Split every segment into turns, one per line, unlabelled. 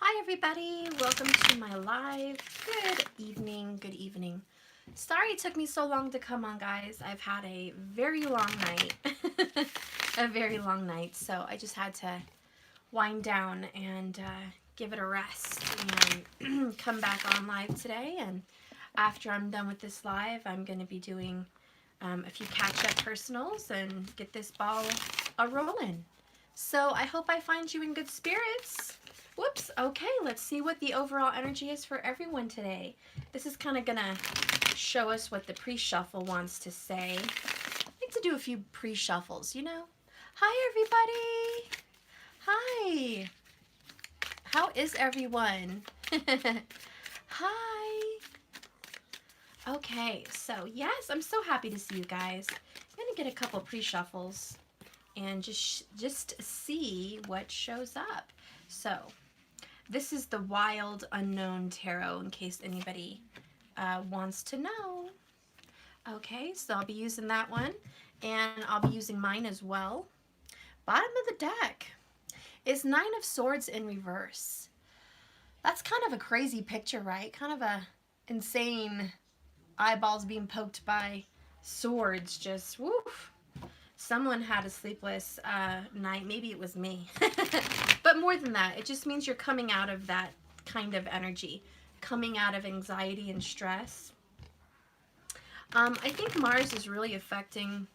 Hi everybody, welcome to my live. Good evening, good evening. Sorry it took me so long to come on, guys. I've had a very long night. A very long night, so I just had to wind down and give it a rest and come back on live today. And after I'm done with this live, I'm going to be doing a few catch-up personals and get this ball a-rolling. So I hope I find you in good spirits. Whoops, okay, let's see what the overall energy is for everyone today. This is kind of going to show us what the pre-shuffle wants to say. I like to do a few pre-shuffles, you know. Hi, everybody. Hi. How is everyone? Hi. Okay, so yes, I'm so happy to see you guys. I'm going to get a couple pre-shuffles and just see what shows up. So this is the Wild Unknown Tarot, in case anybody wants to know. Okay, so I'll be using that one, and I'll be using mine as well. Bottom of the deck is Nine of Swords in reverse. That's kind of a crazy picture, right? Kind of a insane eyeballs being poked by swords. Just woof. Someone had a sleepless night. Maybe it was me. But more than that, it just means you're coming out of that kind of energy, coming out of anxiety and stress. I think Mars is really affecting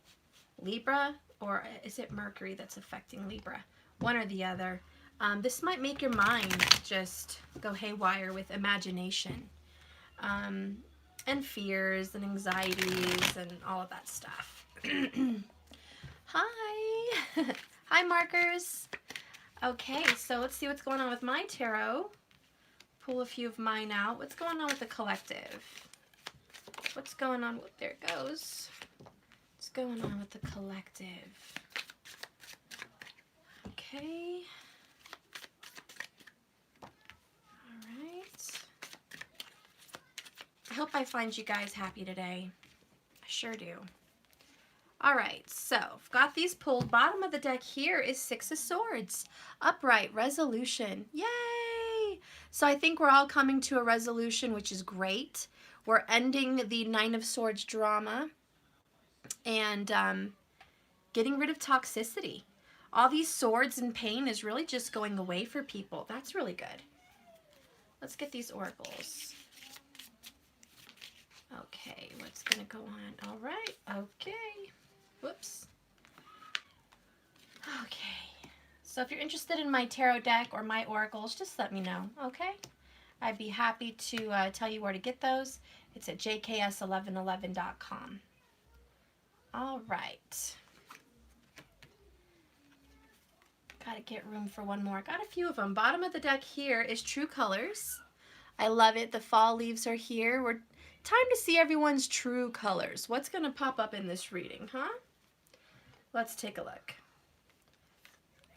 Libra, or is it Mercury that's affecting Libra? One or the other. This might make your mind just go haywire with imagination and fears and anxieties and all of that stuff. Hi. Hi, markers. Okay, so let's see what's going on with my tarot. Pull a few of mine out. What's going on with the collective? What's going on with, there it goes. What's going on with the collective? Okay. All right. I hope I find you guys happy today. I sure do. All right, so I've got these pulled. Bottom of the deck here is Six of Swords. Upright, resolution. Yay! So I think we're all coming to a resolution, which is great. We're ending the Nine of Swords drama and getting rid of toxicity. All these swords and pain is really just going away for people. That's really good. Let's get these oracles. Okay, what's going to go on? All right, okay. Whoops. Okay. So if you're interested in my tarot deck or my oracles, just let me know, okay? I'd be happy to tell you where to get those. It's at jks1111.com. All right. Gotta get room for one more. Got a few of them. Bottom of the deck here is True Colors. I love it. The fall leaves are here. We're time to see everyone's true colors. What's going to pop up in this reading, huh? Let's take a look.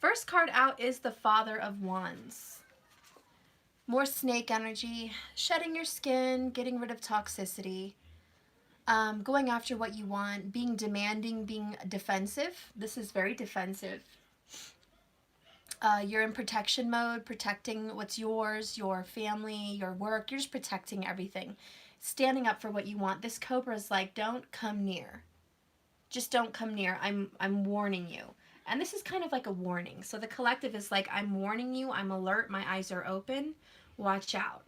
First card out is the Father of Wands. More snake energy, shedding your skin, getting rid of toxicity, going after what you want, being demanding, being defensive. This is very defensive. You're in protection mode, protecting what's yours, your family, your work. You're just protecting everything. Standing up for what you want. This Cobra is like, don't come near. Just don't come near. I'm warning you. And this is kind of like a warning. So the collective is like, I'm warning you. I'm alert. My eyes are open. Watch out.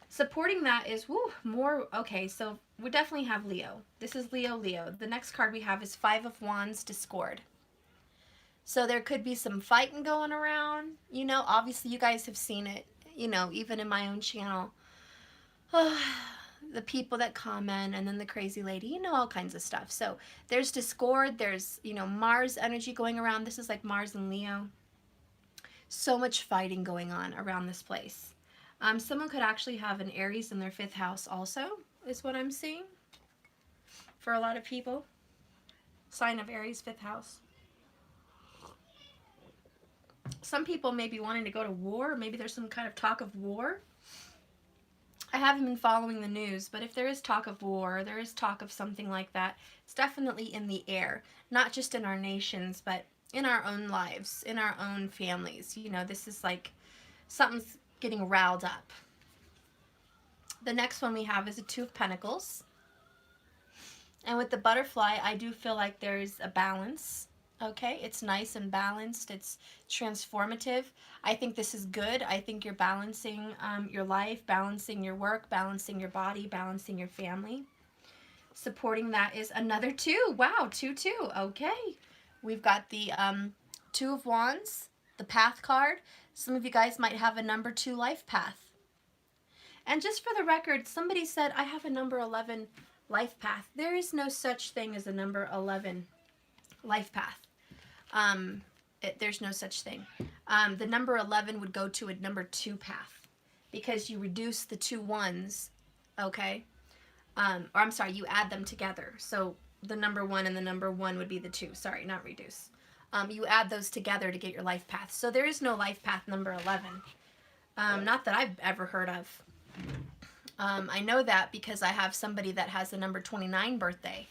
Supporting that is, more. Okay, so we definitely have Leo. This is Leo, Leo. The next card we have is Five of Wands, Discord. So there could be some fighting going around. You know, obviously you guys have seen it, you know, even in my own channel. The people that comment and then the crazy lady, you know, all kinds of stuff. So there's discord, there's, you know, Mars energy going around. This is like Mars and Leo. So much fighting going on around this place. Someone could actually have an Aries in their 5th house also, is what I'm seeing. For a lot of people. Sign of Aries, 5th house. Some people may be wanting to go to war. Maybe there's some kind of talk of war. I haven't been following the news, but if there is talk of war, there is talk of something like that, it's definitely in the air. Not just in our nations, but in our own lives, in our own families. You know, this is like something's getting riled up. The next one we have is a Two of Pentacles. And with the butterfly, I do feel like there's a balance. Okay, it's nice and balanced. It's transformative. I think this is good. I think you're balancing your life, balancing your work, balancing your body, balancing your family. Supporting that is another 2. Wow, 2, 2. Okay. We've got the Two of Wands, the Path card. Some of you guys might have a number 2 life path. And just for the record, somebody said, I have a number 11 life path. There is no such thing as a number 11 life path. There's no such thing. The number 11 would go to a number 2 path because you reduce the 2 ones, okay? Or I'm sorry, you add them together. So the number 1 and the number 1 would be the 2. Sorry, not reduce. You add those together to get your life path. So there is no life path number 11. Not that I've ever heard of. I know that because I have somebody that has the number 29 birthday.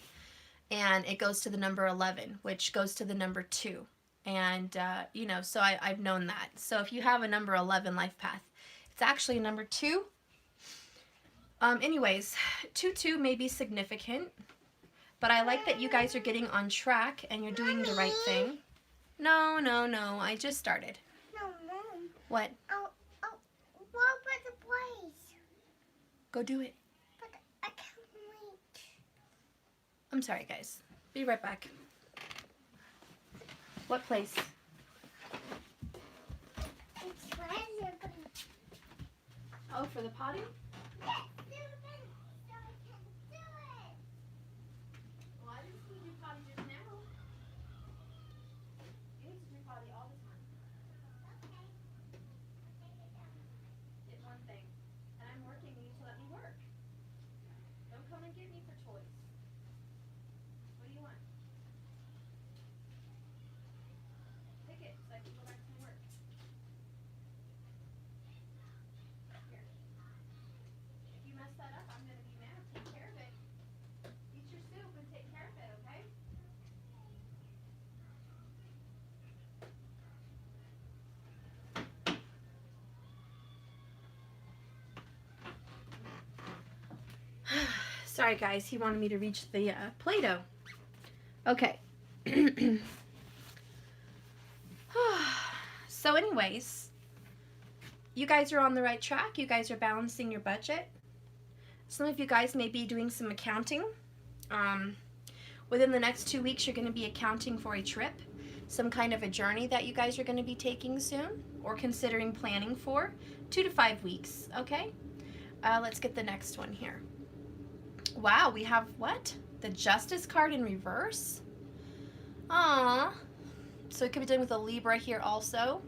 And it goes to the number 11, which goes to the number 2. And, you know, so I've known that. So if you have a number 11 life path, it's actually a number 2. Anyways, 2-2 may be significant, but I like that you guys are getting on track and you're doing the right thing. No, no, no, I just started.
No, Mom.
What?
Oh, what about the place?
Go do it.
But I can't wait.
I'm sorry, guys. Be right back. What place?
It's random.
Oh, for the potty?
Yes, so I can do it.
Well, I didn't see you do potty just now. You need to do potty all the time.
Okay. I'll take it down.
It's one thing. And I'm working, you need to let me work. Don't come and get me for toys. What do you want? Pick it so I can go back to my work. Here. If you mess that up, I'm going to be mad. Take care of it. Eat your soup and take care of it, okay? Sorry, guys. He wanted me to reach the Play-Doh. Okay. So anyways, you guys are on the right track. You guys are balancing your budget. Some of you guys may be doing some accounting. Within the next 2 weeks, you're going to be accounting for a trip, some kind of a journey that you guys are going to be taking soon or considering planning for. 2 to 5 weeks, okay? Let's get the next one here. Wow, we have what? The Justice card in reverse? Aww. So it could be done with a Libra here also.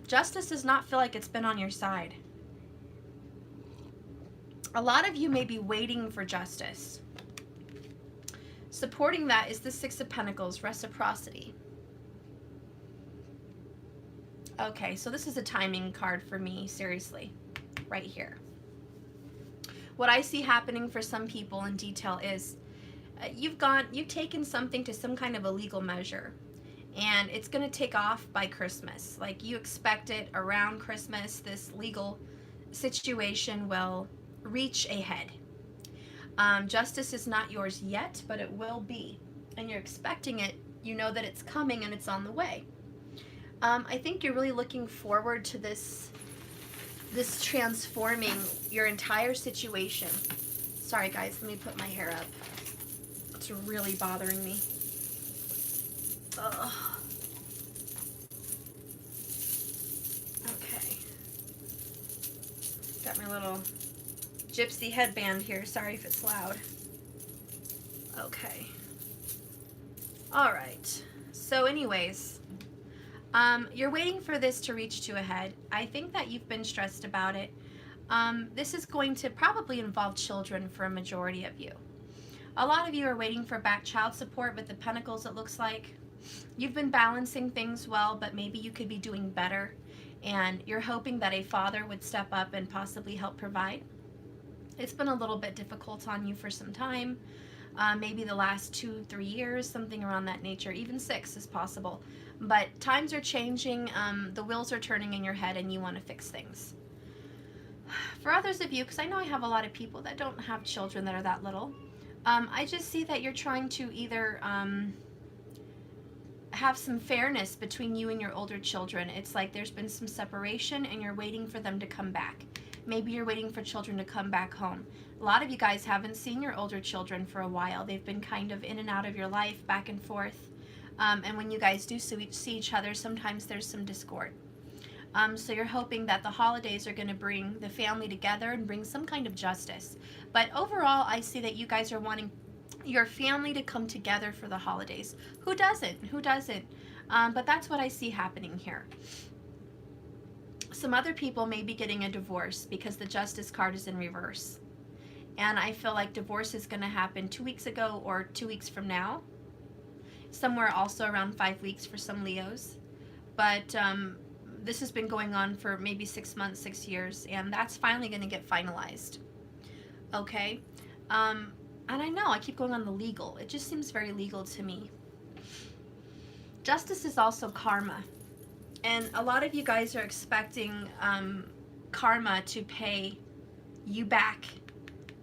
Justice does not feel like it's been on your side. A lot of you may be waiting for justice. Supporting that is the Six of Pentacles, reciprocity. Okay, so this is a timing card for me, seriously, right here. What I see happening for some people in detail is you've taken something to some kind of a legal measure, and it's going to take off by Christmas. Like, you expect it around Christmas, this legal situation will reach a head. Justice is not yours yet, but it will be, and you're expecting it. You know that it's coming and it's on the way. I think you're really looking forward to this transforming your entire situation. Sorry guys, let me put my hair up. It's really bothering me. Ugh. Okay. Got my little gypsy headband here. Sorry if it's loud. Okay. All right. So anyways, you're waiting for this to reach to a head. I think that you've been stressed about it. This is going to probably involve children for a majority of you. A lot of you are waiting for back child support with the Pentacles, it looks like. You've been balancing things well, but maybe you could be doing better. And you're hoping that a father would step up and possibly help provide. It's been a little bit difficult on you for some time. maybe the last 2-3 years, something around that nature. Even 6 is possible. But times are changing, the wheels are turning in your head, and you want to fix things. For others of you, because I know I have a lot of people that don't have children that are that little, I just see that you're trying to either have some fairness between you and your older children. It's like there's been some separation and you're waiting for them to come back. Maybe you're waiting for children to come back home. A lot of you guys haven't seen your older children for a while. They've been kind of in and out of your life, back and forth. And when you guys do see each other, sometimes there's some discord. So you're hoping that the holidays are going to bring the family together and bring some kind of justice. But overall, I see that you guys are wanting your family to come together for the holidays. Who doesn't? Who doesn't? But that's what I see happening here. Some other people may be getting a divorce because the Justice card is in reverse. And I feel like divorce is going to happen 2 weeks ago or 2 weeks from now. Somewhere also around 5 weeks for some Leos. But this has been going on for maybe 6 months, 6 years, and that's finally going to get finalized. Okay? And I know I keep going on the legal. It just seems very legal to me. Justice is also karma. And a lot of you guys are expecting karma to pay you back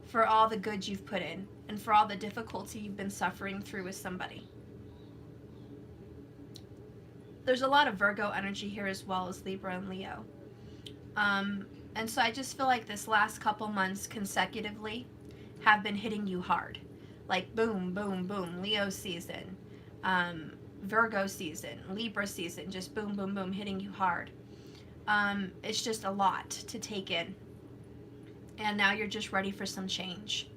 for all the good you've put in and for all the difficulty you've been suffering through with somebody. There's a lot of Virgo energy here as well as Libra and Leo. And so I just feel like this last couple months consecutively have been hitting you hard. Like boom, boom, boom. Leo season, Virgo season, Libra season, just boom, boom, boom, hitting you hard. It's just a lot to take in. And now you're just ready for some change.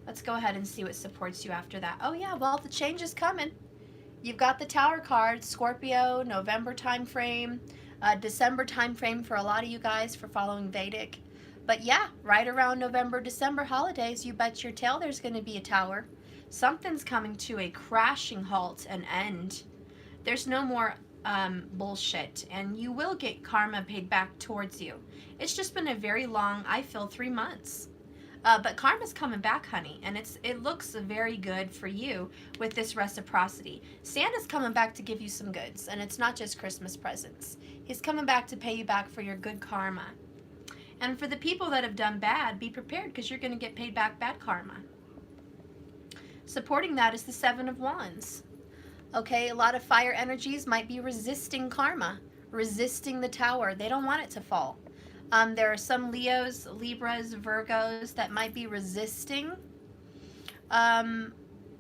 Let's go ahead and see what supports you after that. Oh yeah, well, the change is coming. You've got the Tower card, Scorpio, November time frame, December time frame for a lot of you guys for following Vedic. But yeah, right around November, December holidays, you bet your tail there's going to be a Tower. Something's coming to a crashing halt and end. There's no more bullshit, and you will get karma paid back towards you. It's just been a very long, I feel, 3 months. But karma's coming back, honey, and it looks very good for you with this reciprocity. Santa's coming back to give you some goods, and it's not just Christmas presents. He's coming back to pay you back for your good karma. And for the people that have done bad, be prepared because you're going to get paid back bad karma. Supporting that is the Seven of Wands. Okay, a lot of fire energies might be resisting karma, resisting the Tower. They don't want it to fall. There are some Leos, Libras, Virgos that might be resisting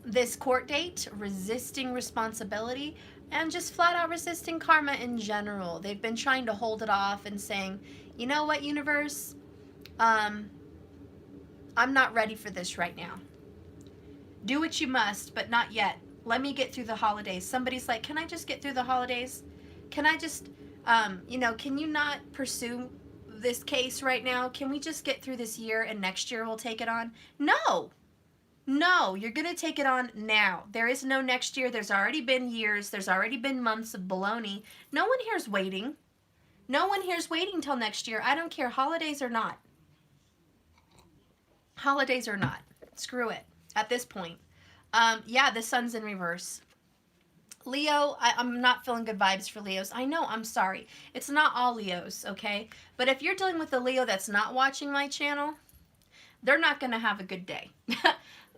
this court date, resisting responsibility, and just flat out resisting karma in general. They've been trying to hold it off and saying, you know what, universe, I'm not ready for this right now. Do what you must, but not yet. Let me get through the holidays. Somebody's like, can I just get through the holidays? Can I just, can you not pursue this case right now? Can we just get through this year and next year we'll take it on? No, you're going to take it on now. There is no next year. There's already been years. There's already been months of baloney. No one here's waiting. No one here's waiting till next year. I don't care, holidays or not. Holidays or not. Screw it at this point. Yeah, the sun's in reverse. Leo, I'm not feeling good vibes for Leos. I know, I'm sorry. It's not all Leos, okay? But if you're dealing with a Leo that's not watching my channel, they're not going to have a good day.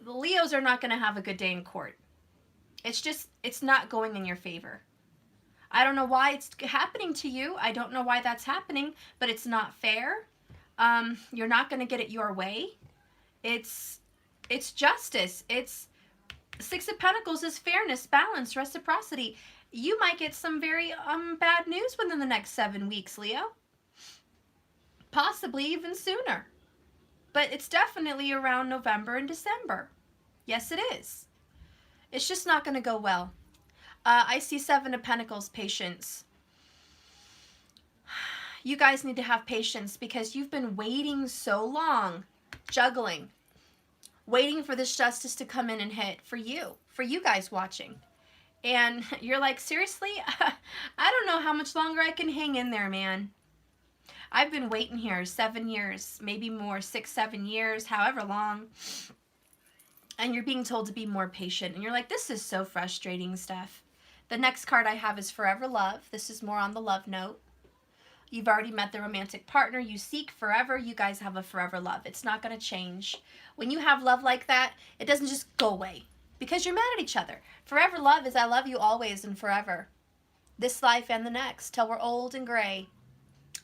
The Leos are not going to have a good day in court. It's not going in your favor. I don't know why it's happening to you. I don't know why that's happening, but it's not fair. You're not going to get it your way. It's justice. It's Six of Pentacles is fairness, balance, reciprocity. You might get some very bad news within the next 7 weeks, Leo. Possibly even sooner. But it's definitely around November and December. Yes, it is. It's just not going to go well. I see Seven of Pentacles, patience. You guys need to have patience because you've been waiting so long, juggling, waiting for this justice to come in and hit for you guys watching. And you're like, seriously? I don't know how much longer I can hang in there, man. I've been waiting here 7 years, maybe more, 6, 7 years, however long. and you're being told to be more patient, and you're like, this is so frustrating, Steph. The next card I have is Forever Love. This is more on the love note. You've already met the romantic partner you seek forever. You guys have a forever love. It's not going to change. When you have love like that, it doesn't just go away because you're mad at each other. Forever love is I love you always and forever. This life and the next, till we're old and gray.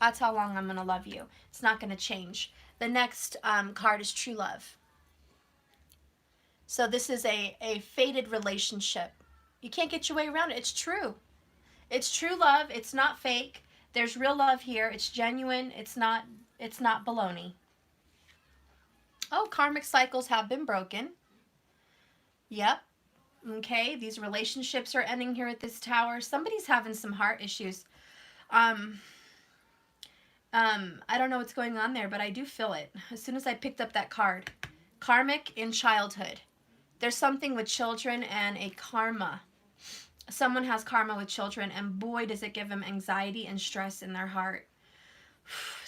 That's how long I'm going to love you. It's not going to change. The next card is True Love. So this is a fated relationship. You can't get your way around it. It's true. It's true love. It's not fake. There's real love here. It's genuine. It's not baloney. Oh, karmic cycles have been broken. Yep. Okay, these relationships are ending here at this tower. Somebody's having some heart issues. I don't know what's going on there, but I do feel it. As soon as I picked up that card. Karmic in childhood. There's something with children and a karma. Someone has karma with children, and boy, does it give them anxiety and stress in their heart.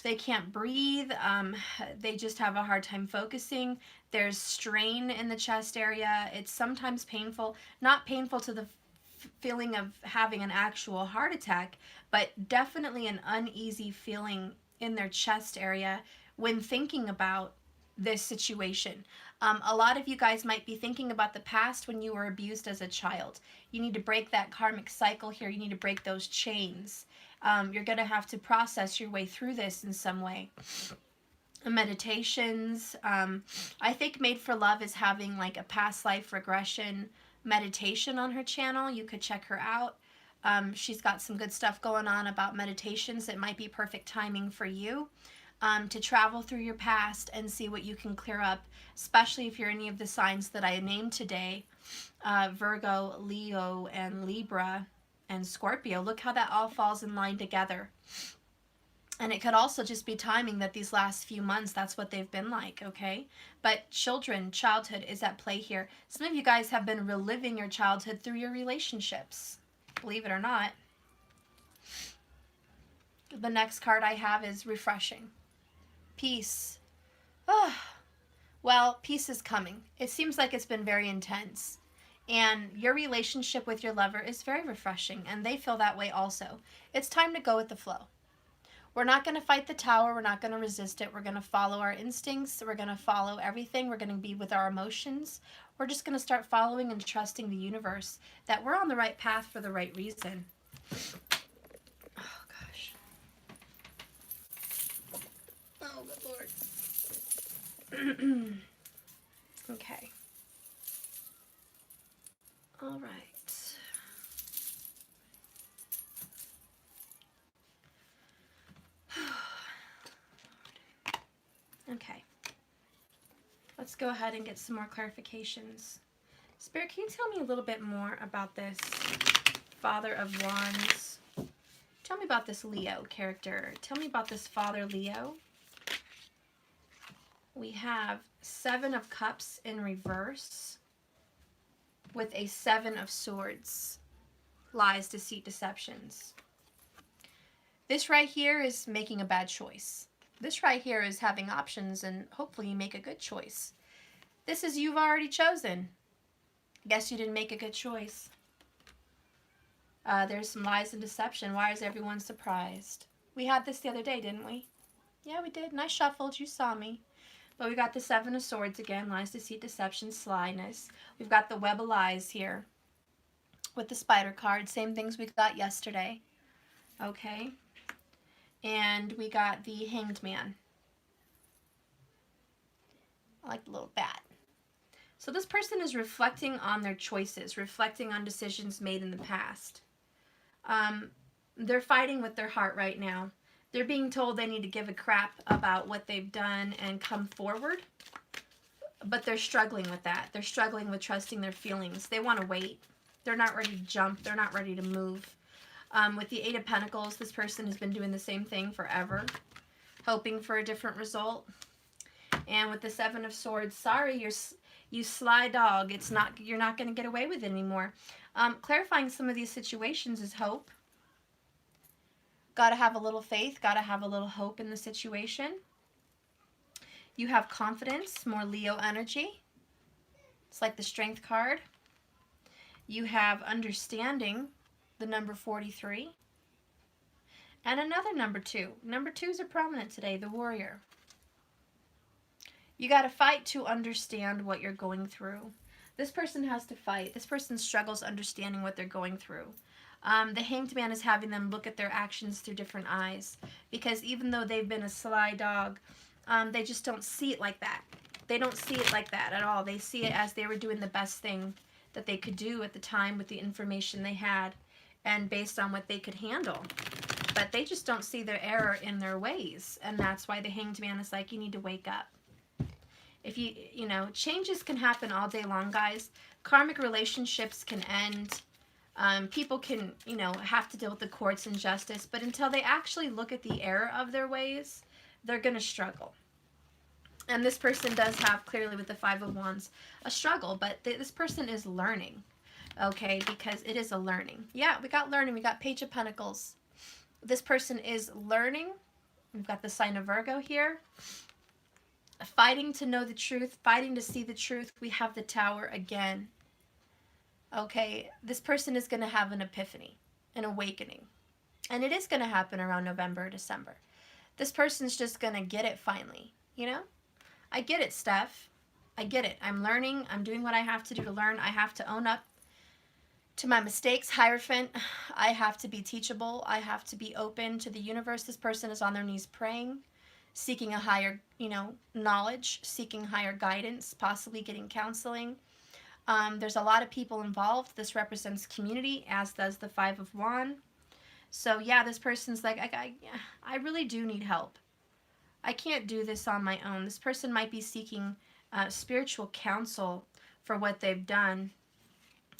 They can't breathe. They just have a hard time focusing. There's strain in the chest area. It's sometimes painful. Not painful to the feeling of having an actual heart attack, but definitely an uneasy feeling in their chest area when thinking about this situation. A lot of you guys might be thinking about the past when you were abused as a child. You need to break that karmic cycle here. You need to break those chains. You're going to have to process your way through this in some way. Meditations. I think Made for Love is having like a past life regression meditation on her channel. You could check her out. She's got some good stuff going on about meditations. It might be perfect timing for you. To travel through your past and see what you can clear up, especially if you're any of the signs that I named today, Virgo, Leo, and Libra, and Scorpio. Look how that all falls in line together. And it could also just be timing that these last few months, that's what they've been like, okay? But childhood is at play here. Some of you guys have been reliving your childhood through your relationships, believe it or not. The next card I have is Refreshing. Peace. Oh, well, peace is coming. It seems like it's been very intense. And your relationship with your lover is very refreshing, and they feel that way also. It's time to go with the flow. We're not going to fight the tower. We're not going to resist it. We're going to follow our instincts. We're going to follow everything. We're going to be with our emotions. We're just going to start following and trusting the universe that we're on the right path for the right reason. Oh, gosh. Oh, good Lord. Okay. All right. Okay. Let's go ahead and get some more clarifications. Spirit, can you tell me a little bit more about this Father of Wands? Tell me about this Leo character. Tell me about this Father Leo. We have Seven of Cups in reverse with a Seven of Swords. Lies, deceit, deceptions. This right here is making a bad choice. This right here is having options, and hopefully you make a good choice. This is you've already chosen. Guess you didn't make a good choice. There's some lies and deception. Why is everyone surprised? We had this the other day, didn't we? Yeah, we did. And I shuffled. You saw me. But we got the Seven of Swords again. Lies, deceit, deception, slyness. We've got the Web of Lies here with the Spider card. Same things we got yesterday. Okay. And we got the Hanged Man. I like the little bat. So this person is reflecting on their choices, reflecting on decisions made in the past. They're fighting with their heart right now. They're being told they need to give a crap about what they've done and come forward. But they're struggling with that. They're struggling with trusting their feelings. They want to wait. They're not ready to jump. They're not ready to move. With the Eight of Pentacles, this person has been doing the same thing forever, hoping for a different result. And with the Seven of Swords, sorry, you sly dog. You're not going to get away with it anymore. Clarifying some of these situations is hope. Got to have a little faith. Got to have a little hope in the situation. You have confidence, more Leo energy. It's like the Strength card. You have Understanding, the number 43. And another number 2. Number 2s are prominent today, the Warrior. You got to fight to understand what you're going through. This person has to fight. This person struggles understanding what they're going through. The Hanged Man is having them look at their actions through different eyes, because even though they've been a sly dog, they just don't see it like that. They don't see it like that at all. They see it as they were doing the best thing that they could do at the time with the information they had and based on what they could handle. But they just don't see their error in their ways, and that's why the Hanged Man is like, you need to wake up. If you know, changes can happen all day long, guys. Karmic relationships can end. People can, you know, have to deal with the courts and justice, but until they actually look at the error of their ways, they're going to struggle. And this person does have, clearly with the Five of Wands, a struggle, but this person is learning, okay, because it is a learning. Yeah, we got learning. We got Page of Pentacles. This person is learning. We've got the sign of Virgo here. Fighting to know the truth, fighting to see the truth. We have the Tower again. Okay, this person is going to have an epiphany, an awakening. And it is going to happen around November or December. This person's just going to get it finally, you know? I get it, Steph. I get it. I'm learning. I'm doing what I have to do to learn. I have to own up to my mistakes, Hierophant. I have to be teachable. I have to be open to the universe. This person is on their knees praying, seeking a higher, you know, knowledge, seeking higher guidance, possibly getting counseling. There's a lot of people involved. This represents community, as does the Five of Wands. So yeah, this person's like, I really do need help. I can't do this on my own. This person might be seeking spiritual counsel for what they've done.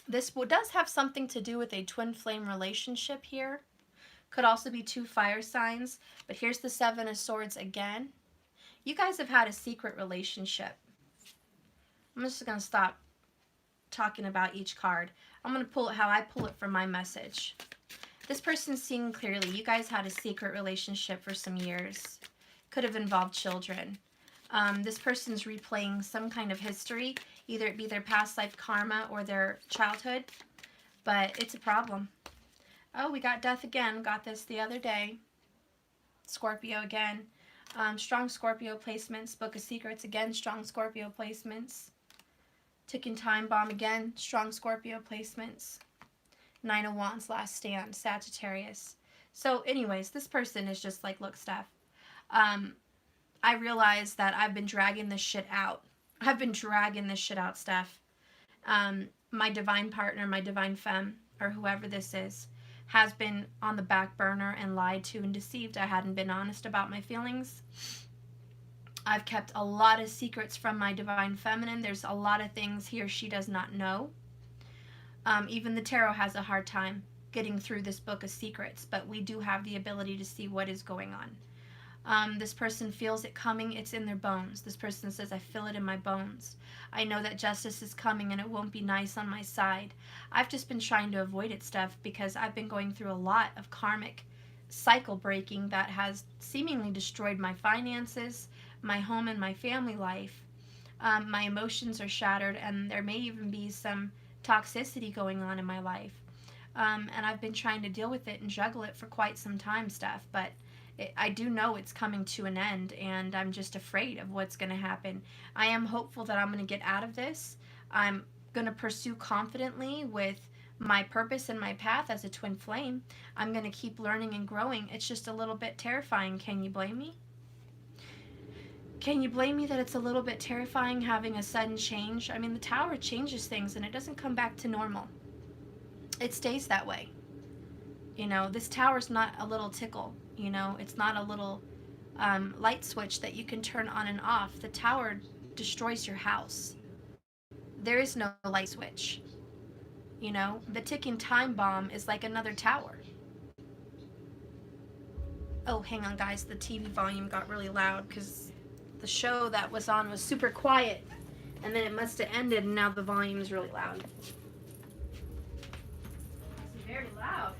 This does have something to do with a twin flame relationship here. Could also be 2 fire signs. But here's the Seven of Swords again. You guys have had a secret relationship. I'm just going to stop talking about each card. I'm going to pull it how I pull it from my message. This person's seeing clearly. You guys had a secret relationship for some years. Could have involved children. This person's replaying some kind of history. Either it be their past life karma or their childhood. But it's a problem. Oh, we got Death again. Got this the other day. Scorpio again. Strong Scorpio placements. Book of Secrets again. Strong Scorpio placements. Ticking Time Bomb again. Strong Scorpio placements. Nine of Wands, Last Stand. Sagittarius. So anyways, this person is just like, look, Steph. I realize that I've been dragging this shit out. I've been dragging this shit out, Steph. My divine partner, my divine femme, or whoever this is, has been on the back burner and lied to and deceived. I hadn't been honest about my feelings. I've kept a lot of secrets from my divine feminine. There's a lot of things he or she does not know. Even the tarot has a hard time getting through this book of secrets, but we do have the ability to see what is going on. This person feels it coming. It's in their bones. This person says, I feel it in my bones. I know that justice is coming and it won't be nice on my side. I've just been trying to avoid it, Steph, because I've been going through a lot of karmic cycle breaking that has seemingly destroyed my finances, my home, and my family life. My emotions are shattered, and there may even be some toxicity going on in my life. And I've been trying to deal with it and juggle it for quite some time, Steph, but I do know it's coming to an end, and I'm just afraid of what's going to happen. I am hopeful that I'm going to get out of this. I'm going to pursue confidently with my purpose and my path as a twin flame. I'm going to keep learning and growing. It's just a little bit terrifying. Can you blame me? Can you blame me that it's a little bit terrifying having a sudden change? I mean, the Tower changes things, and it doesn't come back to normal. It stays that way. You know, this Tower's not a little tickle. You know, it's not a little light switch that you can turn on and off. The Tower destroys your house. There is no light switch. You know, the ticking time bomb is like another tower. Oh, hang on, guys. The TV volume got really loud because the show that was on was super quiet. And then it must have ended, and now the volume is really loud. It's very loud.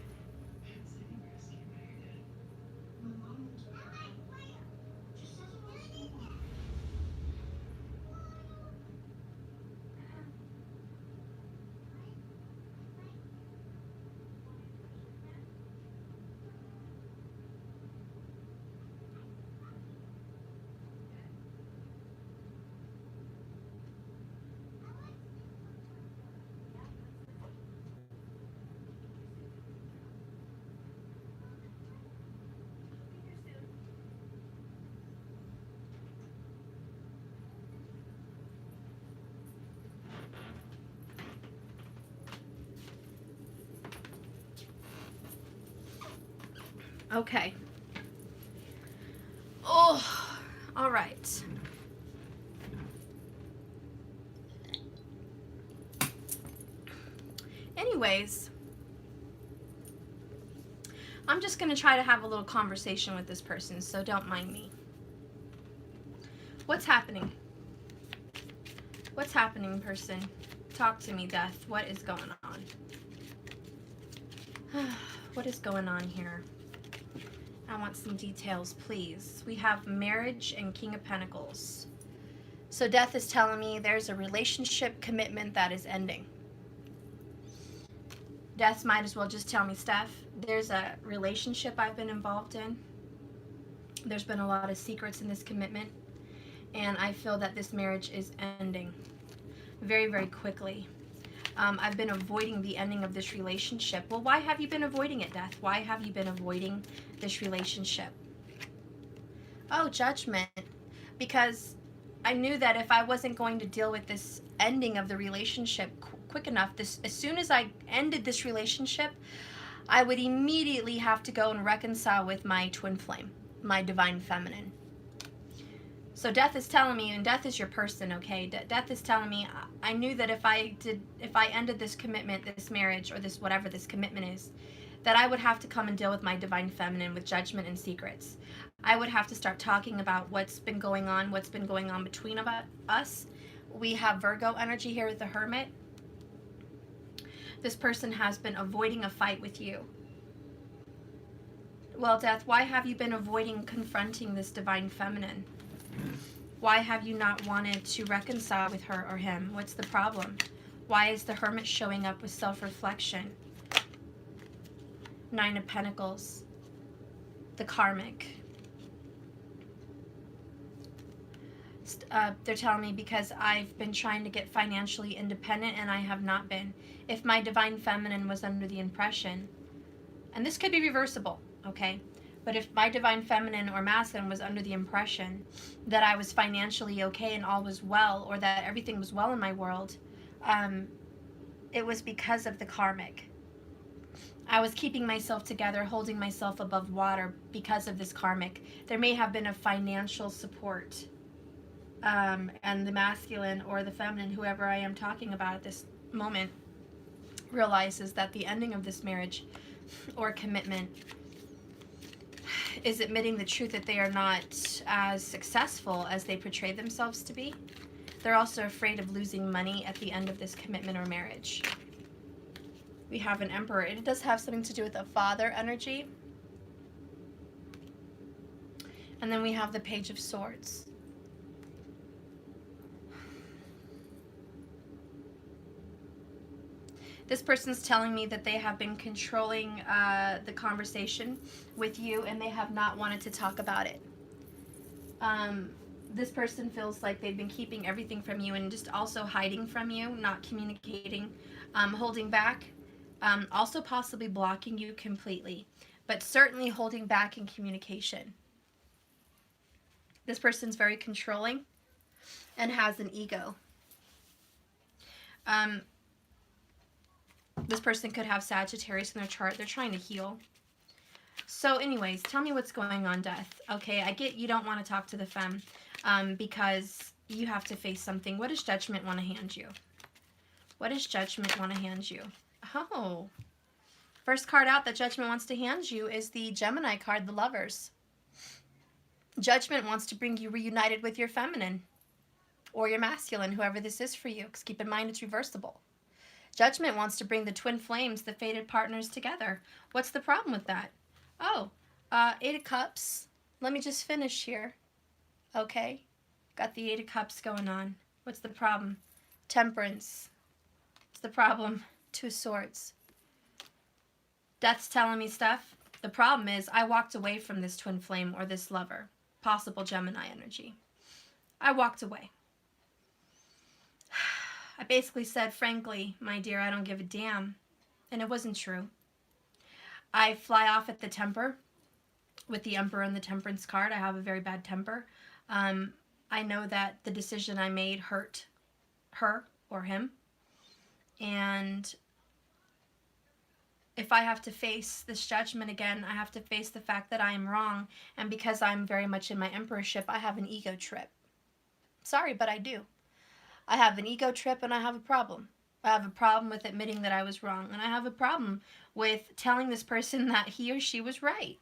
Okay. Oh, all right. Anyways, I'm just going to try to have a little conversation with this person, so don't mind me. What's happening? What's happening, person? Talk to me, Death. What is going on? What is going on here? I want some details, please. We have marriage and King of Pentacles. So Death is telling me there's a relationship commitment that is ending. Death might as well just tell me, Steph, there's a relationship I've been involved in. There's been a lot of secrets in this commitment, and I feel that this marriage is ending very, very quickly. I've been avoiding the ending of this relationship. Well, why have you been avoiding it, Death? Why have you been avoiding this relationship? Oh, Judgment. Because I knew that if I wasn't going to deal with this ending of the relationship quick enough, as soon as I ended this relationship, I would immediately have to go and reconcile with my twin flame, my divine feminine. So Death is telling me, and Death is your person, okay? Death is telling me, I knew that if I ended this commitment, this marriage, or this whatever this commitment is, that I would have to come and deal with my divine feminine with judgment and secrets. I would have to start talking about what's been going on between us. We have Virgo energy here with the Hermit. This person has been avoiding a fight with you. Well, Death, why have you been avoiding confronting this divine feminine? Why have you not wanted to reconcile with her or him? What's the problem? Why is the Hermit showing up with self-reflection? Nine of Pentacles. The Karmic. They're telling me because I've been trying to get financially independent and I have not been. If my divine feminine was under the impression, and this could be reversible, okay? But if my divine feminine or masculine was under the impression that I was financially okay and all was well, or that everything was well in my world, it was because of the karmic. I was keeping myself together, holding myself above water because of this karmic. There may have been a financial support, and the masculine or the feminine, whoever I am talking about at this moment, realizes that the ending of this marriage or commitment is admitting the truth that they are not as successful as they portray themselves to be. They're also afraid of losing money at the end of this commitment or marriage. We have an Emperor. It does have something to do with a father energy. And then we have the Page of Swords. This person's telling me that they have been controlling the conversation with you and they have not wanted to talk about it. This person feels like they've been keeping everything from you and just also hiding from you, not communicating, holding back, also possibly blocking you completely, but certainly holding back in communication. This person's very controlling and has an ego. This person could have Sagittarius in their chart. They're trying to heal. So anyways, tell me what's going on, Death. Okay, I get you don't want to talk to the femme because you have to face something. What does Judgment want to hand you? What does Judgment want to hand you? Oh, first card out that Judgment wants to hand you is the Gemini card, the Lovers. Judgment wants to bring you reunited with your feminine or your masculine, whoever this is for you, because keep in mind it's reversible. Judgment wants to bring the twin flames, the fated partners, together. What's the problem with that? Oh, Eight of Cups. Let me just finish here. Okay. Got the Eight of Cups going on. What's the problem? Temperance. What's the problem? Two of Swords. Death's telling me stuff. The problem is I walked away from this twin flame or this lover. Possible Gemini energy. I walked away. I basically said, frankly, my dear, I don't give a damn. And it wasn't true. I fly off at the temper with the Emperor and the Temperance card. I have a very bad temper. I know that the decision I made hurt her or him. And If I have to face this judgment again, I have to face the fact that I am wrong. And because I'm very much in my emperorship, I have an ego trip. Sorry, but I do. I have an ego trip and I have a problem. I have a problem with admitting that I was wrong. And I have a problem with telling this person that he or she was right.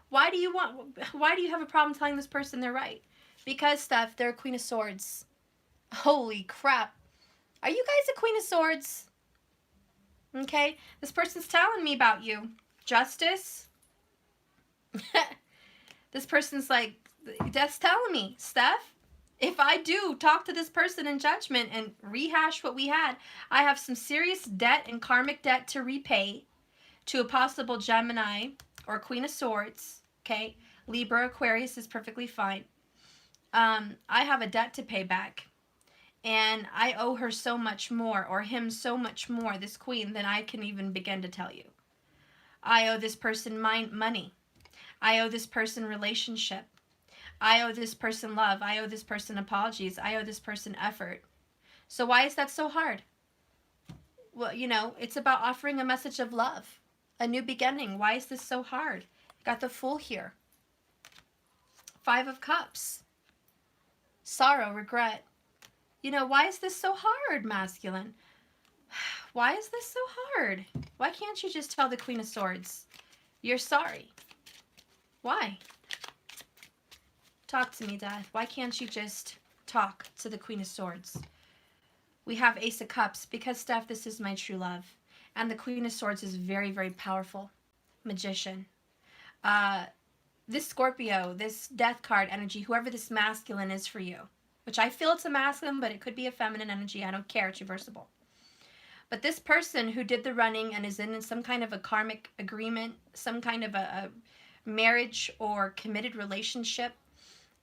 Why do you have a problem telling this person they're right? Because, Steph, they're a Queen of Swords. Holy crap. Are you guys a Queen of Swords? Okay, this person's telling me about you. Justice. This person's like, that's telling me, Steph, if I do talk to this person in judgment and rehash what we had, I have some serious debt and karmic debt to repay to a possible Gemini or Queen of Swords. Okay, Libra, Aquarius is perfectly fine. I have a debt to pay back. And I owe her so much more, or him so much more, this queen, than I can even begin to tell you. I owe this person money. I owe this person relationship. I owe this person love. I owe this person apologies. I owe this person effort. So why is that so hard? Well, you know, it's about offering a message of love, a new beginning. Why is this so hard? Got the Fool here. 5 of Cups. Sorrow, regret. You know, why is this so hard, masculine? Why is this so hard? Why can't you just tell the Queen of Swords you're sorry? Why? Talk to me, Death. Why can't you just talk to the Queen of Swords? We have Ace of Cups because, Steph, this is my true love. And the Queen of Swords is very, very powerful. Magician. This Scorpio, this Death card energy, whoever this masculine is for you, which I feel it's a masculine, but it could be a feminine energy. I don't care. It's reversible. But this person who did the running and is in some kind of a karmic agreement, some kind of a marriage or committed relationship,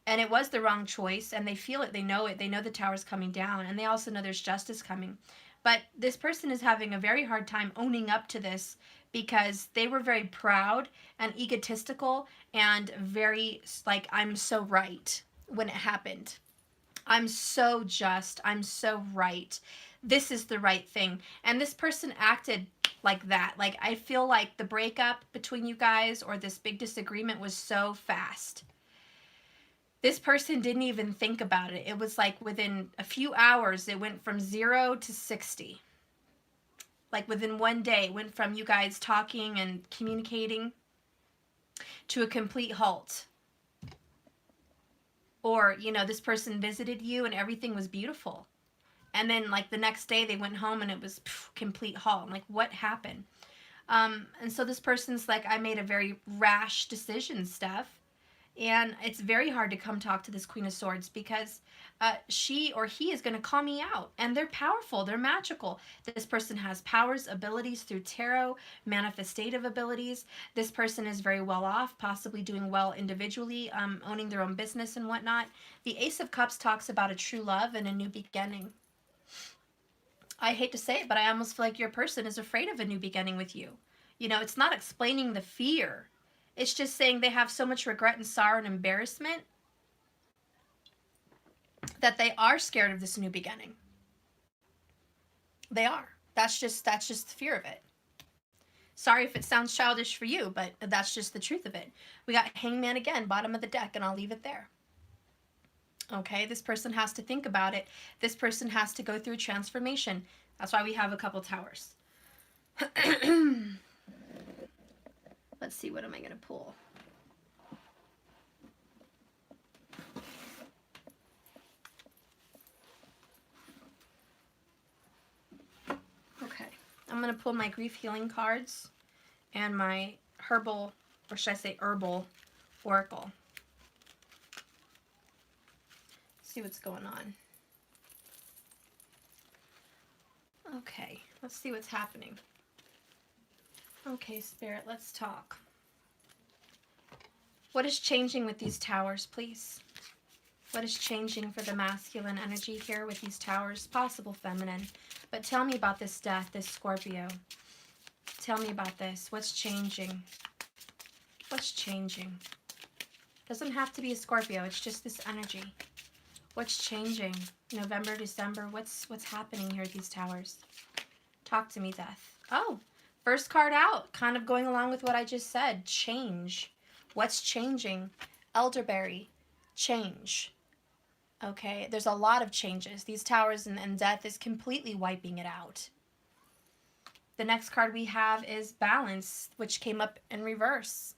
and it was the wrong choice, and they feel it, they know the tower's coming down, and they also know there's justice coming. But this person is having a very hard time owning up to this because they were very proud and egotistical and very like, I'm so right when it happened. I'm so just. I'm so right. This is the right thing. And this person acted like that. Like, I feel like the breakup between you guys or this big disagreement was so fast. This person didn't even think about it. It was like within a few hours, it went from 0 to 60. Like within one day, it went from you guys talking and communicating to a complete halt. Or, you know, this person visited you and everything was beautiful. And then, like, the next day they went home and it was complete halt. I'm like, what happened? And so this person's like, I made a very rash decision, Steph. And it's very hard to come talk to this Queen of Swords because she or he is going to call me out. And they're powerful. They're magical. This person has powers, abilities through tarot, manifestative abilities. This person is very well off, possibly doing well individually, owning their own business and whatnot. The Ace of Cups talks about a true love and a new beginning. I hate to say it, but I almost feel like your person is afraid of a new beginning with you. You know, it's not explaining the fear. It's just saying they have so much regret and sorrow and embarrassment that they are scared of this new beginning. They are. That's just the fear of it. Sorry if it sounds childish for you, but that's just the truth of it. We got Hangman again, bottom of the deck, and I'll leave it there. Okay, this person has to think about it. This person has to go through transformation. That's why we have a couple towers. Let's see, what am I going to pull? Okay, I'm going to pull my grief healing cards and my herbal, or should I say herbal, oracle. See what's going on. Okay, let's see what's happening. Okay, Spirit, let's talk. What is changing with these towers, please? What is changing for the masculine energy here with these towers? Possible feminine. But tell me about this death, this Scorpio. Tell me about this. What's changing? What's changing? Doesn't have to be a Scorpio. It's just this energy. What's changing? November, December. What's happening here at these towers? Talk to me, Death. Oh, First card out, kind of going along with what I just said. Change. What's changing? Elderberry. Change. Okay, there's a lot of changes. These towers and death is completely wiping it out. The next card we have is balance, which came up in reverse.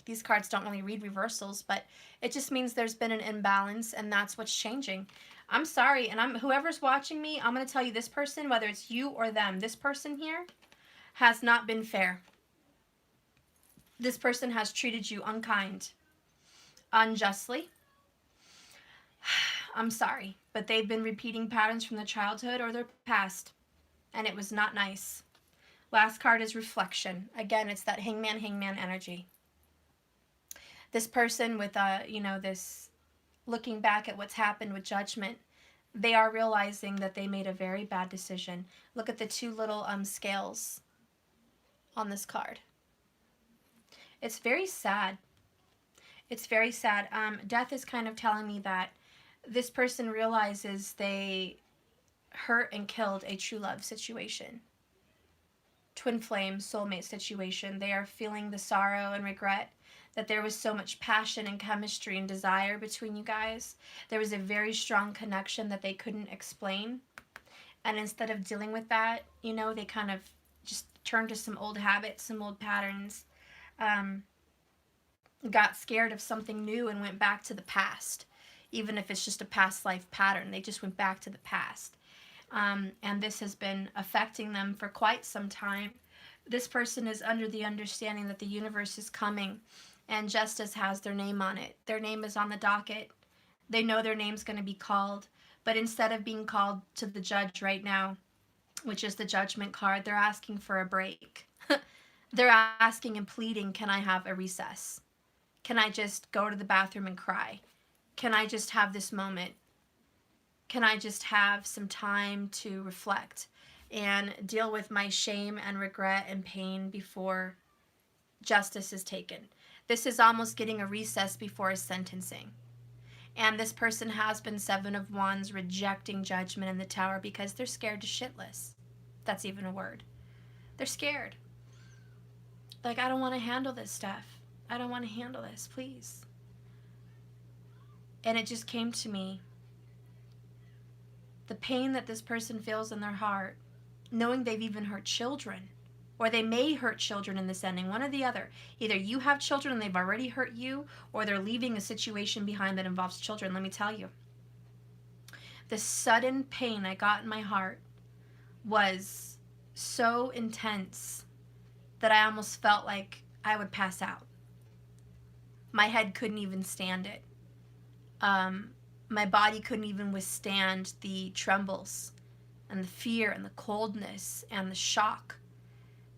These cards don't really read reversals, but it just means there's been an imbalance, and that's what's changing. I'm sorry, and whoever's watching me, I'm going to tell you, this person, whether it's you or them, this person here has not been fair. This person has treated you unkind, unjustly. I'm sorry, but they've been repeating patterns from their childhood or their past, and it was not nice. Last card is reflection. Again, it's that hangman energy. This person with, this looking back at what's happened with judgment, they are realizing that they made a very bad decision. Look at the two little scales on this card. It's very sad. It's very sad. Death is kind of telling me that this person realizes they hurt and killed a true love situation. Twin flame, soulmate situation. They are feeling the sorrow and regret that there was so much passion and chemistry and desire between you guys. There was a very strong connection that they couldn't explain. And instead of dealing with that, they kind of just turned to some old habits, some old patterns, got scared of something new and went back to the past. Even if it's just a past life pattern, they just went back to the past. And this has been affecting them for quite some time. This person is under the understanding that the universe is coming and justice has their name on it. Their name is on the docket. They know their name's going to be called. But instead of being called to the judge right now, which is the judgment card, they're asking for a break. They're asking and pleading, can I have a recess? Can I just go to the bathroom and cry? Can I just have this moment? Can I just have some time to reflect and deal with my shame and regret and pain before justice is taken? This is almost getting a recess before a sentencing. And this person has been 7 of Wands, rejecting judgment in the Tower because they're scared to shitless. That's even a word. They're scared. Like, I don't want to handle this stuff. I don't want to handle this, please. And it just came to me. The pain that this person feels in their heart, knowing they've even hurt children, or they may hurt children in this ending, one or the other. Either you have children and they've already hurt you, or they're leaving a situation behind that involves children. Let me tell you, the sudden pain I got in my heart was so intense that I almost felt like I would pass out. My head couldn't even stand it. My body couldn't even withstand the trembles and the fear and the coldness and the shock.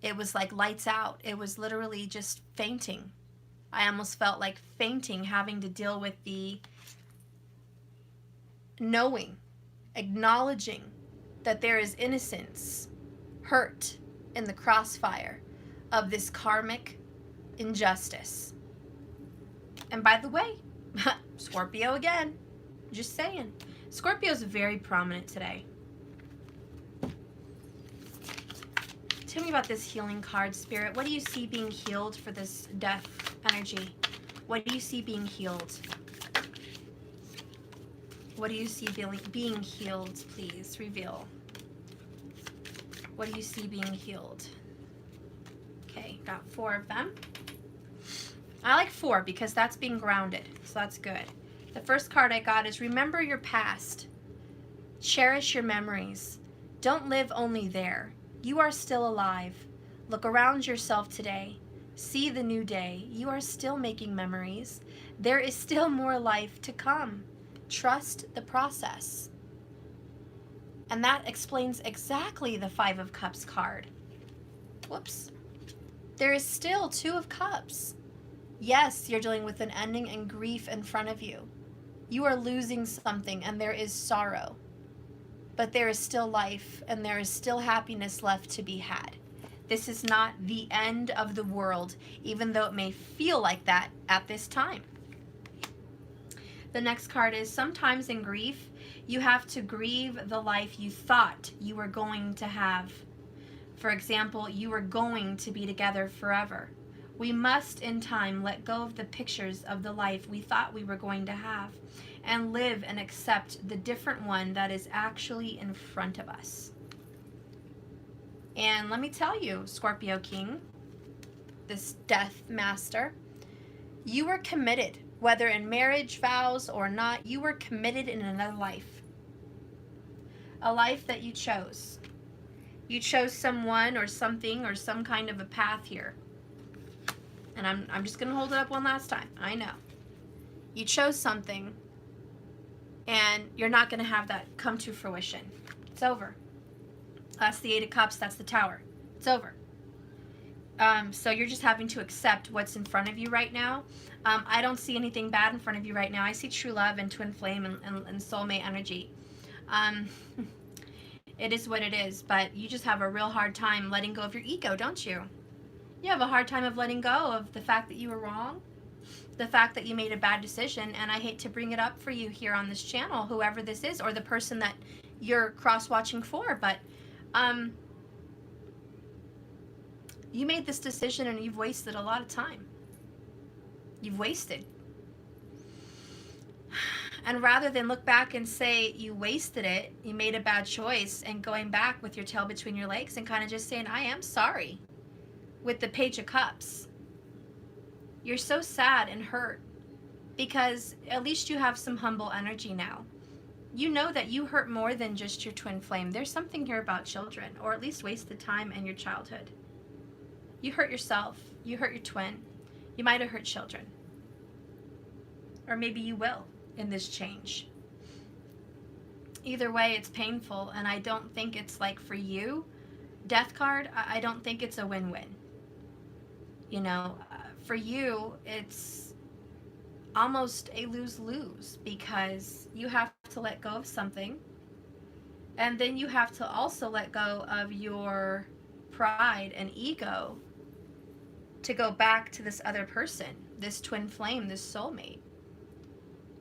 It was like lights out. It was literally just fainting. I almost felt like fainting, having to deal with the knowing, acknowledging that there is innocence, hurt in the crossfire of this karmic injustice. And by the way, Scorpio again. Just saying. Scorpio's very prominent today. Tell me about this healing card, Spirit. What do you see being healed for this death energy? What do you see being healed? What do you see being healed, please? Reveal. What do you see being healed? Okay, got 4 of them. I like 4 because that's being grounded, so that's good. The first card I got is remember your past. Cherish your memories. Don't live only there. You are still alive. Look around yourself today. See the new day. You are still making memories. There is still more life to come. Trust the process. And that explains exactly the 5 of Cups card. Whoops. There is still 2 of Cups. Yes, you're dealing with an ending and grief in front of you. You are losing something and there is sorrow. But there is still life and there is still happiness left to be had. This is not the end of the world, even though it may feel like that at this time. The next card is sometimes in grief, you have to grieve the life you thought you were going to have. For example, you are going to be together forever. We must, in time, let go of the pictures of the life we thought we were going to have and live and accept the different one that is actually in front of us. And let me tell you, Scorpio King, this death master, you were committed, whether in marriage vows or not, you were committed in another life. A life that you chose. You chose someone or something or some kind of a path here. And I'm just going to hold it up one last time. I know. You chose something, and you're not going to have that come to fruition. It's over. That's the Eight of Cups. That's the Tower. It's over. So you're just having to accept what's in front of you right now. I don't see anything bad in front of you right now. I see true love and twin flame and soulmate energy. It is what it is, but you just have a real hard time letting go of your ego, don't you? You have a hard time of letting go of the fact that you were wrong, the fact that you made a bad decision, and I hate to bring it up for you here on this channel, whoever this is, or the person that you're cross-watching for, but you made this decision and you've wasted a lot of time. You've wasted. And rather than look back and say you wasted it, you made a bad choice, and going back with your tail between your legs and kind of just saying, I am sorry, with the Page of Cups. You're so sad and hurt because at least you have some humble energy now. You know that you hurt more than just your twin flame. There's something here about children, or at least wasted time in your childhood. You hurt yourself. You hurt your twin. You might have hurt children. Or maybe you will in this change. Either way, it's painful, and I don't think it's like for you, Death card, I don't think it's a win-win. You know, for you, it's almost a lose-lose because you have to let go of something, and then you have to also let go of your pride and ego to go back to this other person, this twin flame, this soulmate.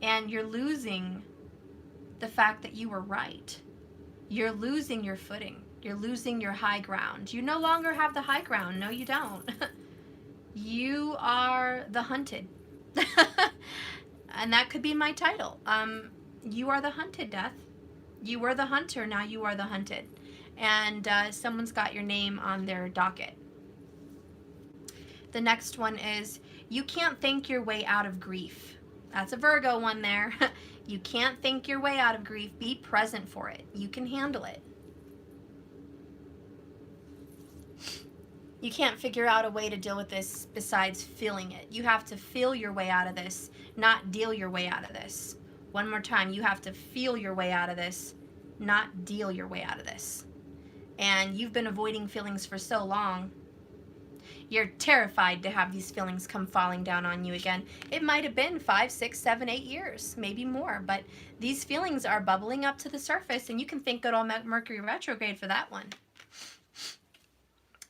And you're losing the fact that you were right. You're losing your footing. You're losing your high ground. You no longer have the high ground. No, you don't. You are the hunted. And that could be my title. You are the hunted, Death. You were the hunter, now you are the hunted. And someone's got your name on their docket. The next one is, you can't think your way out of grief. That's a Virgo one there. You can't think your way out of grief. Be present for it. You can handle it. You can't figure out a way to deal with this besides feeling it. You have to feel your way out of this, not deal your way out of this. One more time, you have to feel your way out of this, not deal your way out of this. And you've been avoiding feelings for so long. You're terrified to have these feelings come falling down on you again. It might have been 5, 6, 7, 8 years, maybe more, but these feelings are bubbling up to the surface, and you can thank good old Mercury retrograde for that one.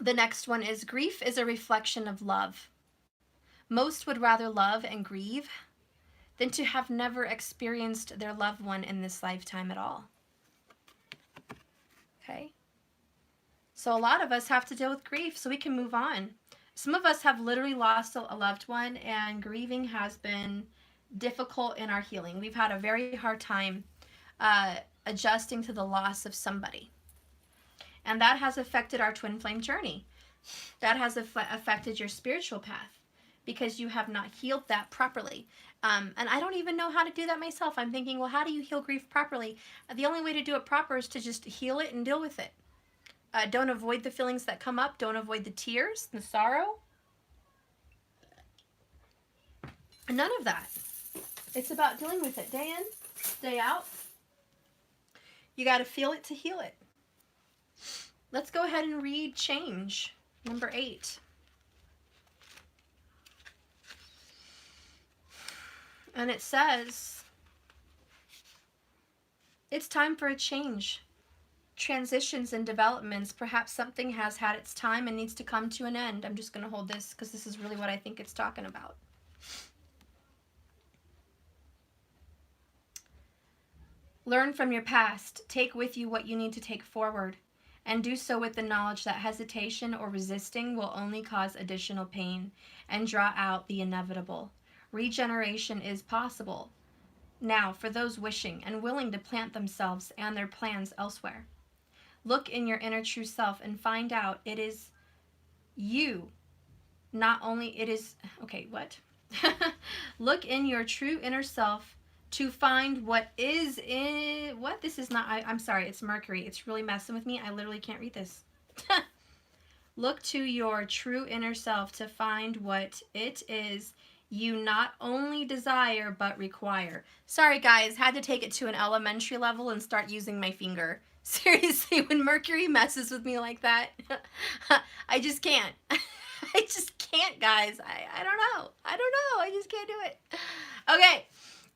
The next one is, grief is a reflection of love. Most would rather love and grieve than to have never experienced their loved one in this lifetime at all. Okay? So a lot of us have to deal with grief so we can move on. Some of us have literally lost a loved one, and grieving has been difficult in our healing. We've had a very hard time adjusting to the loss of somebody. And that has affected our twin flame journey. That has affected your spiritual path because you have not healed that properly. And I don't even know how to do that myself. I'm thinking, well, how do you heal grief properly? The only way to do it proper is to just heal it and deal with it. Don't avoid the feelings that come up. Don't avoid the tears, the sorrow. None of that. It's about dealing with it day in, day out. You got to feel it to heal it. Let's go ahead and read change, number 8. And it says, it's time for a change. Transitions and developments. Perhaps something has had its time and needs to come to an end. I'm just going to hold this because this is really what I think it's talking about. Learn from your past. Take with you what you need to take forward. and do so with the knowledge that hesitation or resisting will only cause additional pain and draw out the inevitable. Regeneration is possible. Now, for those wishing and willing to plant themselves and their plans elsewhere, look in your inner true self and find out it is you. Not only it is, okay, what? Look in your true inner self to find what is in, what? This is not, I'm sorry, it's Mercury. It's really messing with me. I literally can't read this. Look to your true inner self to find what it is you not only desire but require. Sorry guys, had to take it to an elementary level and start using my finger. Seriously, when Mercury messes with me like that, I just can't. I just can't, guys. I don't know. I just can't do it. Okay.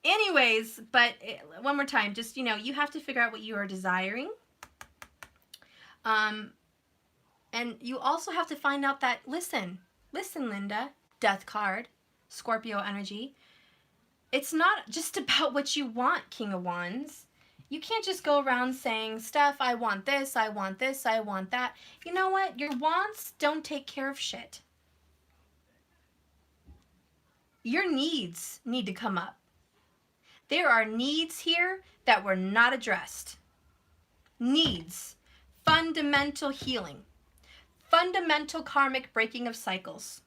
Anyways, but one more time, just, you know, you have to figure out what you are desiring. And you also have to find out that, listen, Linda, Death card, Scorpio energy. It's not just about what you want, King of Wands. You can't just go around saying, Steph, I want this, I want this, I want that. You know what? Your wants don't take care of shit. Your needs need to come up. There are needs here that were not addressed. Needs. Fundamental healing. Fundamental karmic breaking of cycles.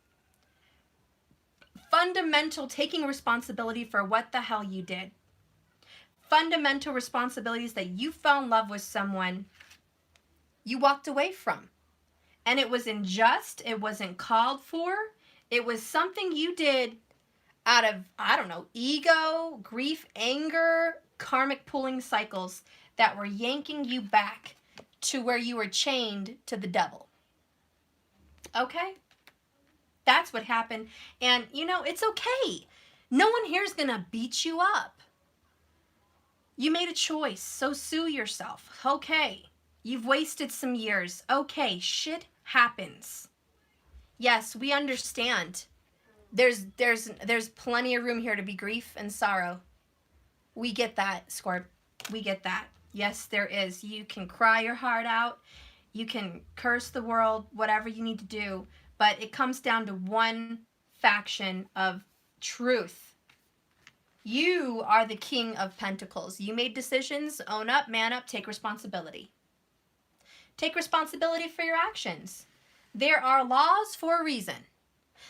Fundamental taking responsibility for what the hell you did. Fundamental responsibilities that you fell in love with someone you walked away from. And it was unjust. It wasn't called for. It was something you did out of, I don't know, ego, grief, anger, karmic pulling cycles that were yanking you back to where you were chained to the devil. Okay? That's what happened. And, you know, it's okay. No one here is going to beat you up. You made a choice, so sue yourself. Okay. You've wasted some years. Okay, shit happens. Yes, we understand. There's plenty of room here to be grief and sorrow. We get that, Scorp. We get that. Yes, there is. You can cry your heart out. You can curse the world, whatever you need to do. But it comes down to one faction of truth. You are the King of Pentacles. You made decisions. Own up, man up, take responsibility. Take responsibility for your actions. There are laws for a reason.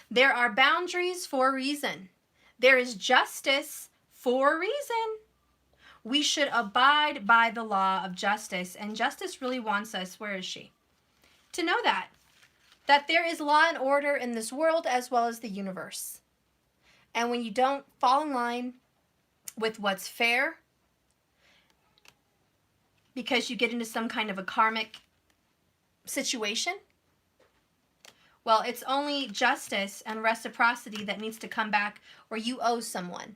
There are boundaries for a reason. There is justice for a reason. We should abide by the law of justice. And justice really wants us, where is she? To know that there is law and order in this world as well as the universe. And when you don't fall in line with what's fair, because you get into some kind of a karmic situation, well, it's only justice and reciprocity that needs to come back, or you owe someone.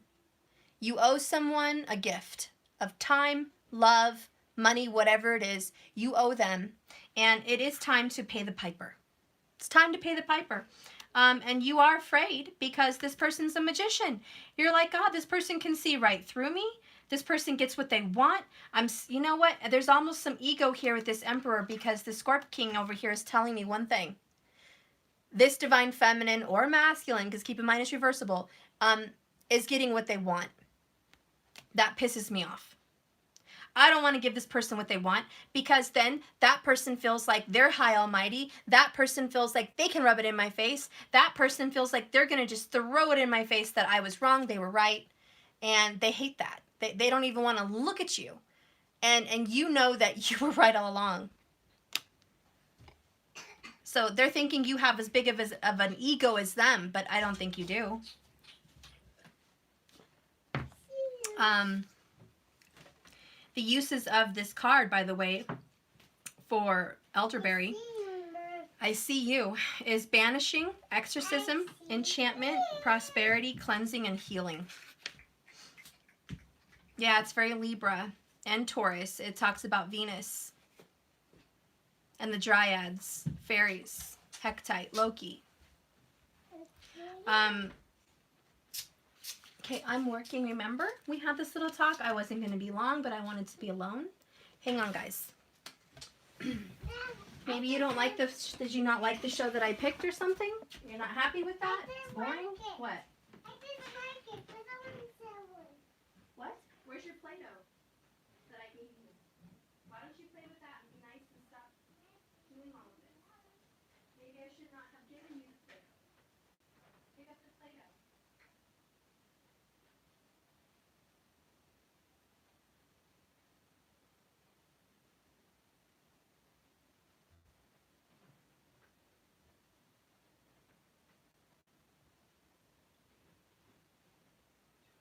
You owe someone a gift of time, love, money, whatever it is. You owe them, and it is time to pay the piper. It's time to pay the piper. And you are afraid because this person's a magician. You're like, God, this person can see right through me. This person gets what they want. You know what? There's almost some ego here with this Emperor because the Scorp King over here is telling me one thing. This divine feminine or masculine, because keep in mind it's reversible, is getting what they want. That pisses me off. I don't want to give this person what they want because then that person feels like they're high almighty. That person feels like they can rub it in my face. That person feels like they're going to just throw it in my face that I was wrong, they were right. And they hate that. They don't even want to look at you. And you know that you were right all along. So they're thinking you have as big of an ego as them, but I don't think you do. The uses of this card, by the way, for elderberry, I see you, is banishing, exorcism, enchantment, prosperity, cleansing, and healing. Yeah, it's very Libra and Taurus. It talks about Venus and the dryads, fairies, Hecate, Loki. Okay, I'm working, remember? We had this little talk. I wasn't going to be long, but I wanted to be alone. Hang on, guys. Maybe you don't like the, did you not like the show that I picked or something? You're not happy with that? It's boring? What?
I didn't like it, but I want to sell one.
What? Where's your Play-Doh that I gave you? Why don't you play with that and be nice and stop doing all of this? Maybe I should not have given you the Play-Doh. Pick up the Play-Doh.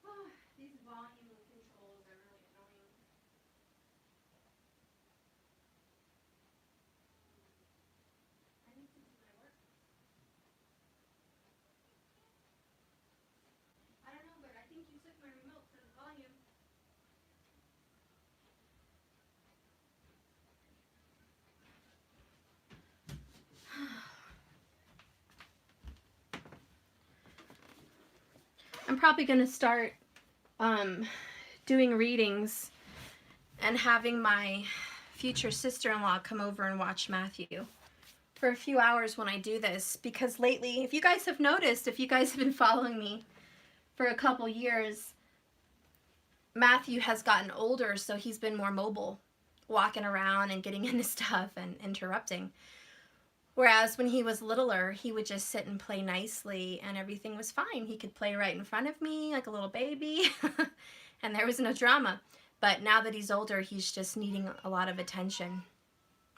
Oh, these volume controls are really annoying. I need to do my work. I don't know, but I think you took my remote for the volume. I'm probably going to start doing readings and having my future sister-in-law come over and watch Matthew for a few hours when I do this, because lately, if you guys have noticed, if you guys have been following me for a couple years, Matthew has gotten older, so he's been more mobile, walking around and getting into stuff and interrupting. Whereas when he was littler, he would just sit and play nicely and everything was fine. He could play right in front of me like a little baby and there was no drama. But now that he's older, he's just needing a lot of attention.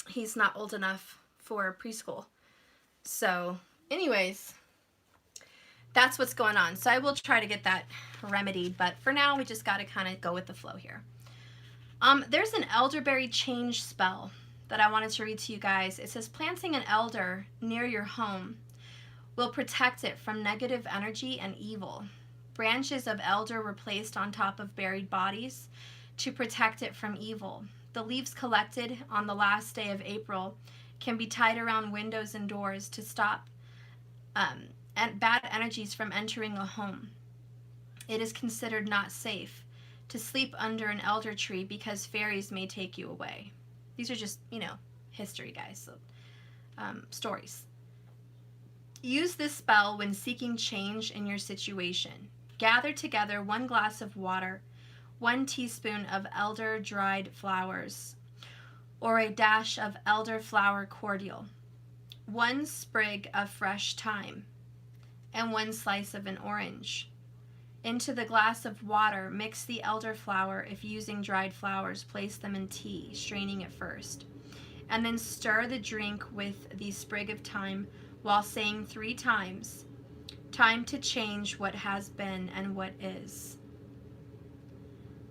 He's not old enough for preschool. So anyways, that's what's going on. So I will try to get that remedied, but for now we just got to kind of go with the flow here. There's an elderberry change spell that I wanted to read to you guys. It says planting an elder near your home will protect it from negative energy and evil. Branches of elder were placed on top of buried bodies to protect it from evil. The leaves collected on the last day of April can be tied around windows and doors to stop bad energies from entering a home. It is considered not safe to sleep under an elder tree because fairies may take you away. These are just, history, guys, so, stories. Use this spell when seeking change in your situation. Gather together 1 glass of water, 1 teaspoon of elder dried flowers, or a dash of elder flower cordial, 1 sprig of fresh thyme, and 1 slice of an orange. Into the glass of water, mix the elderflower. If using dried flowers, place them in tea, straining it first. And then stir the drink with the sprig of thyme while saying 3 times, "Time to change what has been and what is.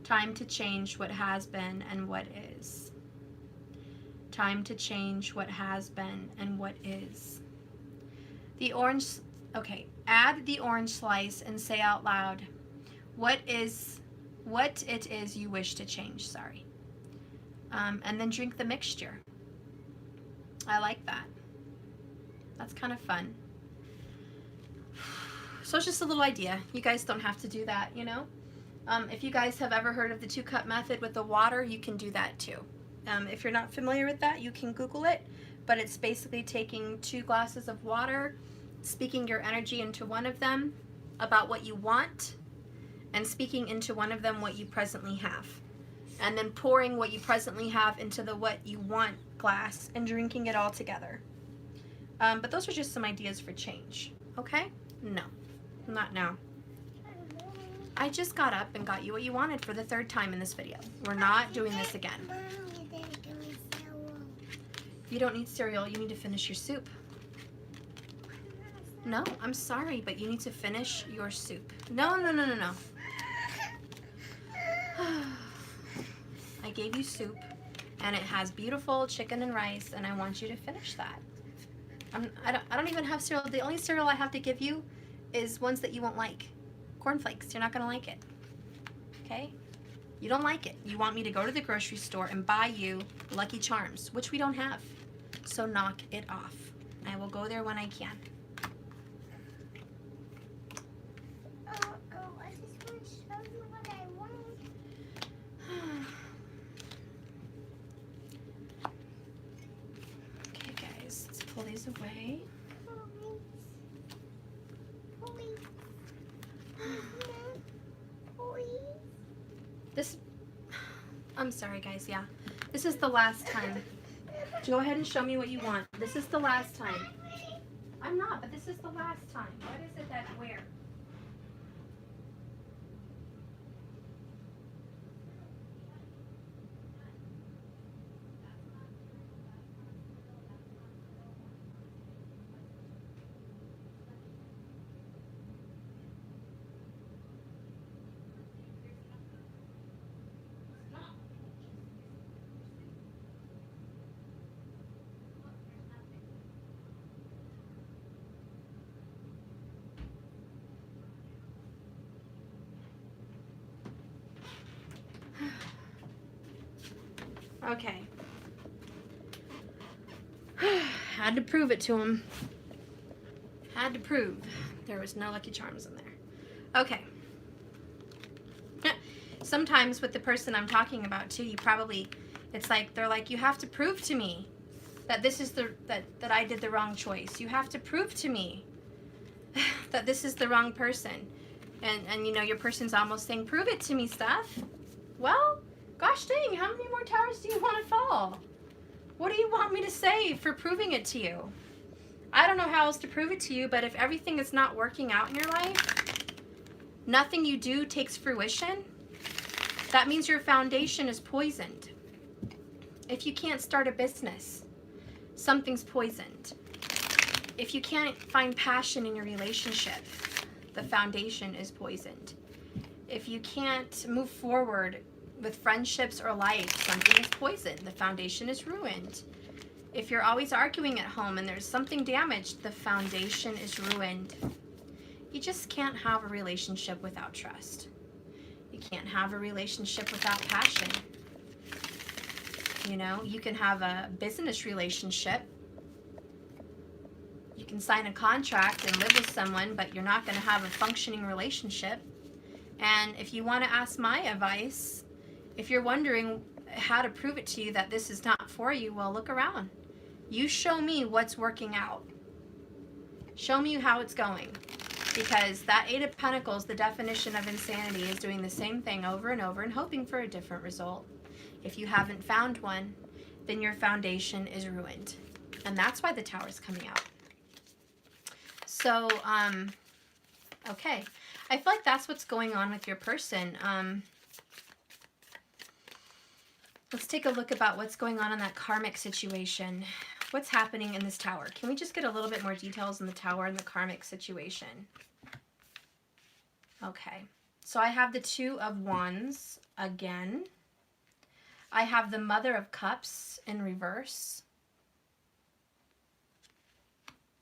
Time to change what has been and what is. Time to change what has been and what is." Add the orange slice and say out loud what it is you wish to change, and then drink the mixture. I like that. That's kind of fun. So it's just a little idea. You guys don't have to do that, If you guys have ever heard of the 2-cup method with the water, you can do that too. If you're not familiar with that, you can Google it, but it's basically taking 2 glasses of water, speaking your energy into one of them about what you want, and speaking into one of them what you presently have, and then pouring what you presently have into the what you want glass and drinking it all together. But those are just some ideas for change. Okay? No, not now. I just got up and got you what you wanted for the 3rd time in this video. We're not doing this again. You don't need cereal. You need to finish your soup. No, I'm sorry, but you need to finish your soup. No. I gave you soup, and it has beautiful chicken and rice, and I want you to finish that. I don't even have cereal. The only cereal I have to give you is ones that you won't like. Cornflakes. You're not going to like it. Okay? You don't like it. You want me to go to the grocery store and buy you Lucky Charms, which we don't have. So knock it off. I will go there when I can.
I just want to show you what I want.
goes away. This, I'm sorry guys, yeah. This is the last time. Go ahead and show me what you want. This is the last time. I'm not, but this is the last time. What is it that where? Okay. Had to prove it to him. Had to prove there was no Lucky Charms in there. Okay. Sometimes with the person I'm talking about too, you probably, it's like, they're like, you have to prove to me that this is that I did the wrong choice. You have to prove to me that this is the wrong person. And you know, your person's almost saying, prove it to me, Steph. Well, gosh dang, how many more towers do you want to fall? What do you want me to say for proving it to you? I don't know how else to prove it to you, but if everything is not working out in your life, nothing you do takes fruition, that means your foundation is poisoned. If you can't start a business, something's poisoned. If you can't find passion in your relationship, the foundation is poisoned. If you can't move forward with friendships or life, something is poisoned. The foundation is ruined. If you're always arguing at home and there's something damaged, the foundation is ruined. You just can't have a relationship without trust. You can't have a relationship without passion. You know, you can have a business relationship. You can sign a contract and live with someone, but you're not going to have a functioning relationship. And if you want to ask my advice, if you're wondering how to prove it to you that this is not for you, well, look around. You show me what's working out. Show me how it's going. Because that Eight of Pentacles, the definition of insanity, is doing the same thing over and over and hoping for a different result. If you haven't found one, then your foundation is ruined. And that's why the Tower is coming out. So, okay. I feel like that's what's going on with your person. Let's take a look about what's going on in that karmic situation. What's happening in this Tower? Can we just get a little bit more details in the Tower and the karmic situation? Okay. So I have the Two of Wands again. I have the Mother of Cups in reverse.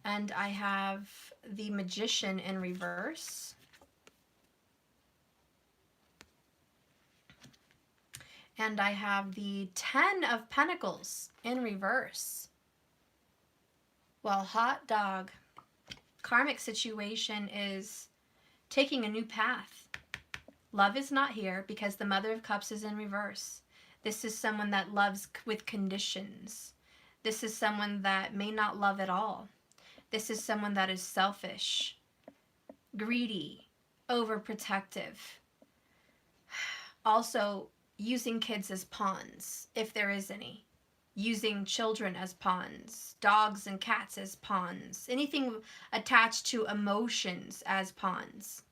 And I have the Magician in reverse. And I have the Ten of Pentacles in reverse. Well, hot dog. Karmic situation is taking a new path. Love is not here because the Mother of Cups is in reverse. This is someone that loves with conditions. This is someone that may not love at all. This is someone that is selfish, greedy, overprotective. Also, using kids as pawns, if there is any. Using children as pawns, dogs and cats as pawns, anything attached to emotions as pawns.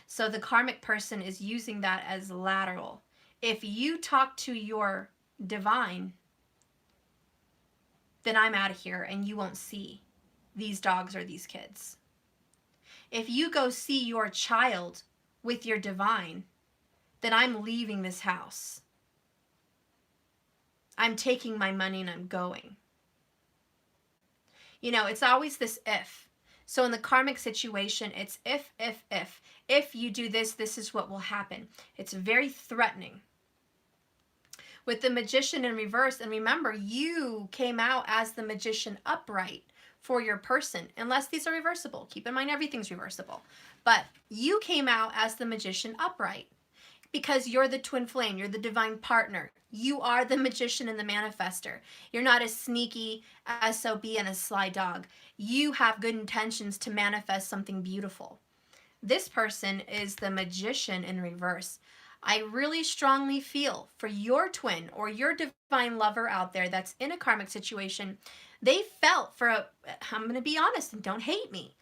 So the karmic person is using that as lateral. If you talk to your divine, then I'm out of here and you won't see these dogs or these kids. If you go see your child with your divine, then I'm leaving this house. I'm taking my money and I'm going. You know, it's always this if. So in the karmic situation, it's if. If you do this, this is what will happen. It's very threatening. With the Magician in reverse, and remember, you came out as the Magician upright for your person, unless these are reversible. Keep in mind, everything's reversible. But you came out as the Magician upright. because you're the twin flame. You're the divine partner. You are the magician and the manifester. You're not a sneaky SOB and a sly dog. You have good intentions to manifest something beautiful. This person is the magician in reverse. I really strongly feel for your twin or your divine lover out there that's in a karmic situation, they felt I'm going to be honest and don't hate me.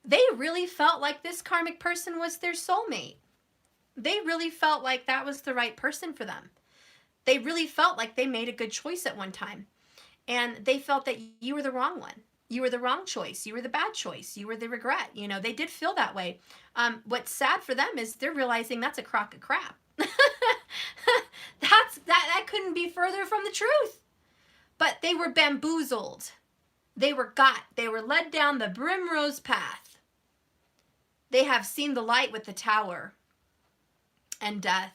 They really felt like this karmic person was their soulmate. They really felt like that was the right person for them. They really felt like they made a good choice at one time. And they felt that you were the wrong one. You were the wrong choice. You were the bad choice. You were the regret. You know, they did feel that way. What's sad for them is they're realizing that's a crock of crap. that couldn't be further from the truth. But they were bamboozled. They were led down the primrose path. They have seen the light with the tower and death,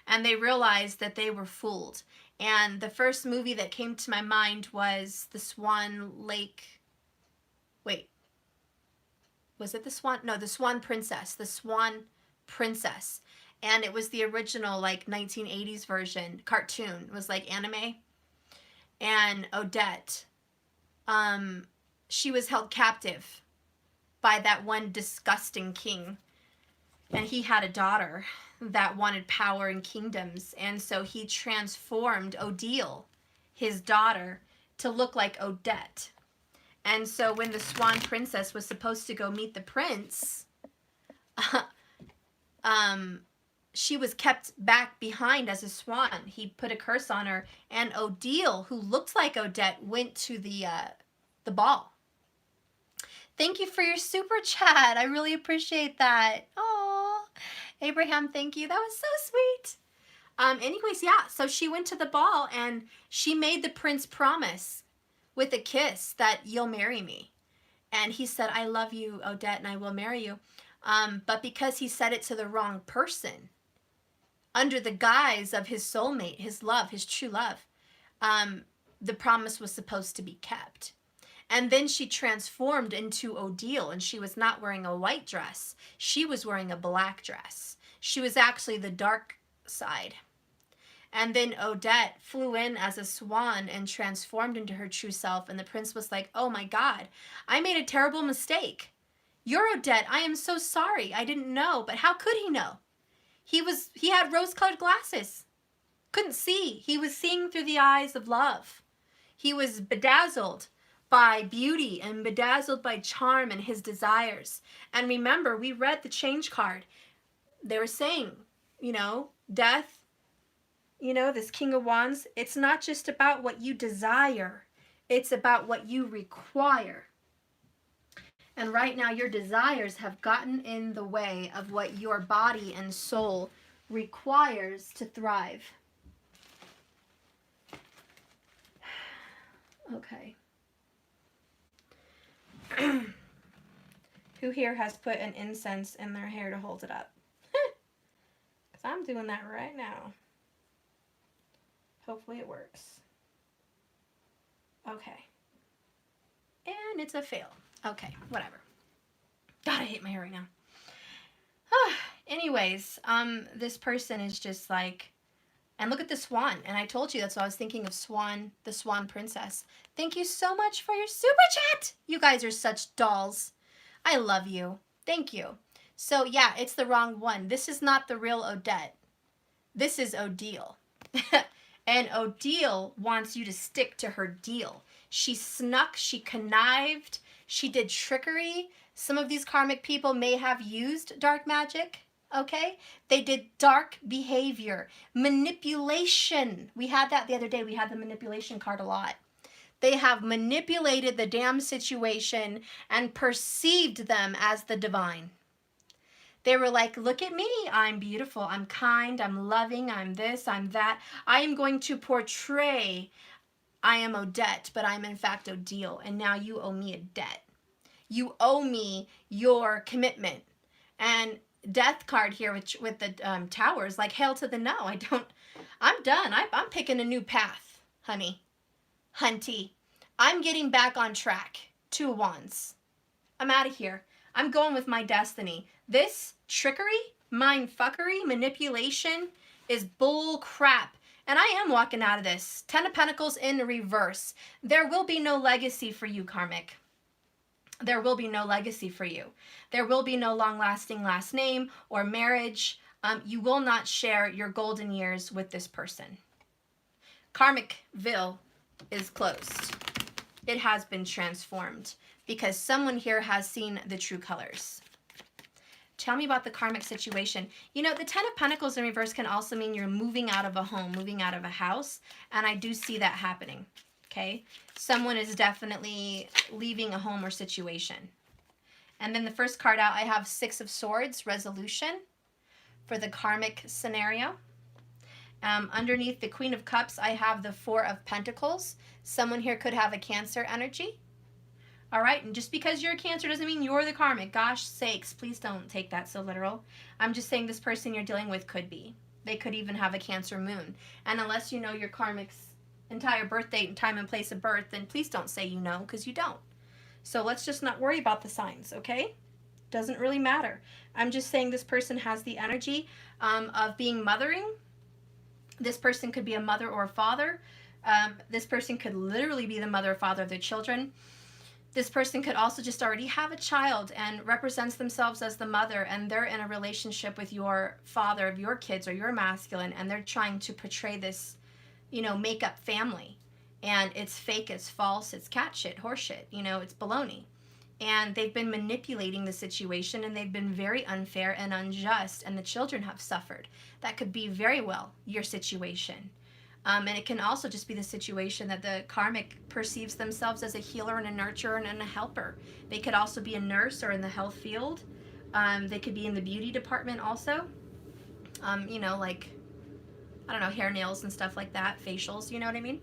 and they realized that they were fooled. And the first movie that came to my mind was the Swan Lake. Wait, was it the Swan? No, the Swan Princess. The Swan Princess. And it was the original, like, 1980s version cartoon. It was like anime. And Odette, she was held captive by that one disgusting king. And he had a daughter that wanted power and kingdoms. And so he transformed Odile, his daughter, to look like Odette. And so when the Swan Princess was supposed to go meet the prince, she was kept back behind as a swan. He put a curse on her, and Odile, who looked like Odette, went to the ball. Thank you for your super chat. I really appreciate that. Oh, Abraham, thank you. That was so sweet. Anyways, yeah, so she went to the ball, and she made the prince promise with a kiss that you'll marry me. And he said, I love you, Odette, and I will marry you. But because he said it to the wrong person, under the guise of his soulmate, his love, his true love, the promise was supposed to be kept. And then she transformed into Odile, and she was not wearing a white dress. She was wearing a black dress. She was actually the dark side. And then Odette flew in as a swan and transformed into her true self. And the prince was like, oh my God, I made a terrible mistake. You're Odette. I am so sorry. I didn't know. But how could he know? He had rose-colored glasses. Couldn't see. He was seeing through the eyes of love. He was bedazzled by beauty and bedazzled by charm and his desires. And remember, we read the change card. They were saying, you know, death, you know, this King of Wands, it's not just about what you desire. It's about what you require. And right now, your desires have gotten in the way of what your body and soul requires to thrive. Okay. Who here has put an incense in their hair to hold it up? Because I'm doing that right now. Hopefully it works. Okay. And it's a fail. Okay, whatever. God, I hate my hair right now. Anyways, this person is just like, and look at the swan. And I told you that's what I was thinking of, Swan, the Swan Princess. Thank you so much for your super chat. You guys are such dolls. I love you. Thank you. So yeah, it's the wrong one. This is not the real Odette. This is Odile. And Odile wants you to stick to her deal. She snuck, she connived, she did trickery. Some of these karmic people may have used dark magic, okay? They did dark behavior, manipulation. We had that the other day. We had the manipulation card a lot. They have manipulated the damn situation and perceived them as the divine. They were like, look at me. I'm beautiful. I'm kind. I'm loving. I'm this. I'm that. I am going to portray I am Odette, but I'm in fact Odile. And now you owe me a debt. You owe me your commitment. And death card here with the towers, like hail to the no. I'm done. I'm picking a new path, honey. Hunty. I'm getting back on track. 2 of Wands. I'm out of here. I'm going with my destiny. This trickery, Mindfuckery, manipulation is bull crap. And I am walking out of this. 10 of Pentacles in reverse. There will be no legacy for you, Karmic. There will be no legacy for you. There will be no long-lasting last name or marriage. You will not share your golden years with this person. Karmicville is closed. It has been transformed because someone here has seen the true colors. Tell me about the karmic situation. You know, the 10 of Pentacles in reverse can also mean you're moving out of a home, moving out of a house. And I do see that happening, okay? Someone is definitely leaving a home or situation. And then the first card out, I have 6 of Swords, resolution for the karmic scenario. Underneath the Queen of Cups, I have the 4 of Pentacles. Someone here could have a Cancer energy. All right, and just because you're a Cancer doesn't mean you're the karmic. Gosh sakes, please don't take that so literal. I'm just saying this person you're dealing with could be. They could even have a Cancer moon. And unless you know your karmic's entire birth date and time and place of birth, then please don't say you know, because you don't. So let's just not worry about the signs, okay? Doesn't really matter. I'm just saying this person has the energy of being mothering. This person could be a mother or a father. This person could literally be the mother or father of their children. This person could also just already have a child and represents themselves as the mother, and they're in a relationship with your father of your kids or your masculine, and they're trying to portray this, you know, make-up family. And it's fake, it's false, it's cat shit, horse shit, you know, it's baloney. And they've been manipulating the situation, and they've been very unfair and unjust, and the children have suffered. That could be very well your situation. And it can also just be the situation that the karmic perceives themselves as a healer and a nurturer and a helper. They could also be a nurse or in the health field. They could be in the beauty department also. You know, like, I don't know, hair, nails and stuff like that, facials, you know what I mean?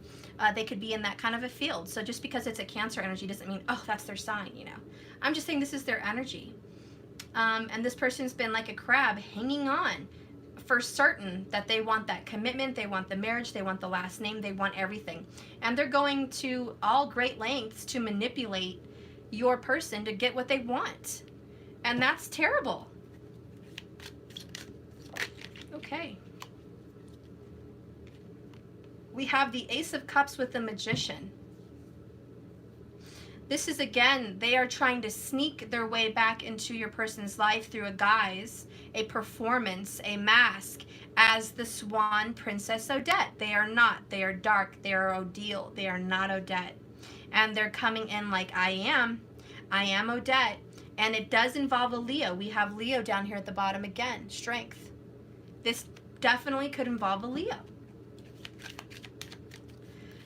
They could be in that kind of a field. So just because it's a Cancer energy doesn't mean, oh, that's their sign, you know. I'm just saying this is their energy. And this person's been like a crab hanging on for certain that they want that commitment, they want the marriage, they want the last name, they want everything. And they're going to all great lengths to manipulate your person to get what they want. And that's terrible. Okay. We have the Ace of Cups with the Magician. This is, again, they are trying to sneak their way back into your person's life through a guise, a performance, a mask, as the Swan Princess Odette. They are not. They are dark. They are Odile. They are not Odette. And they're coming in like, I am Odette. And it does involve a Leo. We have Leo down here at the bottom again. Strength. This definitely could involve a Leo.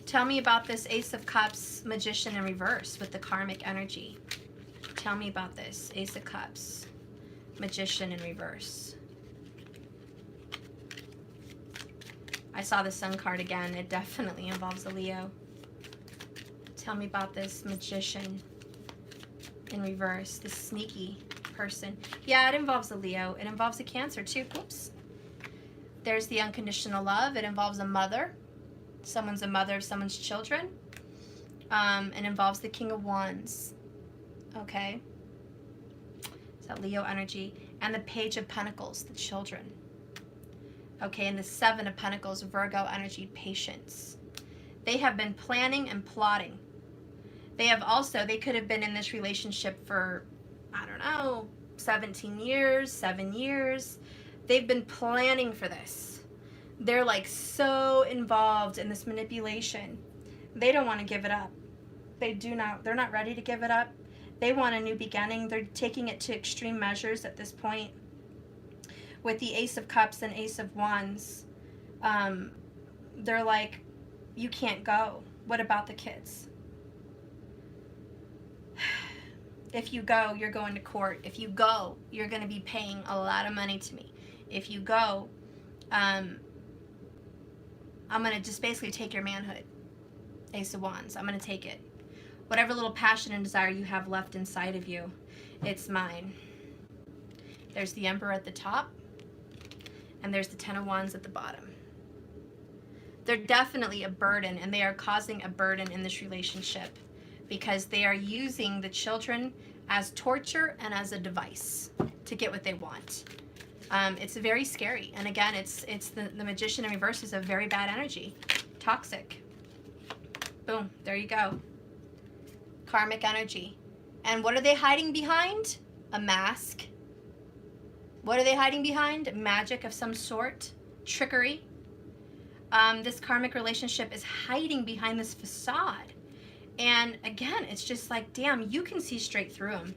Tell me about this Ace of Cups, Magician in reverse with the karmic energy. Tell me about this Ace of Cups, Magician in reverse. I saw the Sun card again. It definitely involves a Leo. Tell me about this Magician in reverse, this sneaky person. Yeah, it involves a Leo. It involves a Cancer too. Oops. There's the unconditional love. It involves a mother. Someone's a mother of someone's children. It involves the King of Wands. Okay. Is that Leo energy? And the Page of Pentacles, the children. Okay, and the 7 of Pentacles, Virgo energy, patience. They have been planning and plotting. They have also, they could have been in this relationship for, I don't know, 17 years, 7 years. They've been planning for this. They're like so involved in this manipulation. They don't want to give it up. They're not ready to give it up. They want a new beginning. They're taking it to extreme measures at this point. With the Ace of Cups and Ace of Wands, they're like, you can't go. What about the kids? If you go, you're going to court. If you go, you're going to be paying a lot of money to me. If you go, I'm going to just basically take your manhood. Ace of Wands. I'm going to take it. Whatever little passion and desire you have left inside of you, it's mine. There's the Emperor at the top. And there's the 10 of Wands at the bottom. They're definitely a burden, and they are causing a burden in this relationship because they are using the children as torture and as a device to get what they want. It's very scary. And again, it's the Magician in reverse is a very bad energy. Toxic. Boom. There you go. Karmic energy. And what are they hiding behind? A mask. What are they hiding behind? Magic of some sort. Trickery. This karmic relationship is hiding behind this facade. And again, it's just like, damn, you can see straight through them.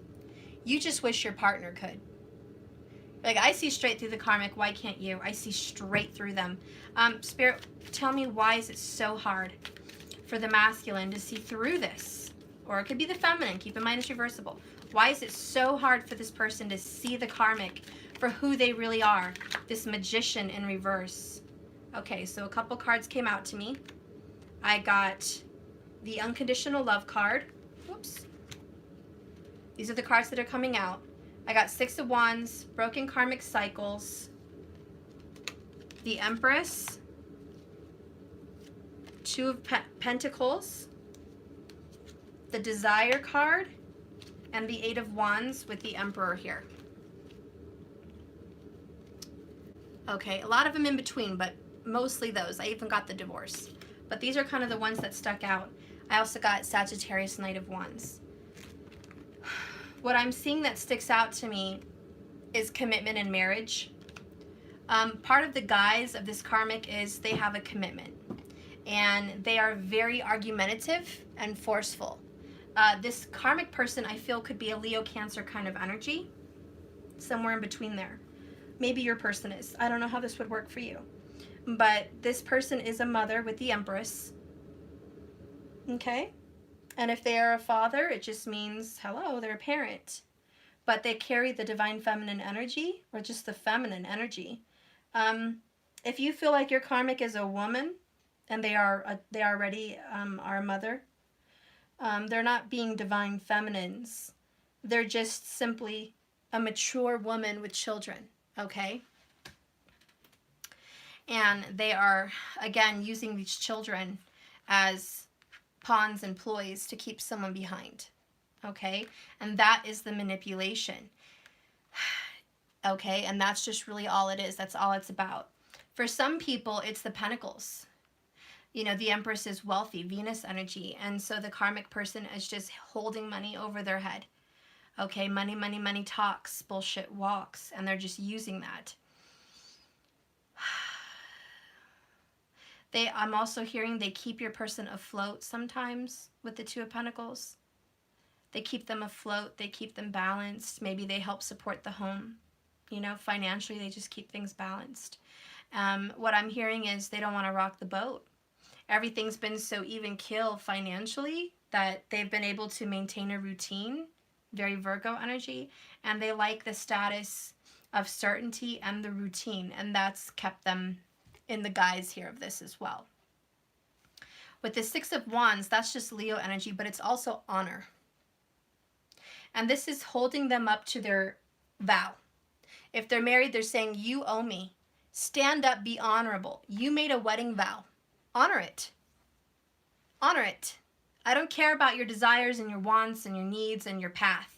You just wish your partner could. Like, I see straight through the karmic. Why can't you? I see straight through them. Spirit, tell me, why is it so hard for the masculine to see through this? Or it could be the feminine. Keep in mind it's reversible. Why is it so hard for this person to see the karmic for who they really are? This Magician in reverse. Okay, so a couple cards came out to me. I got the Unconditional Love card. Whoops. These are the cards that are coming out. I got Six of Wands, Broken Karmic Cycles, the Empress, Two of Pentacles, the Desire card, and the Eight of Wands with the Emperor here. Okay, a lot of them in between, but mostly those. I even got the Divorce. But these are kind of the ones that stuck out. I also got Sagittarius, Knight of Wands. What I'm seeing that sticks out to me is commitment and marriage. Part of the guise of this karmic is they have a commitment. And they are very argumentative and forceful. This karmic person, I feel, could be a Leo, Cancer kind of energy. Somewhere in between there. Maybe your person is. I don't know how this would work for you. But this person is a mother with the Empress. Okay? And if they are a father, it just means, hello, they're a parent. But they carry the divine feminine energy, or just the feminine energy. If you feel like your karmic is a woman, and they already are a mother, they're not being divine feminines. They're just simply a mature woman with children, okay? And they are, again, using these children as pawns and ploys to keep someone behind, okay? And that is the manipulation, okay? And that's just really all it is. That's all it's about. For some people, it's the Pentacles. You know, the Empress is wealthy, Venus energy, and so the karmic person is just holding money over their head, okay? Money, money, money talks, bullshit walks, and they're just using that. I'm also hearing they keep your person afloat sometimes with the Two of Pentacles. They keep them afloat. They keep them balanced. Maybe they help support the home. You know, financially, they just keep things balanced. What I'm hearing is they don't want to rock the boat. Everything's been so even keel financially that they've been able to maintain a routine, very Virgo energy, and they like the status of certainty and the routine, and that's kept them in the guise here of this as well. With the Six of Wands, that's just Leo energy, but it's also honor. And this is holding them up to their vow. If they're married, they're saying, you owe me. Stand up, be honorable. You made a wedding vow. Honor it. Honor it. I don't care about your desires and your wants and your needs and your path.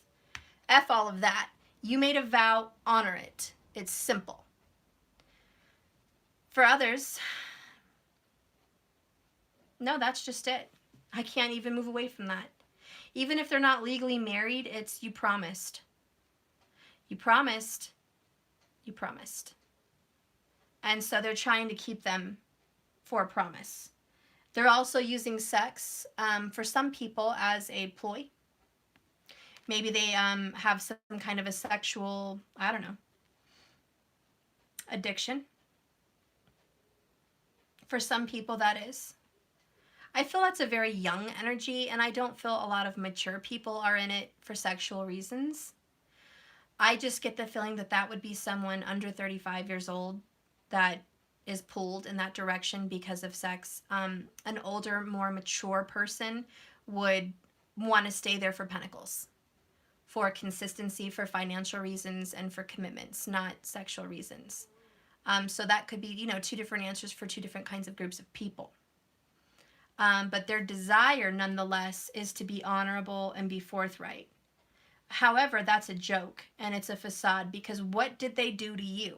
F all of that. You made a vow, honor it. It's simple. For others, no, that's just it. I can't even move away from that. Even if they're not legally married, it's you promised. You promised. You promised. And so they're trying to keep them for a promise. They're also using sex for some people as a ploy. Maybe they have some kind of a sexual, I don't know, addiction. For some people, that is. I feel that's a very young energy, and I don't feel a lot of mature people are in it for sexual reasons. I just get the feeling that that would be someone under 35 years old that is pulled in that direction because of sex. An older, more mature person would want to stay there for Pentacles, for consistency, for financial reasons, and for commitments, not sexual reasons. So that could be, you know, two different answers for two different kinds of groups of people. But their desire, nonetheless, is to be honorable and be forthright. However, that's a joke, and it's a facade, because what did they do to you?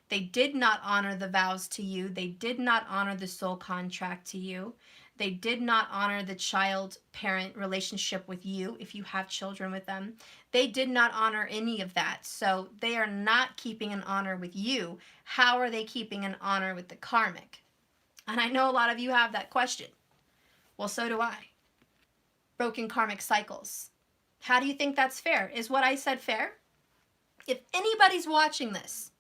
They did not honor the vows to you. They did not honor the soul contract to you. They did not honor the child-parent relationship with you if you have children with them. They did not honor any of that. So they are not keeping an honor with you. How are they keeping an honor with the karmic? And I know a lot of you have that question. Well, so do I. Broken karmic cycles. How do you think that's fair? Is what I said fair? If anybody's watching this,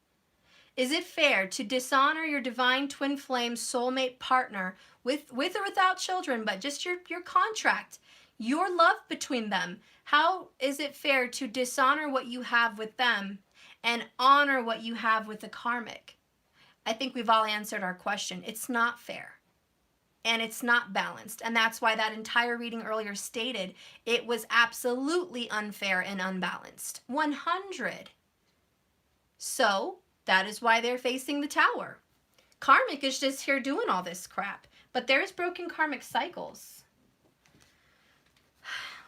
is it fair to dishonor your divine twin flame soulmate partner with or without children, but just your contract, your love between them? How is it fair to dishonor what you have with them and honor what you have with the karmic? I think we've all answered our question. It's not fair. And it's not balanced. And that's why that entire reading earlier stated it was absolutely unfair and unbalanced. 100. So that is why they're facing the tower. Karmic is just here doing all this crap. But there's broken karmic cycles.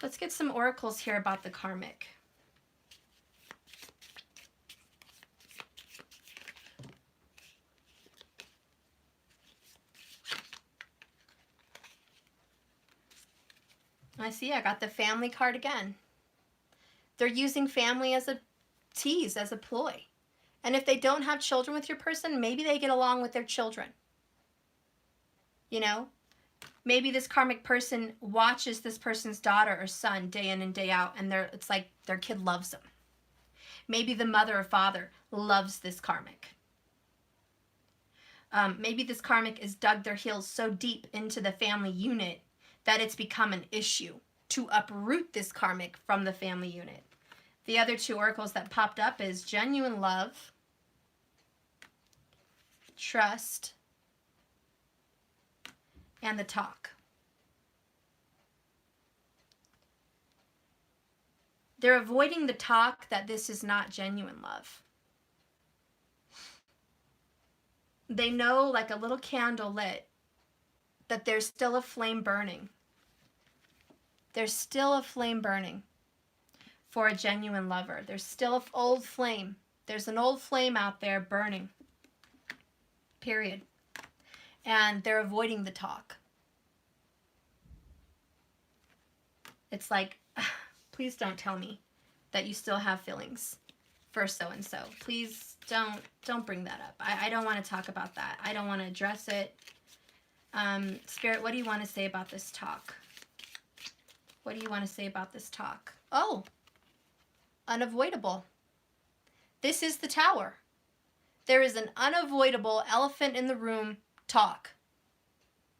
Let's get some oracles here about the karmic. I see, I got the family card again. They're using family as a tease, as a ploy. And if they don't have children with your person, maybe they get along with their children. You know? Maybe this karmic person watches this person's daughter or son day in and day out, and it's like their kid loves them. Maybe the mother or father loves this karmic. Maybe this karmic has dug their heels so deep into the family unit that it's become an issue to uproot this karmic from the family unit. The other two oracles that popped up is genuine love, trust, and the talk. They're avoiding the talk that this is not genuine love. They know, like a little candle lit, that there's still a flame burning. There's still a flame burning for a genuine lover. There's still an old flame. There's an old flame out there burning. Period. And they're avoiding the talk. It's like, please don't tell me that you still have feelings for so-and-so. Please don't bring that up. I don't want to talk about that. I don't want to address it. Spirit, what do you want to say about this talk? What do you want to say about this talk? Oh, unavoidable. This is the tower. There is an unavoidable elephant in the room talk.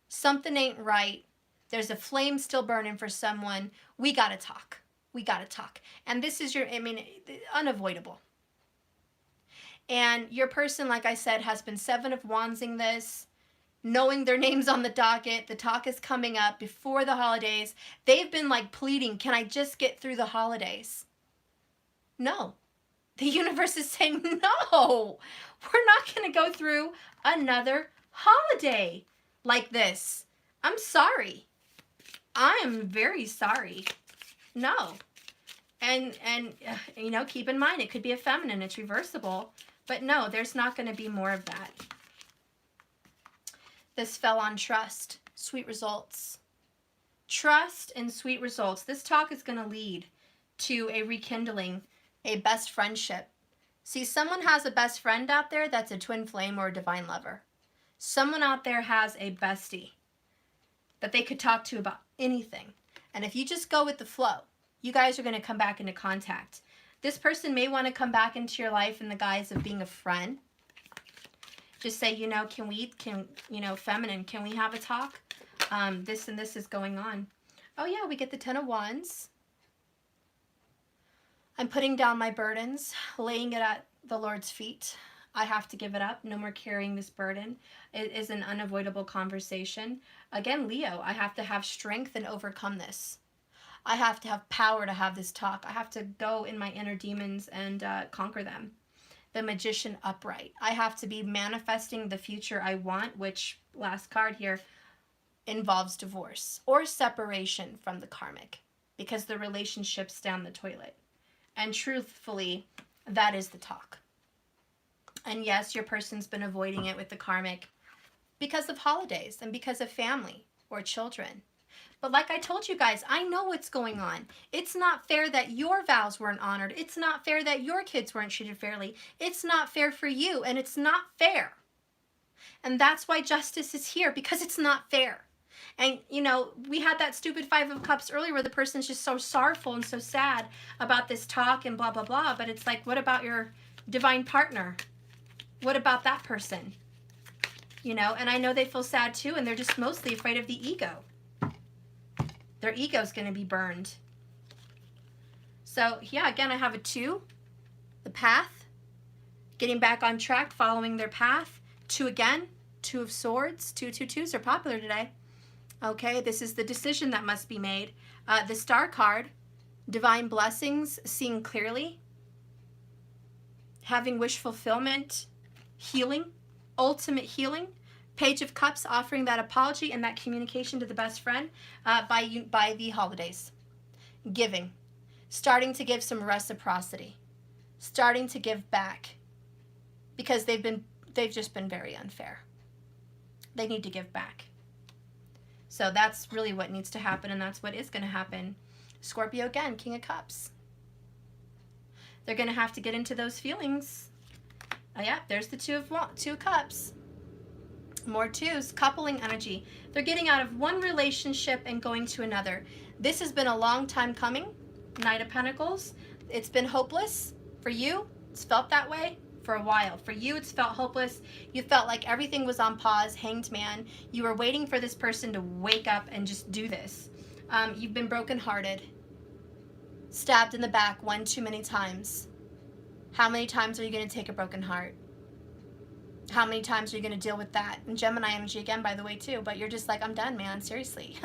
Something ain't right. There's a flame still burning for someone. We got to talk. We got to talk. And this is unavoidable. And your person, like I said, has been 7 of Wandsing this, knowing their names on the docket. The talk is coming up before the holidays. They've been like pleading, can I just get through the holidays? No. The universe is saying, no, we're not going to go through another holiday like this. I'm sorry. I am very sorry. No. And you know, keep in mind, it could be a feminine. It's reversible. But no, there's not going to be more of that. This fell on trust. Sweet results. Trust and sweet results. This talk is going to lead to a rekindling, a best friendship. See, someone has a best friend out there that's a twin flame or a divine lover. Someone out there has a bestie that they could talk to about anything. And if you just go with the flow, you guys are going to come back into contact. This person may want to come back into your life in the guise of being a friend. Just say, you know, feminine, can we have a talk? This and this is going on. Oh yeah, we get the 10 of Wands. I'm putting down my burdens, laying it at the Lord's feet. I have to give it up. No more carrying this burden. It is an unavoidable conversation. Again, Leo, I have to have strength and overcome this. I have to have power to have this talk. I have to go in my inner demons and conquer them. The Magician upright. I have to be manifesting the future I want, which, last card here, involves divorce or separation from the karmic because the relationship's down the toilet. And truthfully, that is the talk. And yes, your person's been avoiding it with the karmic because of holidays and because of family or children. But like I told you guys, I know what's going on. It's not fair that your vows weren't honored. It's not fair that your kids weren't treated fairly. It's not fair for you, and it's not fair. And that's why justice is here, because it's not fair. And, you know, we had that stupid Five of Cups earlier where the person's just so sorrowful and so sad about this talk and blah, blah, blah. But it's like, what about your divine partner? What about that person? You know, and I know they feel sad too, and they're just mostly afraid of the ego. Their ego's going to be burned. So, yeah, again, I have a 2, the path, getting back on track, following their path. 2 again, 2 of Swords. 2s are popular today. Okay, this is the decision that must be made. The Star card, divine blessings, seeing clearly, having wish fulfillment, healing, ultimate healing. Page of Cups, offering that apology and that communication to the best friend by the holidays. Giving, starting to give some reciprocity, starting to give back, because they've just been very unfair. They need to give back. So that's really what needs to happen, and that's what is going to happen. Scorpio again, King of Cups. They're going to have to get into those feelings. Oh yeah, there's the 2 of Cups. More 2s, coupling energy. They're getting out of one relationship and going to another. This has been a long time coming. Knight of Pentacles. It's been hopeless for you. It's felt that way for a while. For you, it's felt hopeless. You felt like everything was on pause, hanged man. You were waiting for this person to wake up and just do this. You've been brokenhearted. Stabbed in the back one too many times. How many times are you going to take a broken heart? How many times are you going to deal with that? And Gemini energy again, by the way, too. But you're just like, I'm done, man. Seriously.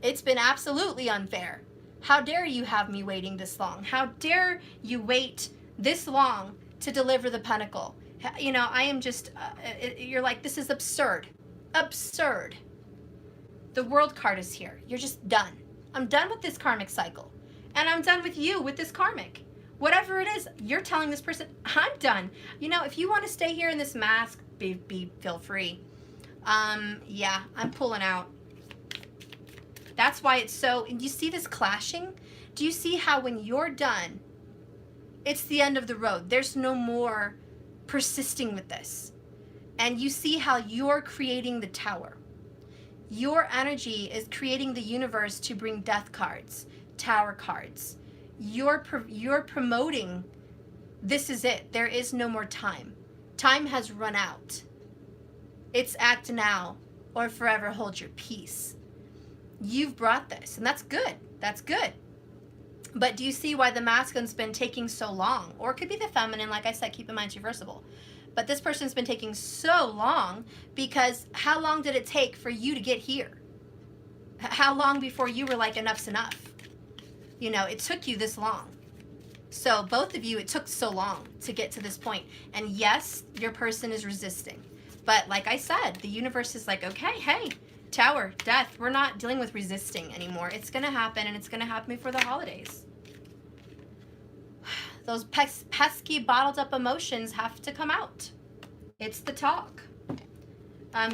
It's been absolutely unfair. How dare you have me waiting this long? How dare you wait this long to deliver the pentacle? You know, I am just, you're like, this is absurd. Absurd. The World card is here. You're just done. I'm done with this karmic cycle. And I'm done with you with this karmic. Whatever it is, you're telling this person, I'm done. You know, if you want to stay here in this mask, feel free. Yeah, I'm pulling out. That's why it's so, and you see this clashing? Do you see how when you're done, it's the end of the road? There's no more persisting with this. And you see how you're creating the Tower. Your energy is creating the universe to bring death cards, Tower cards. You're promoting, this is it. There is no more time. Time has run out. It's act now or forever hold your peace. You've brought this, and that's good. That's good. But do you see why the masculine's been taking so long? Or it could be the feminine, like I said, keep in mind it's reversible. But this person's been taking so long because how long did it take for you to get here? How long before you were like, enough's enough? You know, it took you this long. So both of you, it took so long to get to this point. And yes, your person is resisting. But like I said, the universe is like, okay, hey, Tower, death, we're not dealing with resisting anymore. It's going to happen, and it's going to happen before the holidays. Those pesky bottled up emotions have to come out. It's the talk.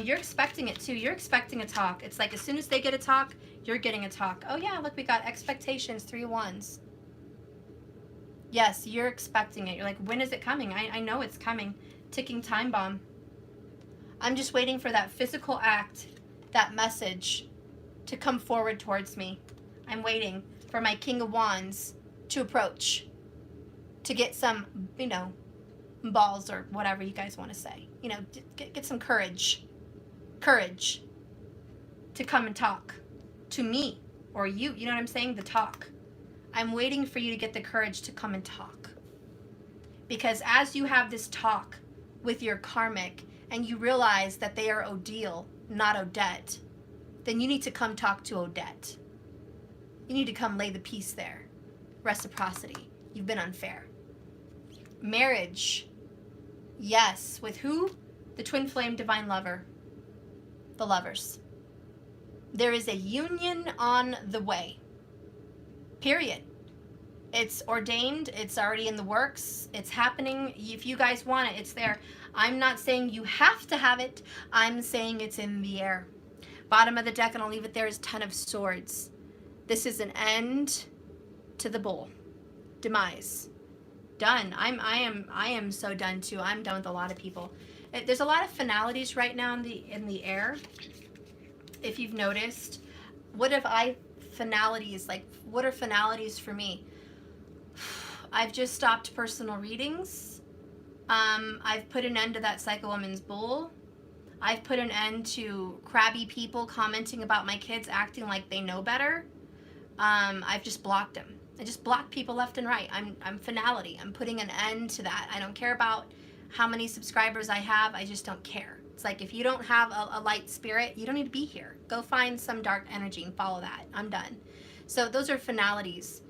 You're expecting it too. You're expecting a talk. It's like as soon as they get a talk, you're getting a talk. Oh yeah, look, we got expectations, 3 wands. Yes, you're expecting it. You're like, when is it coming? I know it's coming. Ticking time bomb. I'm just waiting for that physical act, that message to come forward towards me. I'm waiting for my King of Wands to approach, to get some, you know, balls or whatever you guys want to say. You know, get some courage. Courage to come and talk to me or you. You know what I'm saying? The talk. I'm waiting for you to get the courage to come and talk. Because as you have this talk with your karmic and you realize that they are Odile, not Odette, then you need to come talk to Odette. You need to come lay the piece there. Reciprocity. You've been unfair. Marriage. Yes. With who? The twin flame divine lover. The lovers. There is a union on the way. Period. It's ordained. It's already in the works. It's happening. If you guys want it, it's there. I'm not saying you have to have it. I'm saying it's in the air. Bottom of the deck, and I'll leave it there, is Ten of Swords. This is an end to the bull. Demise. Done. I am so done too. I'm done with a lot of people. There's a lot of finalities right now in the air. If you've noticed, what are finalities for me? I've just stopped personal readings. I've put an end to that Psycho Woman's bull. I've put an end to crabby people commenting about my kids acting like they know better. I've just blocked them. I just block people left and right. I'm finality. I'm putting an end to that. I don't care about how many subscribers I have. I just don't care. It's like, if you don't have a light spirit, you don't need to be here. Go find some dark energy and follow that. I'm done. So those are finalities.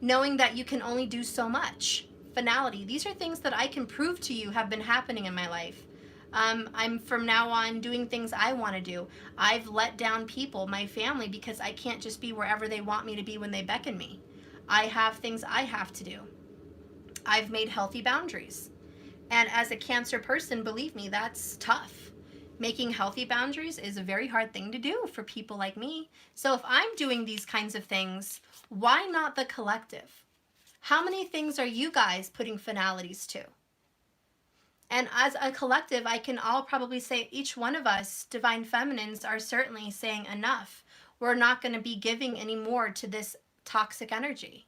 Knowing that you can only do so much. Finality. These are things that I can prove to you have been happening in my life. I'm from now on doing things I want to do. I've let down people, my family, because I can't just be wherever they want me to be when they beckon me. I have things I have to do. I've made healthy boundaries. And as a Cancer person, believe me, that's tough. Making healthy boundaries is a very hard thing to do for people like me. So if I'm doing these kinds of things, why not the collective? How many things are you guys putting finalities to? And as a collective, I'll probably say each one of us, divine feminines, are certainly saying enough. We're not going to be giving any more to this toxic energy.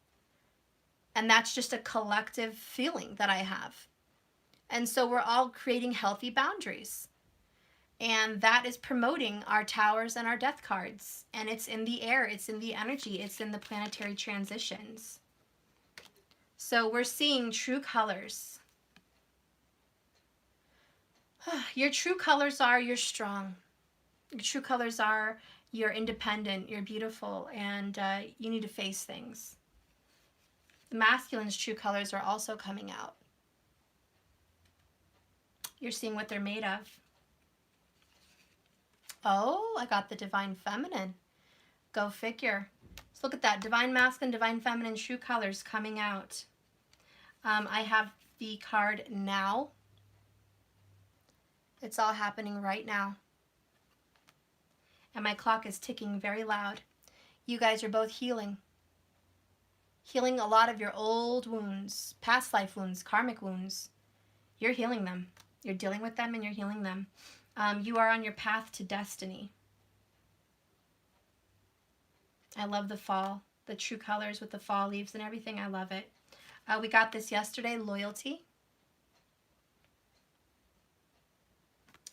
And that's just a collective feeling that I have. And so we're all creating healthy boundaries. And that is promoting our towers and our death cards. And it's in the air, it's in the energy, it's in the planetary transitions. So we're seeing true colors. Your true colors are you're strong. Your true colors are you're independent, you're beautiful, and you need to face things. The masculine's true colors are also coming out. You're seeing what they're made of. Oh, I got the divine feminine. Go figure. So look at that. Divine masculine, divine feminine, true colors coming out. I have the card now. It's all happening right now. And my clock is ticking very loud. You guys are both healing. Healing a lot of your old wounds, past life wounds, karmic wounds. You're healing them. You're dealing with them and you're healing them. You are on your path to destiny. I love the fall, the true colors with the fall leaves and everything. I love it. We got this yesterday, loyalty.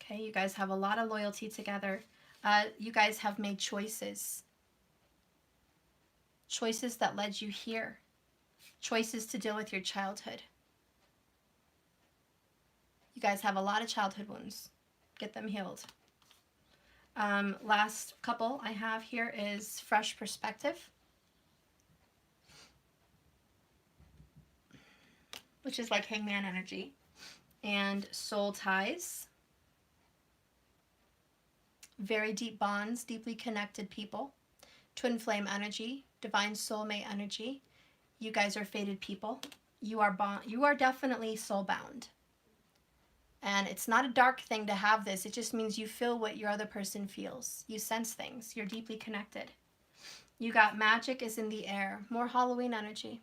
Okay, you guys have a lot of loyalty together. You guys have made choices. Choices that led you here. Choices to deal with your childhood. You guys have a lot of childhood wounds. Get them healed. Last couple I have here is fresh perspective, which is like hangman energy, and soul ties. Very deep bonds, deeply connected people. Twin flame energy, divine soulmate energy. You guys are fated people. You are definitely soul bound. And it's not a dark thing to have this. It just means you feel what your other person feels. You sense things. You're deeply connected. You got magic is in the air. More Halloween energy.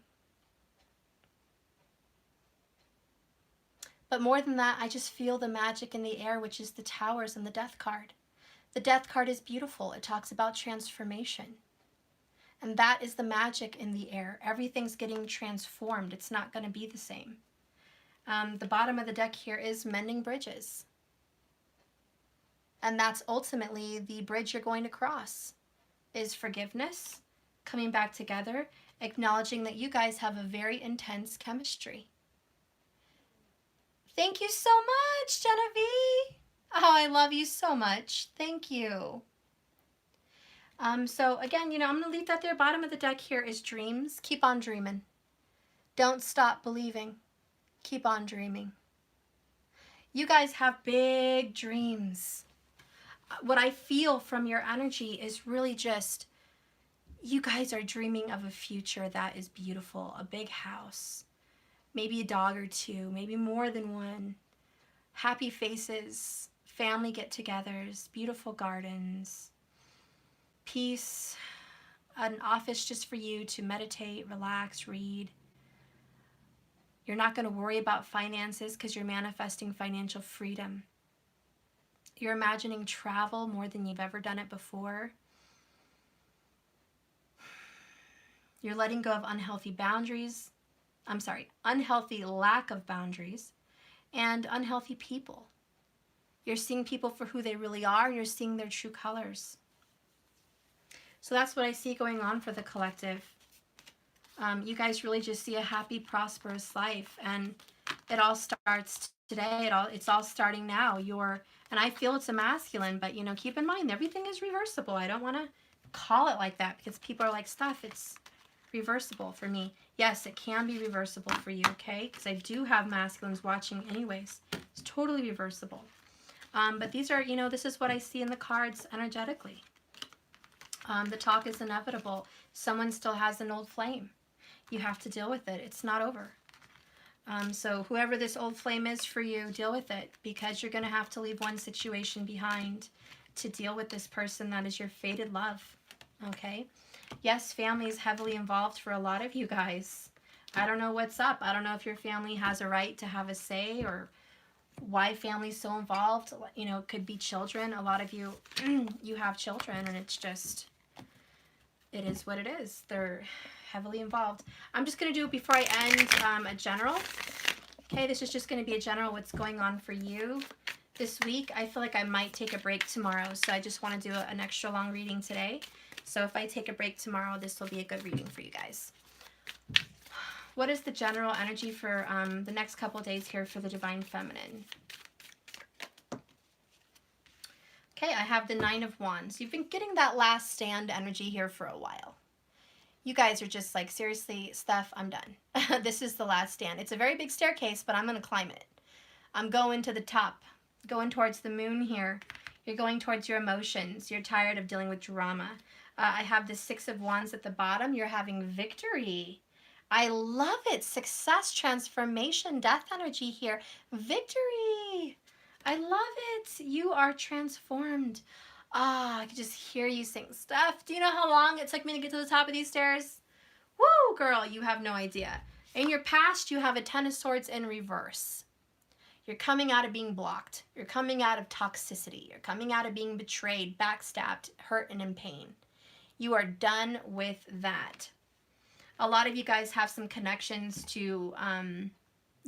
But more than that, I just feel the magic in the air, which is the towers and the death card. The death card is beautiful. It talks about transformation. And that is the magic in the air. Everything's getting transformed. It's not going to be the same. The bottom of the deck here is mending bridges. And that's ultimately the bridge you're going to cross, is forgiveness, coming back together, acknowledging that you guys have a very intense chemistry. Thank you so much, Genevieve. Oh, I love you so much. Thank you. So again, I'm going to leave that there. Bottom of the deck here is dreams. Keep on dreaming. Don't stop believing. Keep on dreaming. You guys have big dreams. What I feel from your energy is really just You guys are dreaming of a future that is beautiful, a big house, maybe a dog or two, maybe more than one, happy faces, family get-togethers, beautiful gardens, peace, an office just for you to meditate, relax, read. You're not going to worry about finances because you're manifesting financial freedom. You're imagining travel more than you've ever done it before. You're letting go of unhealthy boundaries. Unhealthy lack of boundaries and unhealthy people. You're seeing people for who they really are. You're seeing their true colors. So that's what I see going on for the collective. You guys really just see a happy, prosperous life, and it all starts today. It's all starting now. And I feel it's a masculine, but keep in mind everything is reversible. I don't want to call it like that because people are like, stuff, it's reversible for me. Yes, it can be reversible for you, okay? Because I do have masculines watching anyways. It's totally reversible. But these are, this is what I see in the cards energetically. The talk is inevitable. Someone still has an old flame. You have to deal with it. It's not over. So whoever this old flame is for you, deal with it, because you're going to have to leave one situation behind to deal with this person that is your fated love, okay? Yes, family is heavily involved for a lot of you guys. I don't know what's up. I don't know if your family has a right to have a say or why family's so involved. It could be children. A lot of you, you have children, and it's just, it is what it is. They're heavily involved. I'm just going to do it before I end a general. Okay, this is just going to be a general what's going on for you this week. I feel like I might take a break tomorrow, so I just want to do an extra long reading today. So if I take a break tomorrow, this will be a good reading for you guys. What is the general energy for the next couple days here for the Divine Feminine? Okay, I have the Nine of Wands. You've been getting that last stand energy here for a while. You guys are just like, seriously, Steph, I'm done. This is the last stand. It's a very big staircase, but I'm going to climb it. I'm going to the top, going towards the moon here. You're going towards your emotions. You're tired of dealing with drama. I have the Six of Wands at the bottom. You're having victory. I love it. Success, transformation, death energy here. Victory. I love it. You are transformed. I can just hear you saying, Steph, do you know how long it took me to get to the top of these stairs? Woo, girl, you have no idea. In your past, you have a Ten of Swords in reverse. You're coming out of being blocked. You're coming out of toxicity. You're coming out of being betrayed, backstabbed, hurt, and in pain. You are done with that. A lot of you guys have some connections to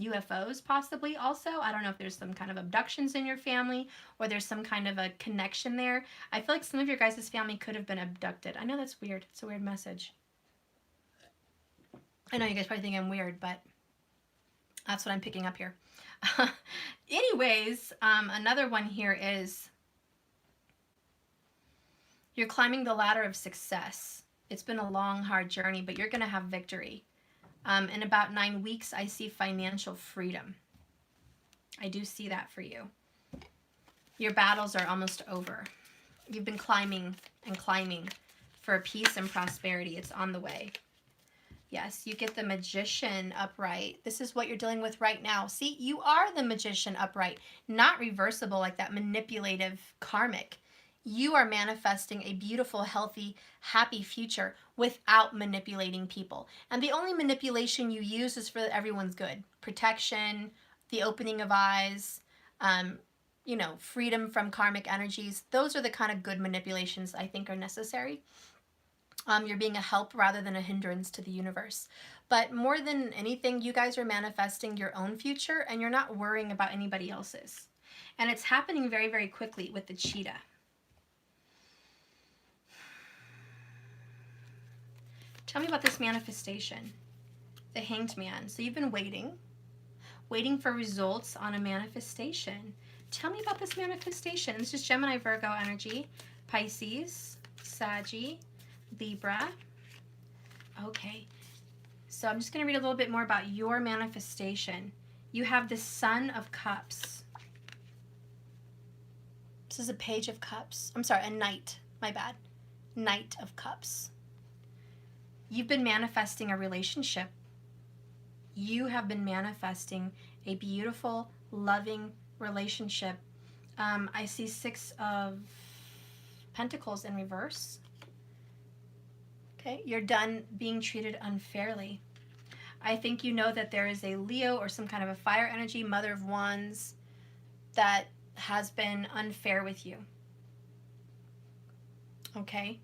UFOs possibly also. I don't know if there's some kind of abductions in your family or there's some kind of a connection there. I feel like some of your guys' family could have been abducted. I know that's weird. It's a weird message. I know you guys probably think I'm weird, but that's what I'm picking up here. Anyways, another one here is you're climbing the ladder of success. It's been a long, hard journey, but you're going to have victory. In about 9 weeks, I see financial freedom. I do see that for you. Your battles are almost over. You've been climbing and climbing for peace and prosperity. It's on the way. Yes, you get the Magician upright. This is what you're dealing with right now. See, you are the Magician upright, not reversible like that manipulative karmic. You are manifesting a beautiful, healthy, happy future without manipulating people. And the only manipulation you use is for everyone's good. Protection, the opening of eyes, freedom from karmic energies. Those are the kind of good manipulations I think are necessary. You're being a help rather than a hindrance to the universe. But more than anything, you guys are manifesting your own future and you're not worrying about anybody else's. And it's happening very, very quickly with the cheetah. Tell me about this manifestation, the Hanged Man. So you've been waiting for results on a manifestation. Tell me about this manifestation. This is Gemini, Virgo energy, Pisces, Saggy, Libra. Okay, so I'm just going to read a little bit more about your manifestation. You have the Sun of Cups. This is a Page of Cups. I'm sorry, a Knight. My bad. Knight of Cups. You've been manifesting a relationship. You have been manifesting a beautiful, loving relationship. I see 6 of Pentacles in reverse. Okay, you're done being treated unfairly. I think you know that there is a Leo or some kind of a fire energy, Mother of Wands, that has been unfair with you. Okay?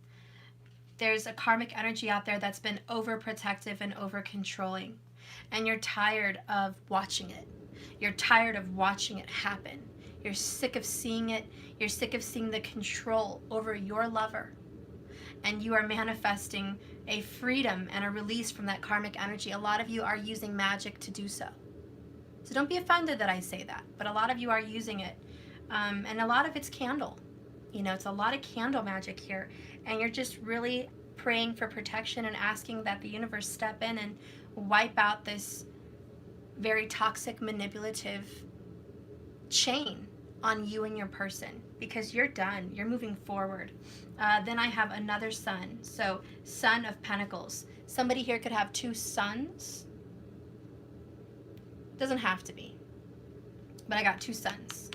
There's a karmic energy out there that's been overprotective and over-controlling. And you're tired of watching it. You're tired of watching it happen. You're sick of seeing it. You're sick of seeing the control over your lover. And you are manifesting a freedom and a release from that karmic energy. A lot of you are using magic to do so. So don't be offended that I say that, but a lot of you are using it. And a lot of it's candle. You know, it's a lot of candle magic here. And you're just really praying for protection and asking that the universe step in and wipe out this very toxic, manipulative chain on you and your person, because you're done. You're moving forward. Then I have another sun. So Son of Pentacles. Somebody here could have 2 sons. Doesn't have to be. But I got 2 sons.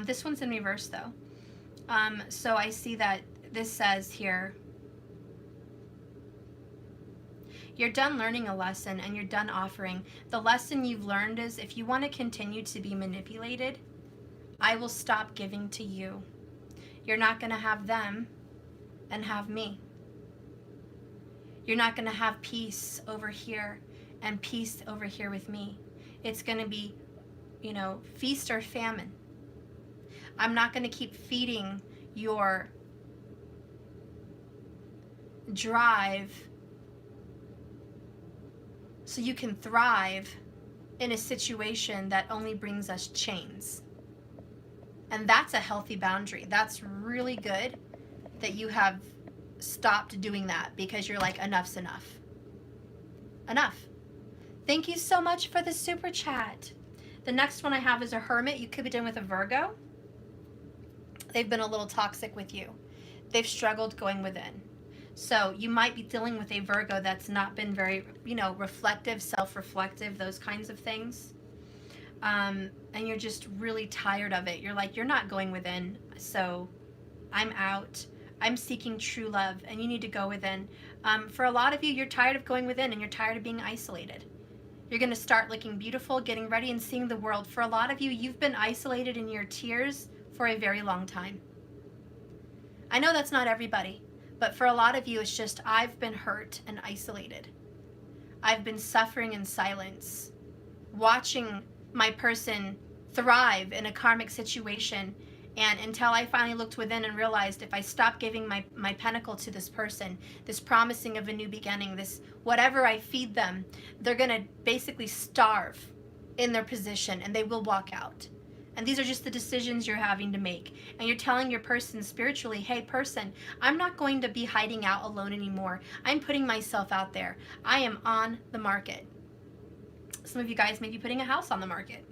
This one's in reverse though. So I see that this says here, you're done learning a lesson and you're done offering. The lesson you've learned is if you want to continue to be manipulated, I will stop giving to you. You're not going to have them and have me. You're not going to have peace over here and peace over here with me. It's going to be, you know, feast or famine. I'm not going to keep feeding your drive so you can thrive in a situation that only brings us chains. And that's a healthy boundary. That's really good that you have stopped doing that, because you're like, enough's enough. Enough. Thank you so much for the super chat. The next one I have is a Hermit. You could be dealing with a Virgo. They've been a little toxic with you. They've struggled going within. So you might be dealing with a Virgo that's not been very, you know, reflective, self-reflective, those kinds of things. And you're just really tired of it. You're like, you're not going within, so I'm out. I'm seeking true love, and you need to go within. For a lot of you, you're tired of going within, and you're tired of being isolated. You're going to start looking beautiful, getting ready, and seeing the world. For a lot of you, you've been isolated in your tears for a very long time. I know that's not everybody, but for a lot of you, it's just, I've been hurt and isolated. I've been suffering in silence, watching my person thrive in a karmic situation, and until I finally looked within and realized if I stop giving my pentacle to this person, this promising of a new beginning, this whatever I feed them, they're going to basically starve in their position and they will walk out. And these are just the decisions you're having to make. And you're telling your person spiritually, hey person, I'm not going to be hiding out alone anymore. I'm putting myself out there. I am on the market. Some of you guys may be putting a house on the market,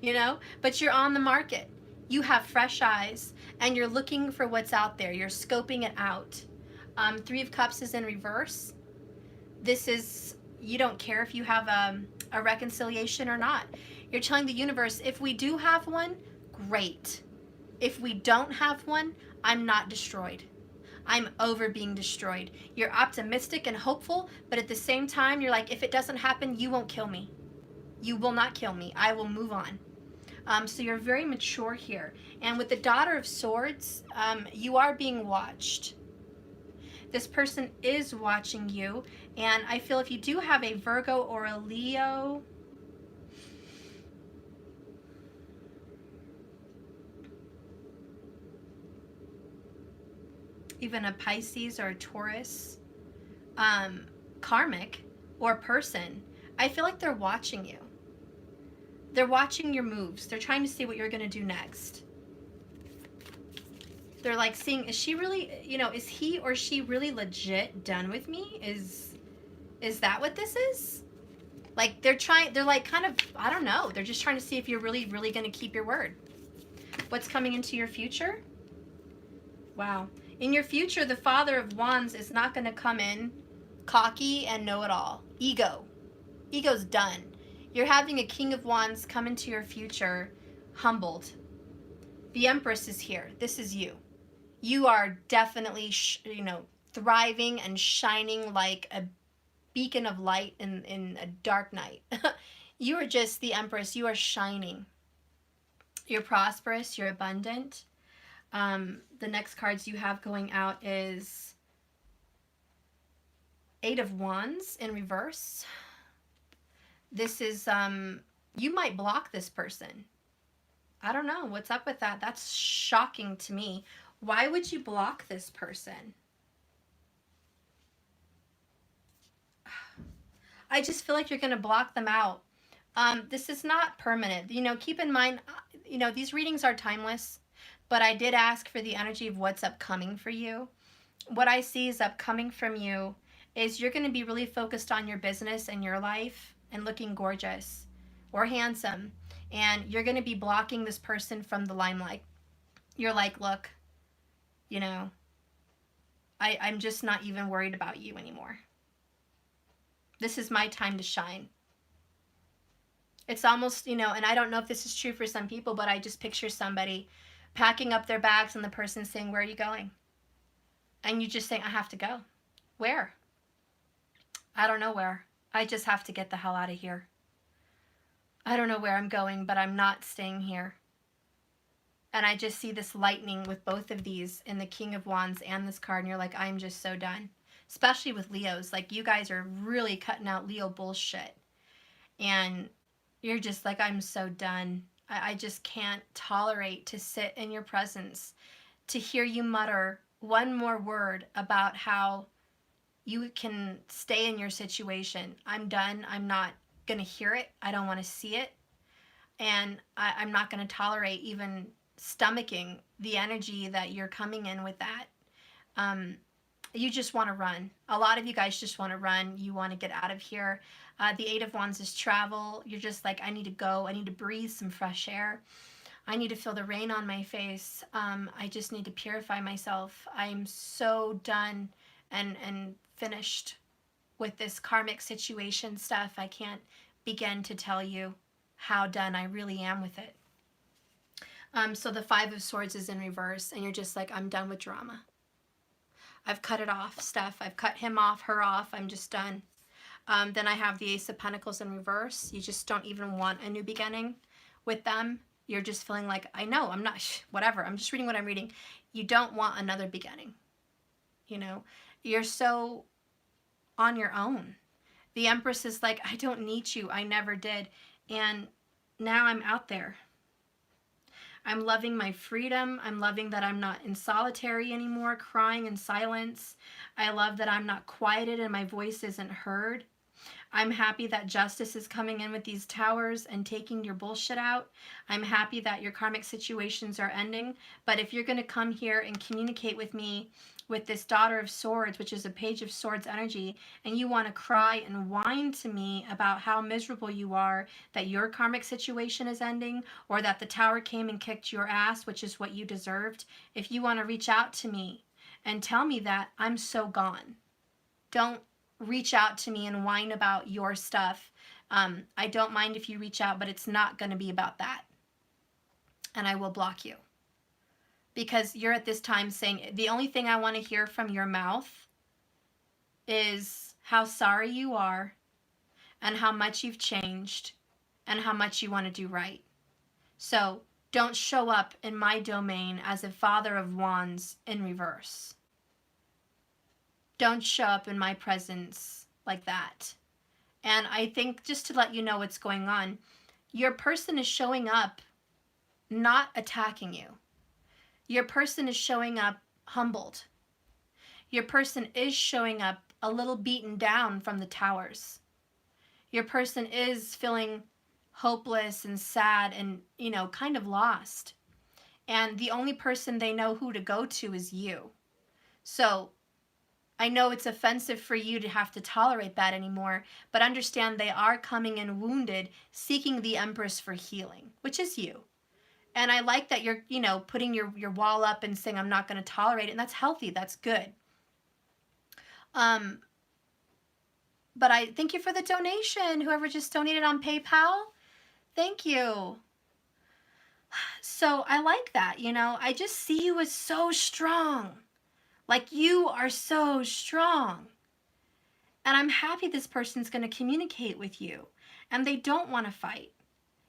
you know, but you're on the market. You have fresh eyes and you're looking for what's out there. You're scoping it out. 3 of Cups is in reverse. This is, you don't care if you have a reconciliation or not. You're telling the universe, if we do have one, great. If we don't have one, I'm not destroyed. I'm over being destroyed. You're optimistic and hopeful, but at the same time, you're like, if it doesn't happen, you won't kill me. You will not kill me. I will move on. So you're very mature here. And with the Daughter of Swords, you are being watched. This person is watching you. And I feel if you do have a Virgo or a Leo, even a Pisces or a Taurus, karmic or person, I feel like they're watching you. They're watching your moves. They're trying to see what you're going to do next. They're like seeing, is she really, you know, is he or she really legit done with me? Is that what this is? Like they're like kind of, I don't know. They're just trying to see if you're really, really going to keep your word. What's coming into your future? Wow. In your future, the Father of Wands is not going to come in Cocky and know-it-all. Ego. Ego's done. You're having a King of Wands come into your future humbled. The Empress is here. This is you. You are definitely, thriving and shining like a beacon of light in a dark night. You are just the Empress. You are shining. You're prosperous. You're abundant. The next cards you have going out is Eight of Wands in reverse. This is, you might block this person. I don't know. What's up with that? That's shocking to me. Why would you block this person? I just feel like you're going to block them out. This is not permanent. Keep in mind, these readings are timeless, but I did ask for the energy of what's upcoming for you. What I see is upcoming from you is you're going to be really focused on your business and your life and looking gorgeous or handsome. And you're going to be blocking this person from the limelight. You're like, look, I'm just not even worried about you anymore. This is my time to shine. It's almost, and I don't know if this is true for some people, but I just picture somebody packing up their bags and the person saying, where are you going? And you just saying, I have to go. Where? I don't know where. I just have to get the hell out of here. I don't know where I'm going, but I'm not staying here. And I just see this lightning with both of these in the King of Wands and this card, and you're like, I'm just so done. Especially with Leos. Like, you guys are really cutting out Leo bullshit. And you're just like, I'm so done. I just can't tolerate to sit in your presence, to hear you mutter one more word about how you can stay in your situation. I'm done. I'm not going to hear it. I don't want to see it. And I'm not going to tolerate even stomaching the energy that you're coming in with that. You just want to run. A lot of you guys just want to run. You want to get out of here. The Eight of Wands is travel. You're just like, I need to go. I need to breathe some fresh air. I need to feel the rain on my face. I just need to purify myself. I'm so done and finished with this karmic situation stuff. I can't begin to tell you how done I really am with it. So the Five of Swords is in reverse, and you're just like, I'm done with drama. I've cut it off, Steph. I've cut him off, her off. I'm just done. Then I have the Ace of Pentacles in reverse. You just don't even want a new beginning with them. You're just feeling like, I know, I'm not, whatever. I'm just reading what I'm reading. You don't want another beginning. You're so on your own. The Empress is like, I don't need you. I never did. And now I'm out there. I'm loving my freedom. I'm loving that I'm not in solitary anymore, crying in silence. I love that I'm not quieted and my voice isn't heard. I'm happy that justice is coming in with these towers and taking your bullshit out. I'm happy that your karmic situations are ending. But if you're going to come here and communicate with me with this Daughter of Swords, which is a Page of Swords energy, and you want to cry and whine to me about how miserable you are, that your karmic situation is ending, or that the tower came and kicked your ass, which is what you deserved, if you want to reach out to me and tell me that, I'm so gone. Don't reach out to me and whine about your stuff. I don't mind if you reach out, but it's not going to be about that. And I will block you. Because you're at this time saying, the only thing I want to hear from your mouth is how sorry you are and how much you've changed and how much you want to do right. So don't show up in my domain as a Father of Wands in reverse. Don't show up in my presence like that. And I think, just to let you know what's going on, your person is showing up not attacking you. Your person is showing up humbled. Your person is showing up a little beaten down from the towers. Your person is feeling hopeless and sad and, kind of lost. And the only person they know who to go to is you. So I know it's offensive for you to have to tolerate that anymore, but understand they are coming in wounded, seeking the Empress for healing, which is you. And I like that you're, putting your wall up and saying, I'm not going to tolerate it. And that's healthy. That's good. But I thank you for the donation. Whoever just donated on PayPal, thank you. So I like that, you know. I just see you as so strong. Like you are so strong. And I'm happy this person's going to communicate with you. And they don't want to fight.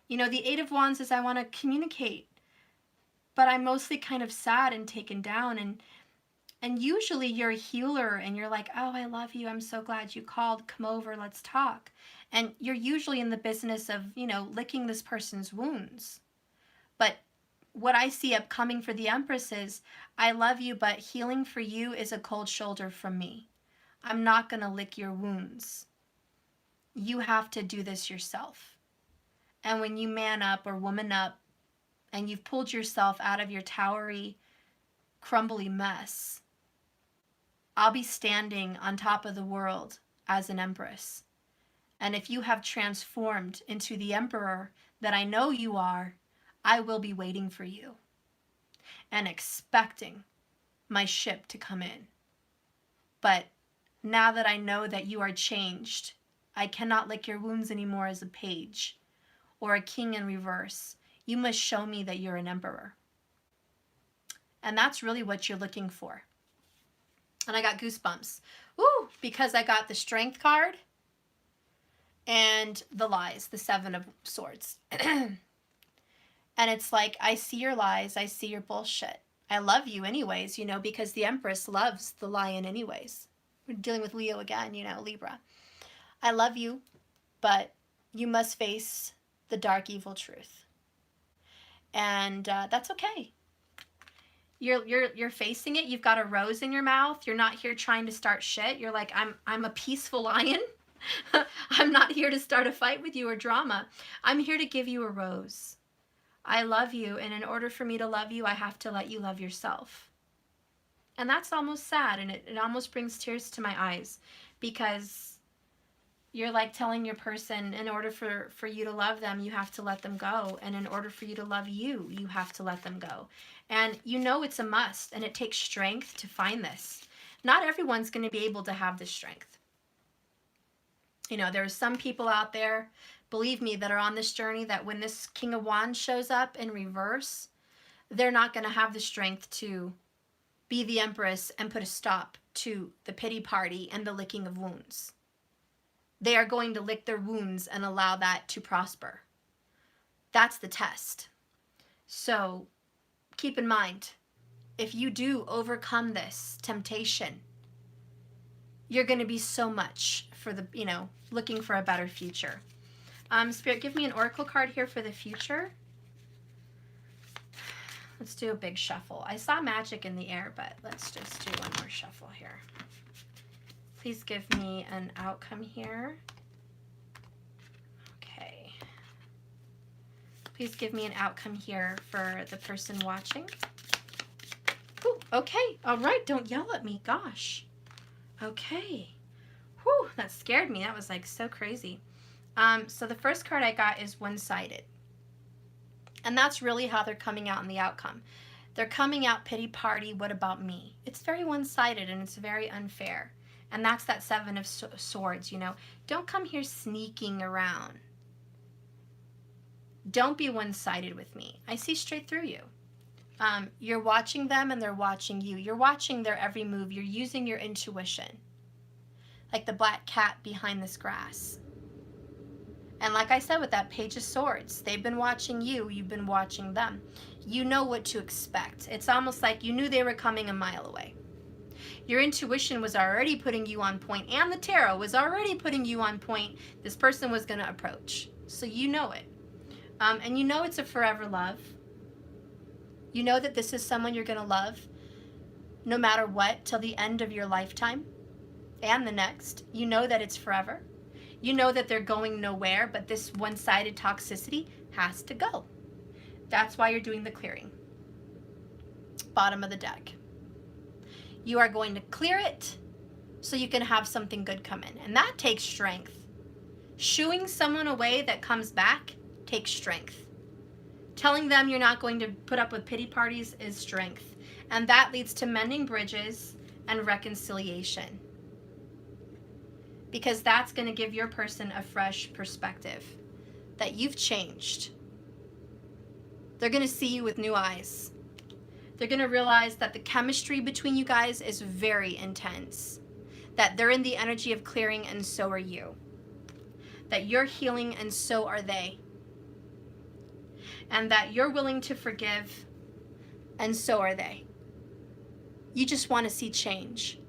You know, the Eight of Wands is I want to communicate. But I'm mostly kind of sad and taken down. And usually you're a healer and you're like, oh, I love you. I'm so glad you called. Come over. Let's talk. And you're usually in the business of, you know, licking this person's wounds. But what I see upcoming for the Empress is, I love you, but healing for you is a cold shoulder from me. I'm not going to lick your wounds. You have to do this yourself. And when you man up or woman up and you've pulled yourself out of your towery, crumbly mess, I'll be standing on top of the world as an Empress. And if you have transformed into the Emperor that I know you are, I will be waiting for you and expecting my ship to come in. But now that I know that you are changed, I cannot lick your wounds anymore as a page or a king in reverse. You must show me that you're an emperor. And that's really what you're looking for. And I got goosebumps. Woo! Because I got the Strength card and the lies, the Seven of Swords. And it's like, I see your lies, I see your bullshit. I love you anyways, you know, because the Empress loves the lion anyways. We're dealing with Leo again, you know, Libra. I love you, but you must face the dark, evil truth. And that's okay. You're facing it. You've got a rose in your mouth. You're not here trying to start shit. You're like, I'm a peaceful lion. I'm not here to start a fight with you or drama. I'm here to give you a rose. I love you, and in order for me to love you, I have to let you love yourself. And that's almost sad, and it almost brings tears to my eyes, because you're like telling your person, in order for you to love them, you have to let them go. And in order for you to love you, you have to let them go. And you know it's a must, and it takes strength to find this. Not everyone's going to be able to have this strength. You know, there are some people out there, believe me, that are on this journey that when this King of Wands shows up in reverse, they're not going to have the strength to be the Empress and put a stop to the pity party and the licking of wounds. They are going to lick their wounds and allow that to prosper. That's the test. So keep in mind, if you do overcome this temptation, you're going to be so much for the, you know, looking for a better future. Spirit, give me an oracle card here for the future. Let's do a big shuffle. I saw magic in the air, but let's just do one more shuffle here. Please give me an outcome here. Okay. Please give me an outcome here for the person watching. Ooh, okay. All right. Don't yell at me. Gosh. Okay. Whew, that scared me. That was like so crazy. So the first card I got is one-sided. And that's really how they're coming out in the outcome. They're coming out pity party, what about me? It's very one-sided and it's very unfair. And that's that Seven of Swords, you know. Don't come here sneaking around. Don't be one-sided with me. I see straight through you. You're watching them and they're watching you. You're watching their every move. You're using your intuition. Like the black cat behind this grass. And like I said with that Page of Swords, they've been watching you, you've been watching them. You know what to expect. It's almost like you knew they were coming a mile away. Your intuition was already putting you on point, and the tarot was already putting you on point. This person was going to approach. So you know it. And you know it's a forever love. You know that this is someone you're going to love no matter what till the end of your lifetime and the next. You know that it's forever. You know that they're going nowhere, but this one-sided toxicity has to go. That's why you're doing the clearing. Bottom of the deck. You are going to clear it so you can have something good come in. And that takes strength. Shooing someone away that comes back takes strength. Telling them you're not going to put up with pity parties is strength. And that leads to mending bridges and reconciliation. because that's going to give your person a fresh perspective that you've changed. They're going to see you with new eyes. They're going to realize that the chemistry between you guys is very intense, that they're in the energy of clearing and so are you, that you're healing and so are they, and that you're willing to forgive and so are they. You just want to see change.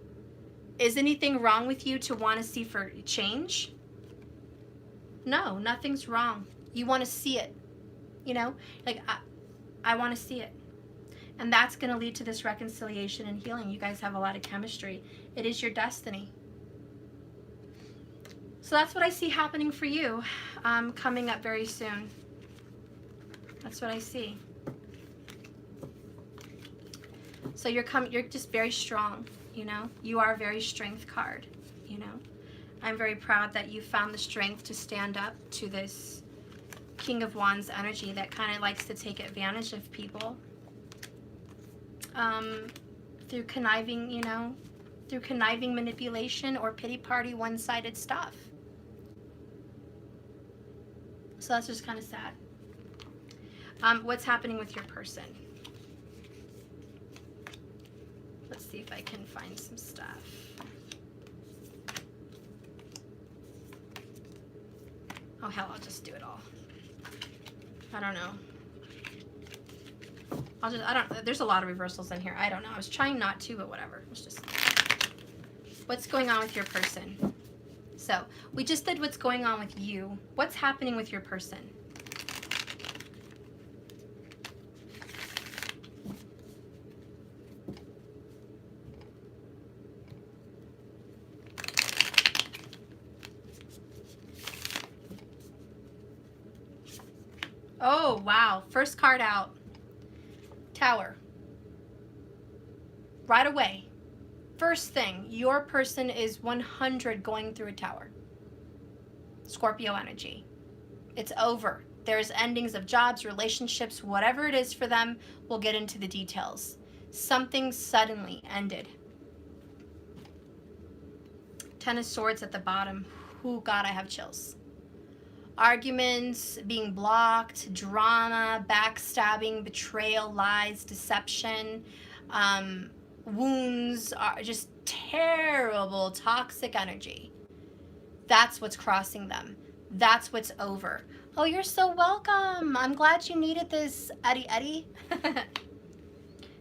Is anything wrong with you to want to see for change? No, nothing's wrong. You want to see it. You know, like I want to see it. And that's going to lead to this reconciliation and healing. You guys have a lot of chemistry. It is your destiny. So that's what I see happening for you coming up very soon. That's what I see. So you're just very strong, you know. You are a very strength card, you know. I'm very proud that you found the strength to stand up to this King of Wands energy that kind of likes to take advantage of people through conniving, you know, through conniving manipulation or pity party one-sided stuff. So that's just kind of sad. What's happening with your person? Let's see if I can find some stuff. Oh hell, I'll just do it all. I don't know. There's a lot of reversals in here. I don't know. I was trying not to, but whatever. It's just, what's going on with your person? So, we just did what's going on with you. What's happening with your person? Oh, wow. First card out. Tower. Right away. First thing, your person is 100 going through a tower. Scorpio energy. It's over. There's endings of jobs, relationships, whatever it is for them. We'll get into the details. Something suddenly ended. Ten of Swords at the bottom. Oh, God, I have chills. Arguments, being blocked, drama, backstabbing, betrayal, lies, deception, wounds, are just terrible, toxic energy. That's what's crossing them. That's what's over. Oh, you're so welcome. I'm glad you needed this, Eddie.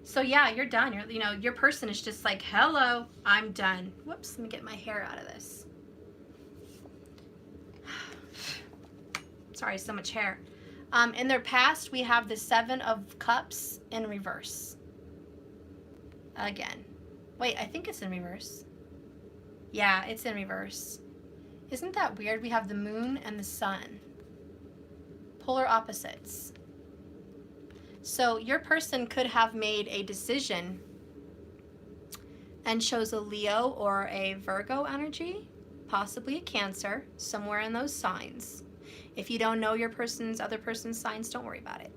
So yeah, you're done. Your person is just like, hello, I'm done. Whoops, let me get my hair out of this. Sorry, so much hair. In their past, we have the Seven of Cups in reverse. Again. Wait, I think it's in reverse. Yeah, it's in reverse. Isn't that weird? We have the moon and the sun. Polar opposites. So your person could have made a decision and chose a Leo or a Virgo energy, possibly a Cancer, somewhere in those signs. If you don't know your other person's signs, don't worry about it.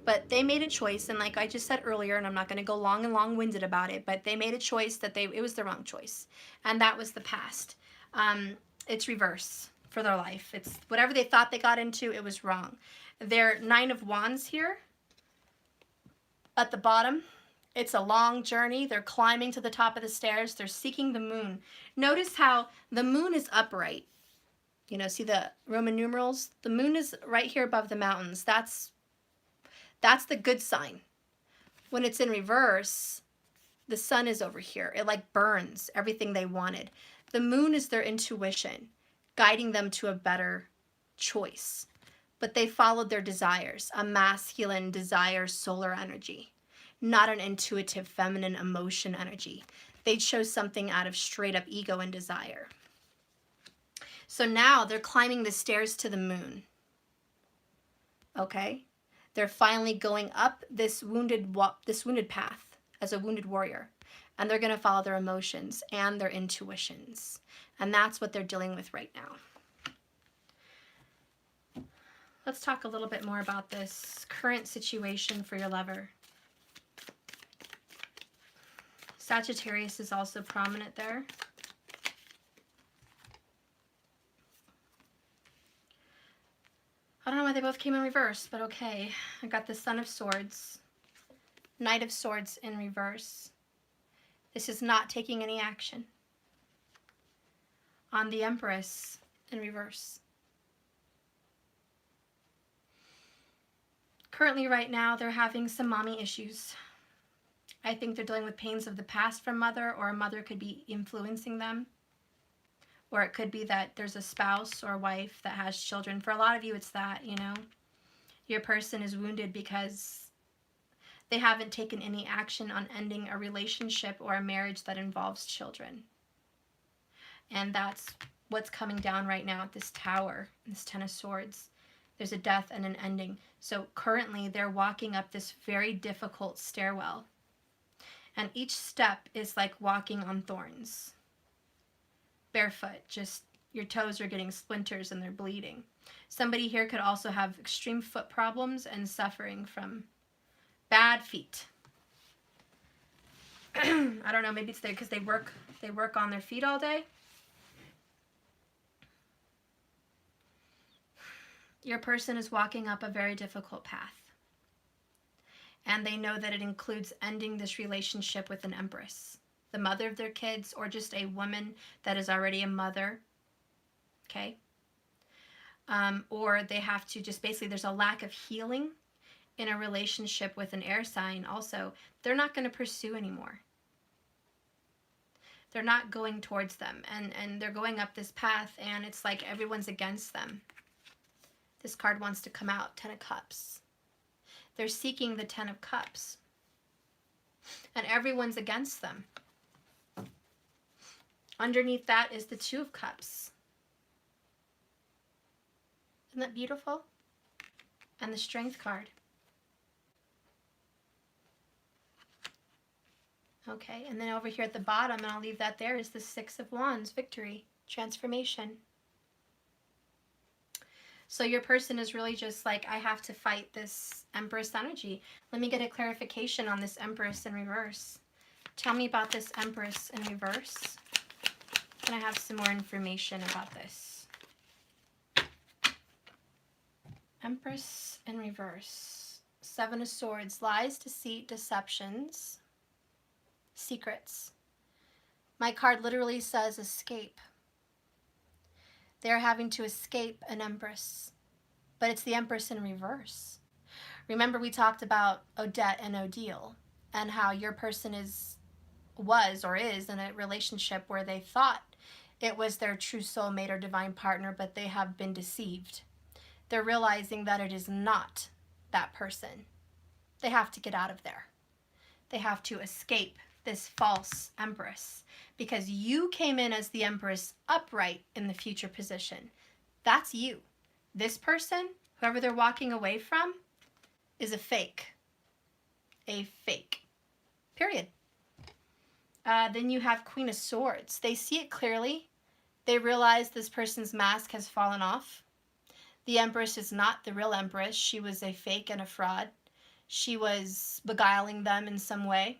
But they made a choice, and like I just said earlier, and I'm not going to go long and long-winded about it, but they made a choice that it was the wrong choice, and that was the past. It's reverse for their life. It's whatever they thought they got into, it was wrong. Their Nine of Wands here at the bottom. It's a long journey. They're climbing to the top of the stairs. They're seeking the moon. Notice how the moon is upright. You know, see the Roman numerals? The moon is right here above the mountains. That's the good sign. When it's in reverse, the sun is over here. It like burns everything they wanted. The moon is their intuition, guiding them to a better choice. But they followed their desires, a masculine desire, solar energy, not an intuitive feminine emotion energy. They chose something out of straight up ego and desire. So now they're climbing the stairs to the moon. Okay? They're finally going up this wounded path as a wounded warrior. And they're going to follow their emotions and their intuitions. And that's what they're dealing with right now. Let's talk a little bit more about this current situation for your lover. Sagittarius is also prominent there. I don't know why they both came in reverse, but okay. I got the Son of Swords, Knight of Swords in reverse. This is not taking any action. On the Empress in reverse. Currently, right now, they're having some mommy issues. I think they're dealing with pains of the past from mother, or a mother could be influencing them. Or it could be that there's a spouse or wife that has children. For a lot of you, it's that, you know. Your person is wounded because they haven't taken any action on ending a relationship or a marriage that involves children. And that's what's coming down right now at this Tower, this Ten of Swords. There's a death and an ending. So currently they're walking up this very difficult stairwell. And each step is like walking on thorns. Barefoot, just your toes are getting splinters and they're bleeding. Somebody here could also have extreme foot problems and suffering from bad feet. I don't know, maybe it's there because they work on their feet all day. Your person is walking up a very difficult path. And they know that it includes ending this relationship with an empress, the mother of their kids, or just a woman that is already a mother. Okay? Or they have to just basically, there's a lack of healing in a relationship with an air sign also. They're not going to pursue anymore. They're not going towards them. And they're going up this path, and it's like everyone's against them. This card wants to come out, Ten of Cups. They're seeking the Ten of Cups. And everyone's against them. Underneath that is the Two of Cups. Isn't that beautiful? And the Strength card. Okay, and then over here at the bottom, and I'll leave that there, is the Six of Wands, victory, transformation. So your person is really just like, I have to fight this Empress energy. Let me get a clarification on this Empress in reverse. Tell me about this Empress in reverse. Can I have some more information about this? Empress in reverse. Seven of Swords, lies, deceit, deceptions, secrets. My card literally says escape. They're having to escape an Empress, but it's the Empress in reverse. Remember we talked about Odette and Odile and how your person was or is in a relationship where they thought it was their true soulmate or divine partner, but they have been deceived. They're realizing that it is not that person. They have to get out of there. They have to escape this false Empress, because you came in as the Empress upright in the future position. That's you. This person, whoever they're walking away from, is a fake. A fake. Period. Then you have Queen of Swords. They see it clearly. They realize this person's mask has fallen off. The Empress is not the real Empress. She was a fake and a fraud. She was beguiling them in some way,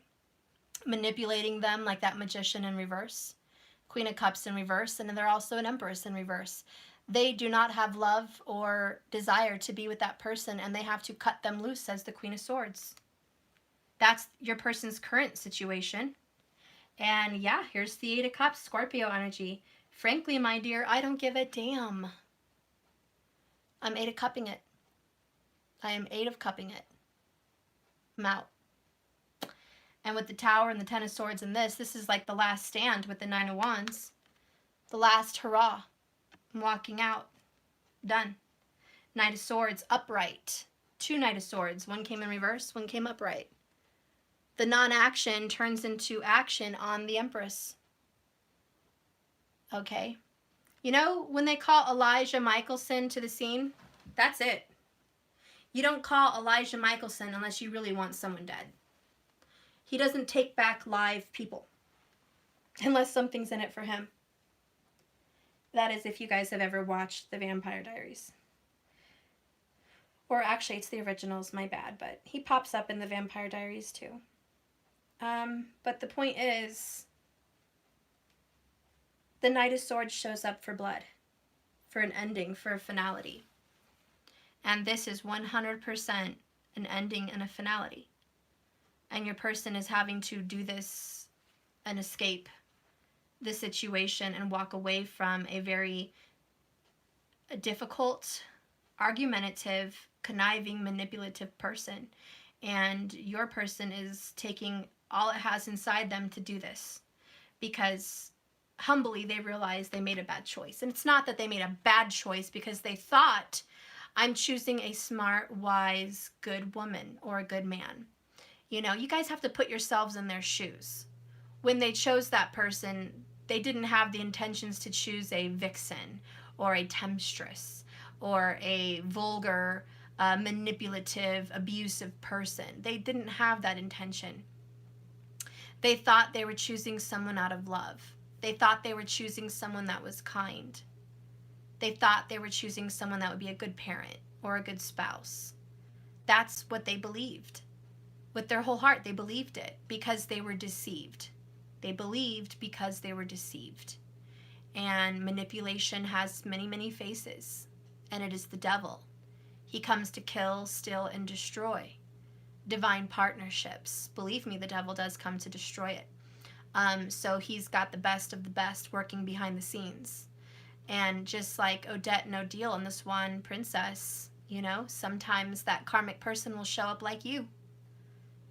manipulating them like that Magician in reverse, Queen of Cups in reverse, and then they're also an Empress in reverse. They do not have love or desire to be with that person, and they have to cut them loose, says the Queen of Swords. That's your person's current situation. And yeah, here's the Eight of Cups, Scorpio energy. Frankly, my dear, I don't give a damn. I'm Eight of Cupping it. I am Eight of Cupping it. I'm out. And with the Tower and the Ten of Swords and this is like the last stand with the Nine of Wands. The last hurrah. I'm walking out. Done. Knight of Swords, upright. Two Knight of Swords. One came in reverse, one came upright. The non-action turns into action on the Empress. Okay. You know, when they call Elijah Michelson to the scene, that's it. You don't call Elijah Michelson unless you really want someone dead. He doesn't take back live people unless something's in it for him. That is if you guys have ever watched The Vampire Diaries. Or actually, it's the originals, my bad, but he pops up in The Vampire Diaries too. But the point is, the Knight of Swords shows up for blood, for an ending, for a finality. And this is 100% an ending and a finality. And your person is having to do this and escape the situation and walk away from a very difficult, argumentative, conniving, manipulative person. And your person is taking all it has inside them to do this because humbly they realize they made a bad choice. And it's not that they made a bad choice because they thought, I'm choosing a smart, wise, good woman or a good man. You know, you guys have to put yourselves in their shoes. When they chose that person, they didn't have the intentions to choose a vixen or a temptress or a vulgar, manipulative, abusive person. They didn't have that intention. They thought they were choosing someone out of love. They thought they were choosing someone that was kind. They thought they were choosing someone that would be a good parent or a good spouse. That's what they believed. With their whole heart, they believed it because they were deceived. They believed because they were deceived. And manipulation has many, many faces, and it is the devil. He comes to kill, steal, and destroy. Divine partnerships. Believe me, the devil does come to destroy it. So he's got the best of the best working behind the scenes. And just like Odette and Odile and the Swan Princess, you know, sometimes that karmic person will show up like you.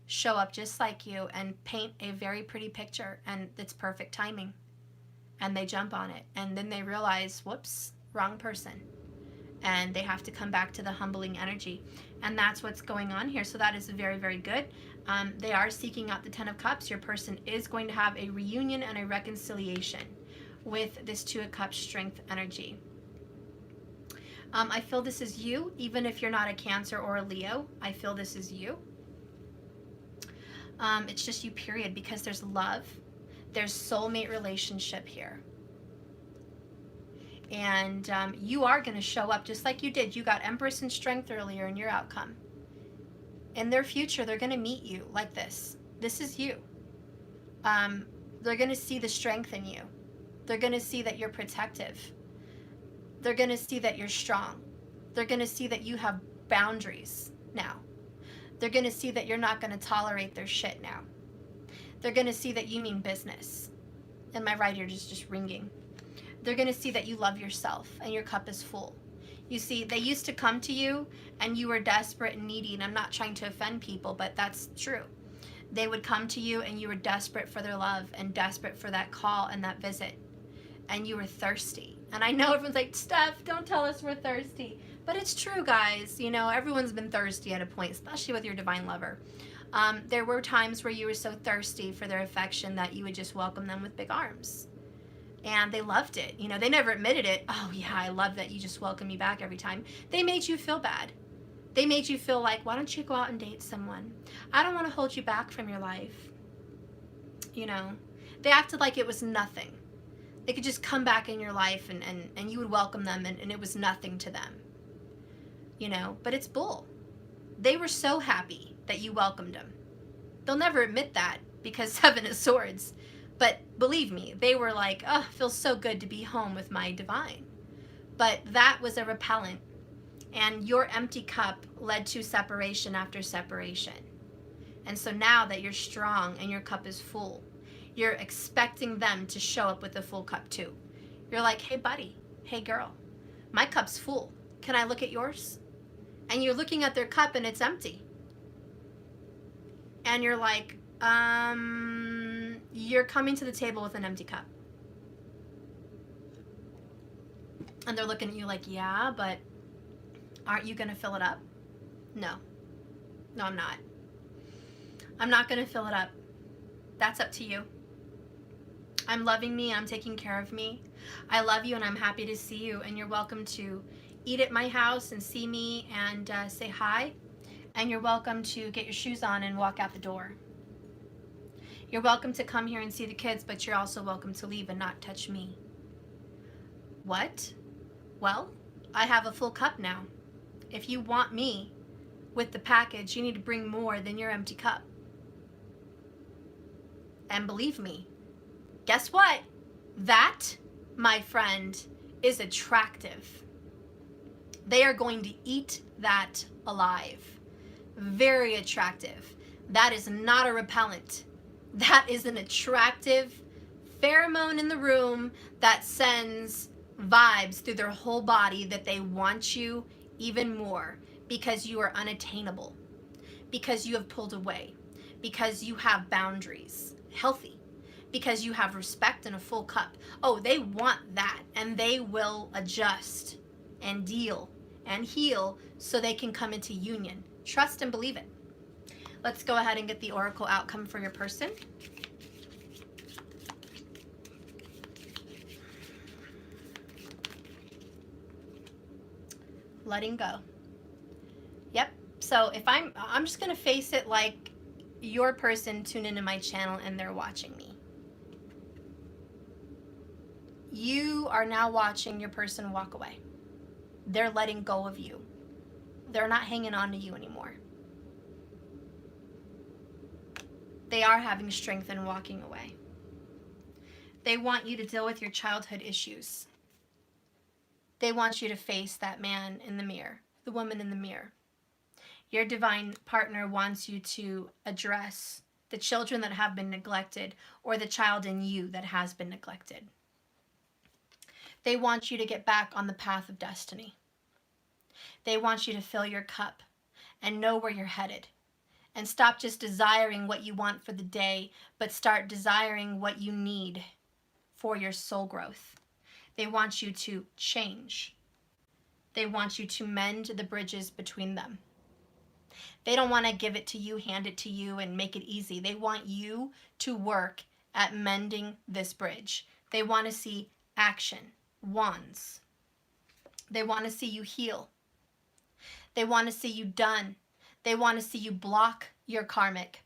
Show up just like you and paint a very pretty picture, and it's perfect timing. And they jump on it, and then they realize, whoops, wrong person. And they have to come back to the humbling energy. And that's what's going on here. So that is very, very good. They are seeking out the Ten of Cups. Your person is going to have a reunion and a reconciliation with this Two of Cups strength energy. I feel this is you, even if you're not a Cancer or a Leo. I feel this is you. It's just you, period, because there's love. There's soulmate relationship here. And you are going to show up just like you did. You got Empress and Strength earlier in your outcome. In their future, they're going to meet you like this. This is you. They're going to see the strength in you. They're going to see that you're protective. They're going to see that you're strong. They're going to see that you have boundaries now. They're going to see that you're not going to tolerate their shit now. They're going to see that you mean business. And my right ear is just ringing. They're going to see that you love yourself and your cup is full. You see, they used to come to you and you were desperate and needy, and I'm not trying to offend people, but that's true. They would come to you and you were desperate for their love and desperate for that call and that visit. And you were thirsty. And I know everyone's like, Steph, don't tell us we're thirsty. But it's true, guys. You know, everyone's been thirsty at a point, especially with your divine lover. There were times where you were so thirsty for their affection that you would just welcome them with big arms. And they loved it. You know, they never admitted it. Oh, yeah, I love that you just welcome me back every time. They made you feel bad. They made you feel like, why don't you go out and date someone? I don't want to hold you back from your life. You know, they acted like it was nothing. They could just come back in your life and you would welcome them and it was nothing to them. You know, but it's bull. They were so happy that you welcomed them. They'll never admit that because Seven of Swords. But believe me, they were like, oh, it feels so good to be home with my divine. But that was a repellent. And your empty cup led to separation after separation. And so now that you're strong and your cup is full, you're expecting them to show up with a full cup too. You're like, hey buddy, hey girl, my cup's full. Can I look at yours? And you're looking at their cup and it's empty. And you're like, you're coming to the table with an empty cup. And they're looking at you like, yeah, but aren't you going to fill it up? No. No, I'm not. I'm not going to fill it up. That's up to you. I'm loving me. I'm taking care of me. I love you and I'm happy to see you. And you're welcome to eat at my house and see me and say hi. And you're welcome to get your shoes on and walk out the door. You're welcome to come here and see the kids, but you're also welcome to leave and not touch me. What? Well, I have a full cup now. If you want me with the package, you need to bring more than your empty cup. And believe me, guess what? That, my friend, is attractive. They are going to eat that alive. Very attractive. That is not a repellent. That is an attractive pheromone in the room that sends vibes through their whole body that they want you even more because you are unattainable, because you have pulled away, because you have boundaries, healthy, because you have respect and a full cup. Oh, they want that, and they will adjust and deal and heal so they can come into union. Trust and believe it. Let's go ahead and get the oracle outcome for your person. Letting go. Yep. So if I'm just going to face it like your person tuned into my channel and they're watching me. You are now watching your person walk away. They're letting go of you. They're not hanging on to you anymore. They are having strength in walking away. They want you to deal with your childhood issues. They want you to face that man in the mirror, the woman in the mirror. Your divine partner wants you to address the children that have been neglected or the child in you that has been neglected. They want you to get back on the path of destiny. They want you to fill your cup and know where you're headed. And stop just desiring what you want for the day, but start desiring what you need for your soul growth. They want you to change. They want you to mend the bridges between them. They don't want to give it to you, hand it to you, and make it easy. They want you to work at mending this bridge. They want to see action, wands. They want to see you heal. They want to see you done. They want to see you block your karmic.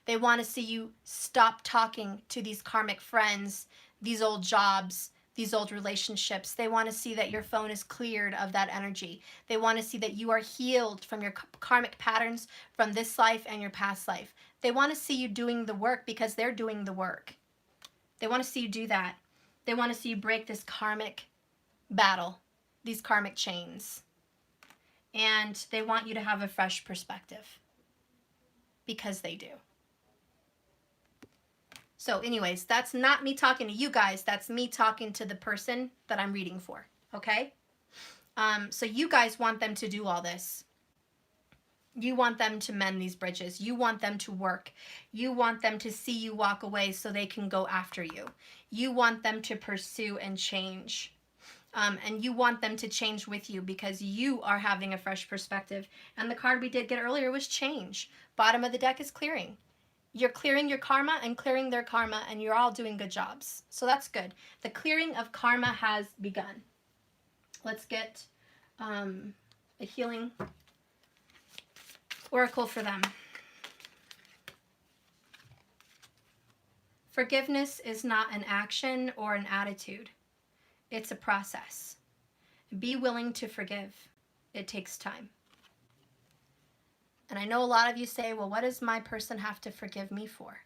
They want to see you stop talking to these karmic friends, these old jobs, these old relationships. They want to see that your phone is cleared of that energy. They want to see that you are healed from your karmic patterns from this life and your past life. They want to see you doing the work because they're doing the work. They want to see you do that. They want to see you break this karmic battle, these karmic chains. And they want you to have a fresh perspective because they do. So anyways, that's not me talking to you guys. That's me talking to the person that I'm reading for, okay? So you guys want them to do all this. You want them to mend these bridges. You want them to work. You want them to see you walk away so they can go after you. You want them to pursue and change. And you want them to change with you because you are having a fresh perspective. And the card we did get earlier was change. Bottom of the deck is clearing. You're clearing your karma and clearing their karma, and you're all doing good jobs. So that's good. The clearing of karma has begun. Let's get a healing oracle for them. Forgiveness is not an action or an attitude. It's a process. Be willing to forgive. It takes time. And I know a lot of you say, well, what does my person have to forgive me for?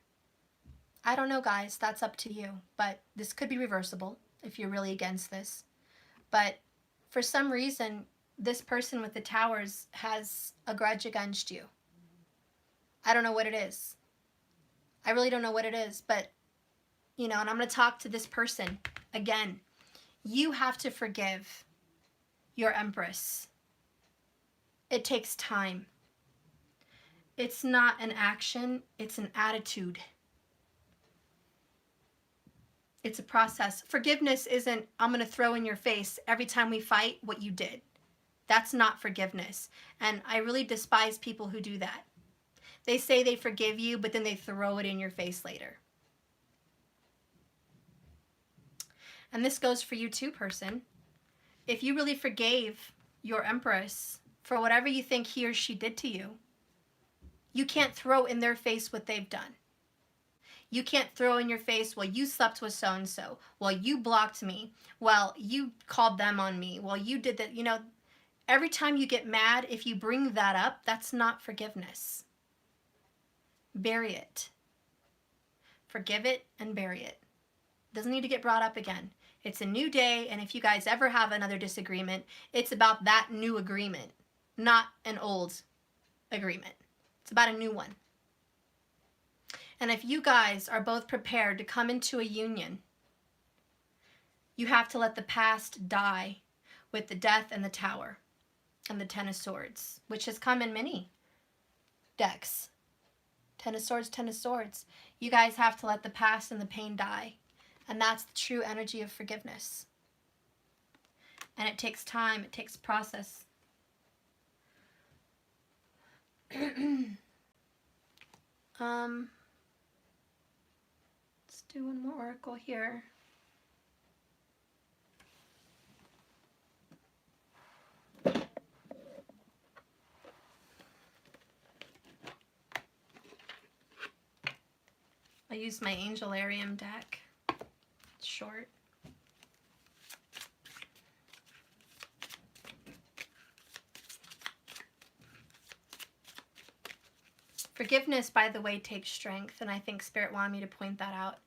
I don't know, guys. That's up to you. But this could be reversible if you're really against this. But for some reason, this person with the towers has a grudge against you. I don't know what it is. I really don't know what it is. But, and I'm going to talk to this person again. You have to forgive your Empress. It takes time. It's not an action, it's an attitude. It's a process. Forgiveness isn't, I'm going to throw in your face every time we fight what you did. That's not forgiveness. And I really despise people who do that. They say they forgive you, but then they throw it in your face later. And this goes for you too, person. If you really forgave your Empress for whatever you think he or she did to you, you can't throw in their face what they've done. You can't throw in your face, well, you slept with so-and-so. Well, you blocked me. Well, you called them on me. Well, you did that. Every time you get mad, if you bring that up, that's not forgiveness. Bury it. Forgive it and bury it. Doesn't need to get brought up again. It's a new day, and if you guys ever have another disagreement, it's about that new agreement, not an old agreement. It's about a new one. And if you guys are both prepared to come into a union, you have to let the past die with the Death and the Tower and the Ten of Swords, which has come in many decks. Ten of Swords, Ten of Swords. You guys have to let the past and the pain die. And that's the true energy of forgiveness. And it takes time. It takes process. Let's do one more oracle here. I used my Angelarium deck. It's short. Forgiveness, by the way, takes strength, and I think Spirit wanted me to point that out.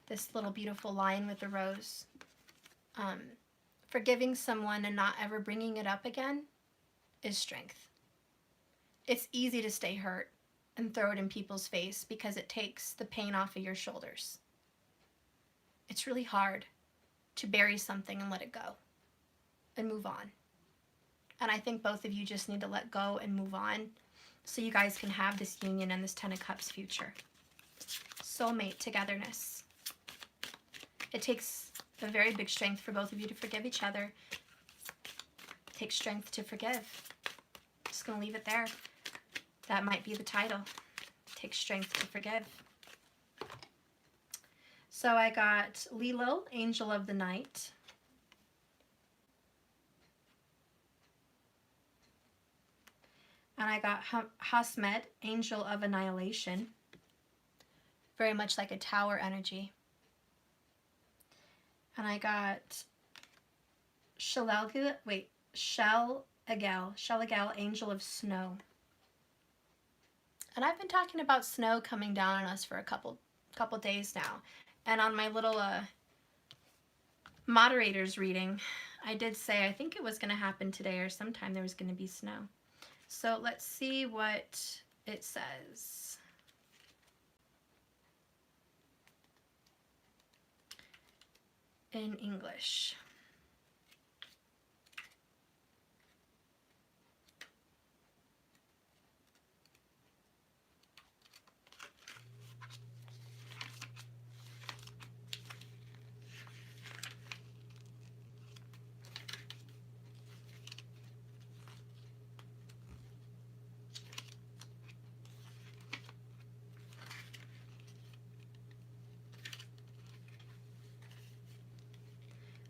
This little beautiful lion with the rose. Forgiving someone and not ever bringing it up again is strength. It's easy to stay hurt and throw it in people's face because it takes the pain off of your shoulders. It's really hard to bury something and let it go and move on. And I think both of you just need to let go and move on so you guys can have this union and this Ten of Cups future. Soulmate togetherness. It takes a very big strength for both of you to forgive each other. It takes strength to forgive. I'm just going to leave it there. That might be the title. It takes strength to forgive. So I got Lilo, Angel of the Night. And I got Hasmet, Angel of Annihilation. Very much like a tower energy. And I got Shell-Egel, Angel of Snow. And I've been talking about snow coming down on us for a couple days now. And on my little moderators reading, I did say I think it was going to happen today or sometime there was going to be snow. So let's see what it says. In English.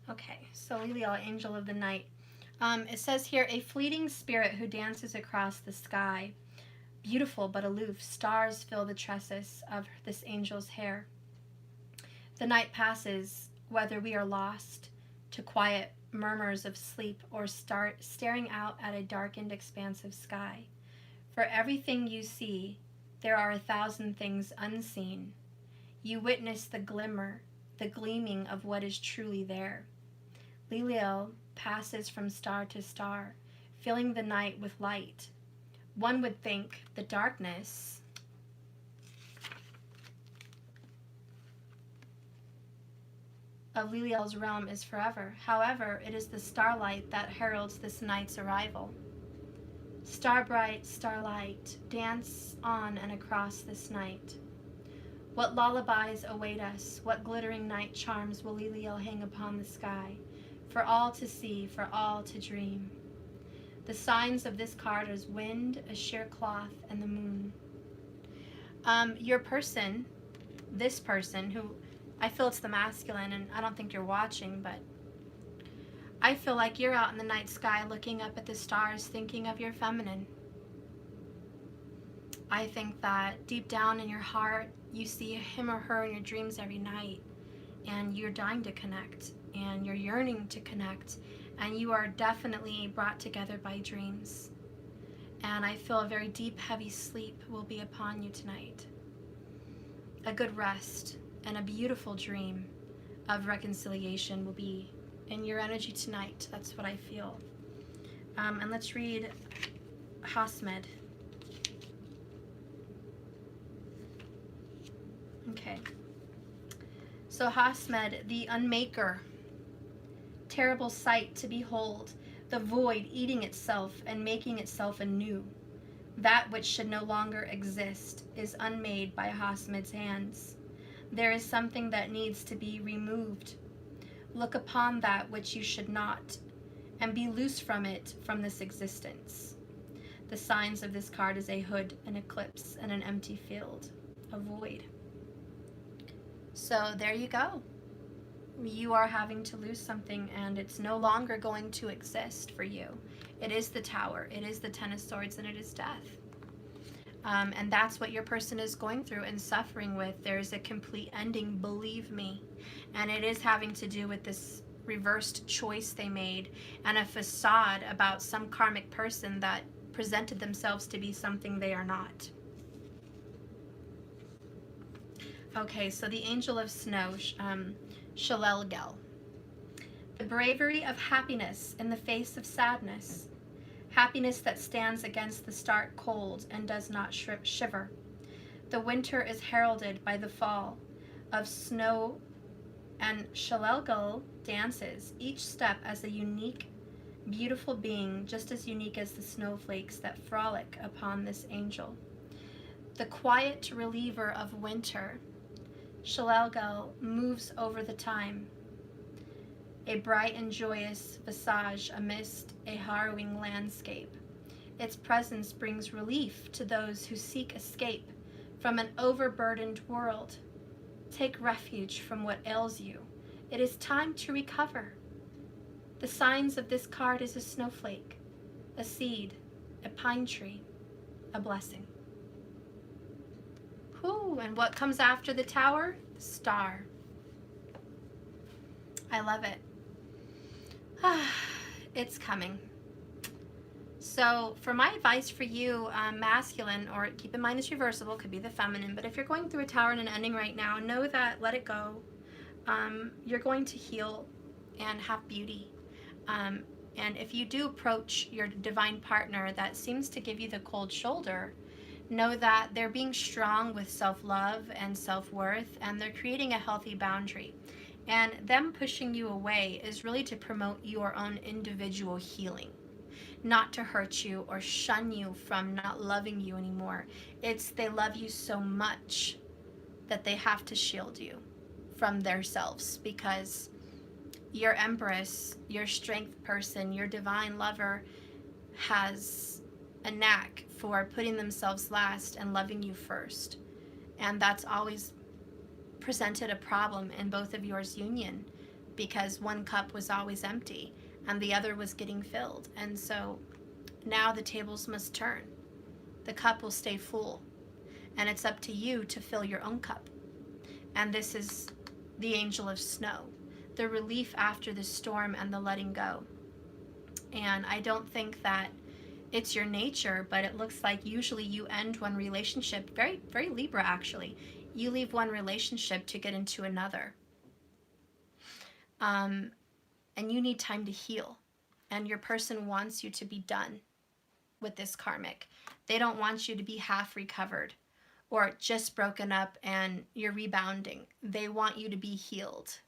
Okay, so Lilial, Angel of the Night. It says here, a fleeting spirit who dances across the sky. Beautiful but aloof, stars fill the tresses of this angel's hair. The night passes, whether we are lost to quiet murmurs of sleep or start staring out at a darkened expanse of sky. For everything you see, there are 1,000 things unseen. You witness the glimmer, the gleaming of what is truly there. Liliel passes from star to star, filling the night with light. One would think the darkness of Liliel's realm is forever. However, it is the starlight that heralds this night's arrival. Star bright, starlight, dance on and across this night. What lullabies await us? What glittering night charms will Liliel hang upon the sky? For all to see, for all to dream. The signs of this card is wind, a sheer cloth, and the moon. Your person, this person, who I feel it's the masculine, and I don't think you're watching, but I feel like you're out in the night sky looking up at the stars, thinking of your feminine. I think that deep down in your heart, you see him or her in your dreams every night, and you're dying to connect, and you're yearning to connect, and you are definitely brought together by dreams. And I feel a very deep, heavy sleep will be upon you tonight. A good rest and a beautiful dream of reconciliation will be in your energy tonight. That's what I feel. And let's read Hasmed. Okay. So Hasmed, the unmaker, terrible sight to behold, the void eating itself and making itself anew. That which should no longer exist is unmade by Hasmed's hands. There is something that needs to be removed. Look upon that which you should not, and be loose from it, from this existence. The signs of this card is a hood, an eclipse, and an empty field, a void. So there you go. You are having to lose something, and it's no longer going to exist for you. It is the Tower, it is the Ten of Swords, and it is death. And that's what your person is going through and suffering with. There's a complete ending, believe me. And it is having to do with this reversed choice they made and a facade about some karmic person that presented themselves to be something they are not. Okay, so the Angel of Snow, Shalelgel. The bravery of happiness in the face of sadness. Happiness that stands against the stark cold and does not shiver. The winter is heralded by the fall of snow, and Shalelgel dances, each step as a unique, beautiful being, just as unique as the snowflakes that frolic upon this angel. The quiet reliever of winter, Shalelgel moves over the time, a bright and joyous visage amidst a harrowing landscape. Its presence brings relief to those who seek escape from an overburdened world. Take refuge from what ails you. It is time to recover. The signs of this card is a snowflake, a seed, a pine tree, a blessing. Whew, and what comes after the Tower? The Star. I love it. It's coming. So for my advice for you, masculine, or keep in mind it's reversible, could be the feminine, but if you're going through a Tower and an ending right now, know that, let it go. You're going to heal and have beauty. And if you do approach your divine partner that seems to give you the cold shoulder, know that they're being strong with self-love and self-worth, and they're creating a healthy boundary. And them pushing you away is really to promote your own individual healing, not to hurt you or shun you from not loving you anymore. It's they love you so much that they have to shield you from themselves, because your Empress, your strength person, your divine lover has a knack for putting themselves last and loving you first. And that's always presented a problem in both of yours union, because one cup was always empty and the other was getting filled. And so now the tables must turn. The cup will stay full, and it's up to you to fill your own cup. And this is the Angel of Snow, the relief after the storm and the letting go. And I don't think that it's your nature, but it looks like usually you end one relationship, very, very Libra actually. You leave one relationship to get into another. And you need time to heal. And your person wants you to be done with this karmic. They don't want you to be half recovered or just broken up and you're rebounding. They want you to be healed.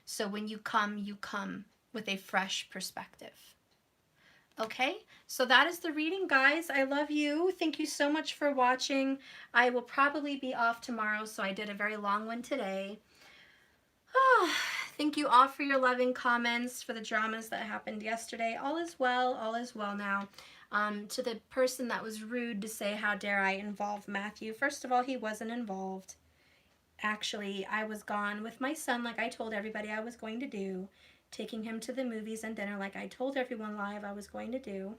So when you come with a fresh perspective. Okay, so that is the reading, guys. I love you. Thank you so much for watching. I will probably be off tomorrow, so I did a very long one today. Thank you all for your loving comments, for the dramas that happened yesterday. All is well now. To the person that was rude to say, how dare I involve Matthew. First of all, he wasn't involved. Actually, I was gone with my son like I told everybody I was going to do. Taking him to the movies and dinner like I told everyone live I was going to do.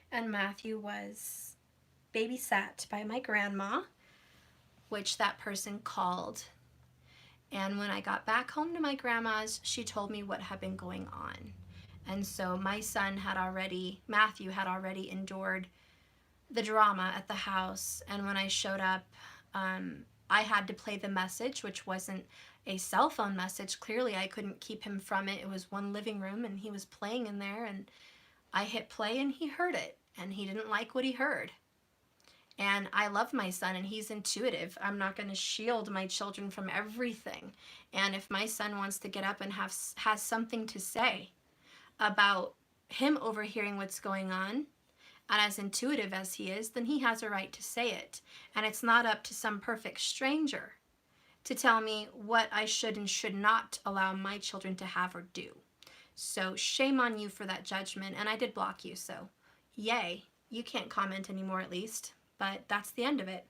And Matthew was babysat by my grandma, which that person called. And when I got back home to my grandma's, she told me what had been going on. And so my son Matthew had already endured the drama at the house. And when I showed up, I had to play the message, which wasn't a cell phone message. Clearly, I couldn't keep him from it. It was one living room, and he was playing in there, and I hit play, and he heard it, and he didn't like what he heard. And I love my son, and he's intuitive. I'm not going to shield my children from everything. And if my son wants to get up and has something to say about him overhearing what's going on, and as intuitive as he is, then he has a right to say it. And it's not up to some perfect stranger to tell me what I should and should not allow my children to have or do. So shame on you for that judgment. And I did block you, so yay. You can't comment anymore, at least. But that's the end of it.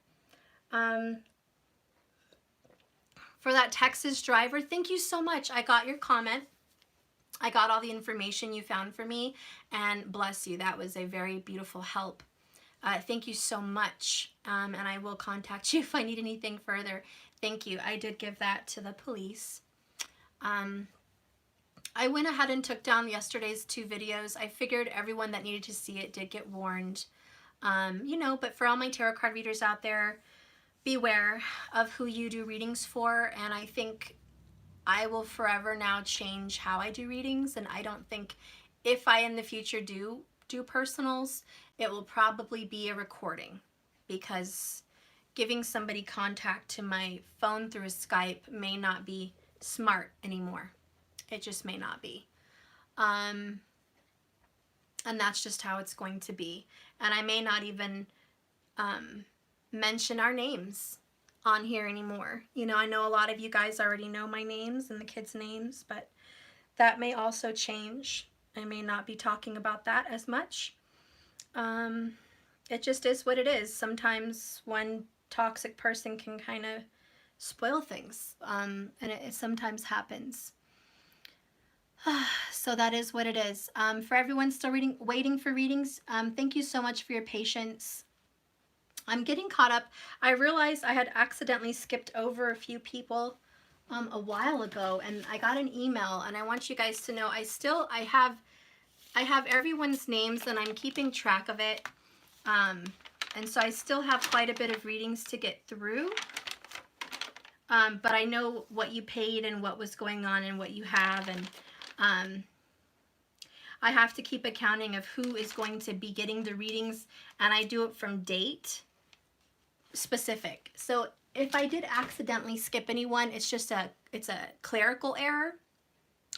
For that Texas driver, thank you so much. I got your comment. I got all the information you found for me, and bless you. That was a very beautiful help. Thank you so much, and I will contact you if I need anything further. Thank you. I did give that to the police. I went ahead and took down yesterday's 2 videos. I figured everyone that needed to see it did get warned. You know, but for all my tarot card readers out there, beware of who you do readings for, and I think I will forever now change how I do readings, and I don't think if I in the future do personals, it will probably be a recording, because giving somebody contact to my phone through a Skype may not be smart anymore. It just may not be. And that's just how it's going to be. And I may not even mention our names on here anymore. You know, I know a lot of you guys already know my names and the kids' names, but that may also change. I may not be talking about that as much. It just is what it is. Sometimes one toxic person can kind of spoil things, and it sometimes happens. So that is what it is. For everyone still waiting for readings, thank you so much for your patience. I'm getting caught up. I realized I had accidentally skipped over a few people a while ago, and I got an email, and I want you guys to know I have everyone's names, and I'm keeping track of it. And so I still have quite a bit of readings to get through. But I know what you paid and what was going on and what you have, and I have to keep accounting of who is going to be getting the readings, and I do it from date specific. So if I did accidentally skip anyone, it's a clerical error.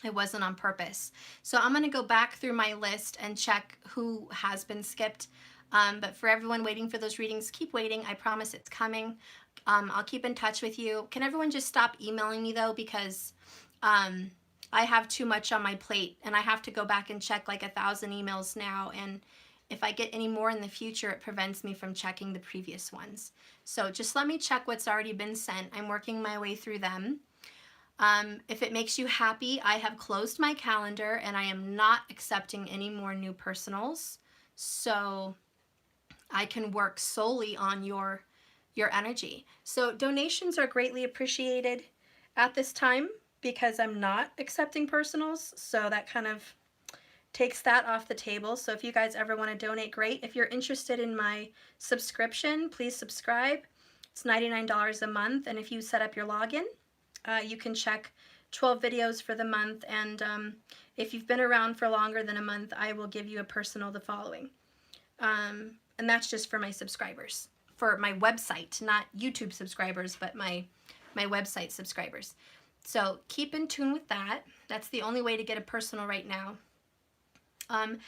It wasn't on purpose. So I'm going to go back through my list and check who has been skipped. But for everyone waiting for those readings, keep waiting. I promise it's coming. I'll keep in touch with you. Can everyone just stop emailing me though? Because I have too much on my plate, and I have to go back and check like 1,000 emails now. And if I get any more in the future, it prevents me from checking the previous ones. So just let me check what's already been sent. I'm working my way through them. If it makes you happy, I have closed my calendar, and I am not accepting any more new personals. So I can work solely on your energy. So donations are greatly appreciated at this time, because I'm not accepting personals. So that kind of takes that off the table. So if you guys ever want to donate, great. If you're interested in my subscription, please subscribe. It's $99 a month. And if you set up your login, you can check 12 videos for the month. And if you've been around for longer than a month, I will give you a personal the following. And that's just for my subscribers, for my website, not YouTube subscribers, but my website subscribers. So keep in tune with that. That's the only way to get a personal right now. And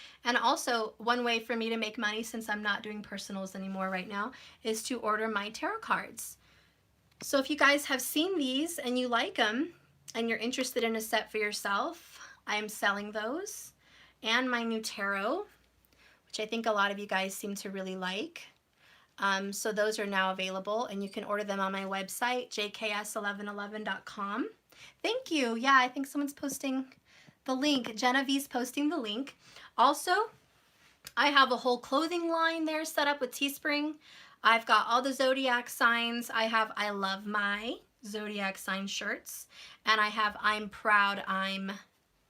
also, one way for me to make money, since I'm not doing personals anymore right now, is to order my tarot cards. So if you guys have seen these and you like them and you're interested in a set for yourself, I am selling those, and my new tarot, which I think a lot of you guys seem to really like. So those are now available, and you can order them on my website, jks1111.com. Thank you. Yeah, I think someone's posting the link. Genevieve's posting the link. Also, I have a whole clothing line there set up with Teespring. I've got all the zodiac signs. I love my zodiac sign shirts, and I have I'm proud I'm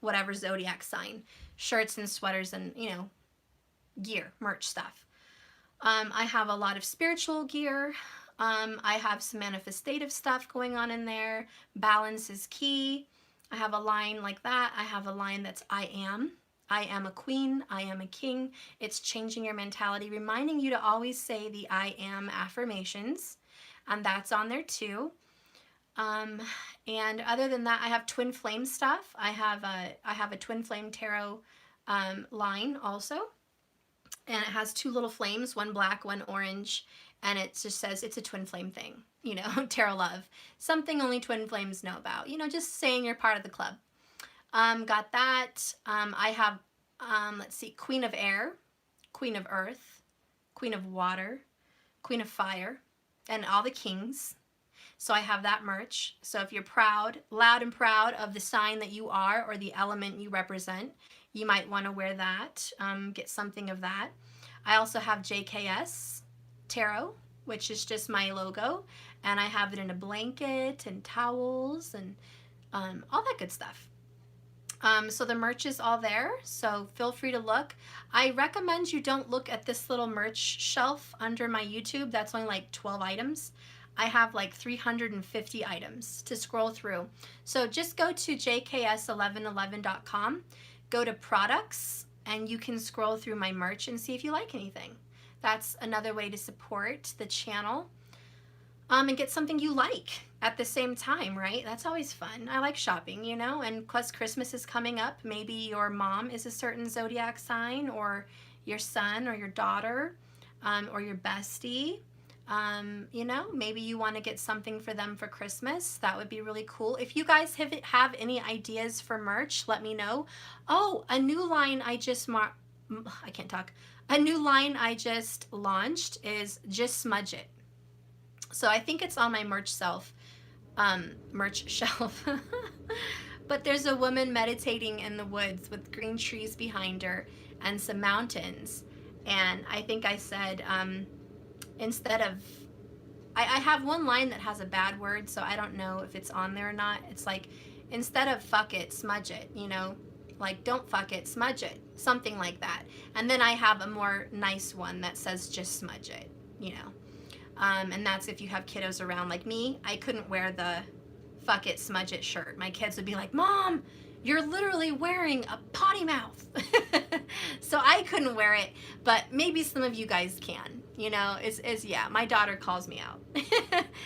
whatever zodiac sign shirts and sweaters and, you know, gear, merch stuff. I have a lot of spiritual gear. I have some manifestative stuff going on in there. Balance is key. I have a line like that. I have a line that's I am. I am a queen. I am a king. It's changing your mentality, reminding you to always say the I am affirmations. And that's on there too. And other than that, I have twin flame stuff. I have a twin flame tarot line also. And it has two little flames, one black, one orange, and it just says it's a twin flame thing, you know, tarot love. Something only twin flames know about, you know, just saying you're part of the club. Got that. I have, let's see, Queen of Air, Queen of Earth, Queen of Water, Queen of Fire, and all the kings. So I have that merch. So if you're proud, loud and proud of the sign that you are or the element you represent, you might want to wear that, get something of that. I also have JKS Tarot, which is just my logo, and I have it in a blanket and towels and all that good stuff. So the merch is all there, so feel free to look. I recommend you don't look at this little merch shelf under my YouTube. That's only like 12 items. I have like 350 items to scroll through. So just go to jks1111.com, go to products, and you can scroll through my merch and see if you like anything. That's another way to support the channel and get something you like at the same time, right? That's always fun. I like shopping, you know, and plus Christmas is coming up. Maybe your mom is a certain zodiac sign, or your son or your daughter, or your bestie. You know, maybe you want to get something for them for Christmas. That would be really cool. If you guys have any ideas for merch, let me know. Oh, a new line I can't talk. A new line I just launched is Just Smudge It. So I think it's on my merch shelf. But there's a woman meditating in the woods with green trees behind her and some mountains. And I think I said, instead of, I have one line that has a bad word, so I don't know if it's on there or not. It's like, instead of fuck it, smudge it, you know, like don't fuck it, smudge it, something like that. And then I have a more nice one that says just smudge it, you know. And that's if you have kiddos around like me. I couldn't wear the fuck it, smudge it shirt. My kids would be like, Mom, you're literally wearing a potty mouth. So I couldn't wear it, but maybe some of you guys can, you know, yeah, my daughter calls me out.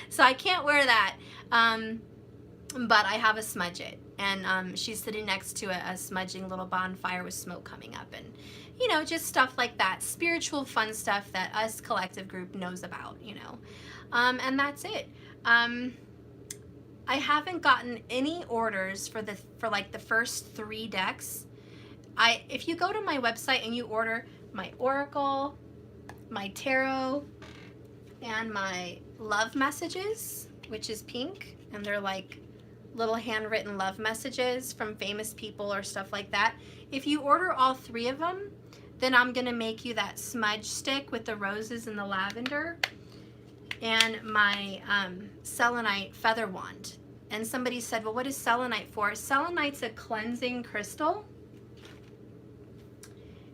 So I can't wear that, but I have a smudge it, and she's sitting next to a smudging little bonfire with smoke coming up, and, you know, just stuff like that, spiritual fun stuff that us collective group knows about, you know, and that's it. I haven't gotten any orders for like the first 3 decks. If you go to my website and you order my Oracle, my Tarot, and my love messages, which is pink, and they're like little handwritten love messages from famous people or stuff like that. If you order all 3 of them, then I'm gonna make you that smudge stick with the roses and the lavender, and my selenite feather wand. And somebody said, well, what is selenite for? Selenite's a cleansing crystal,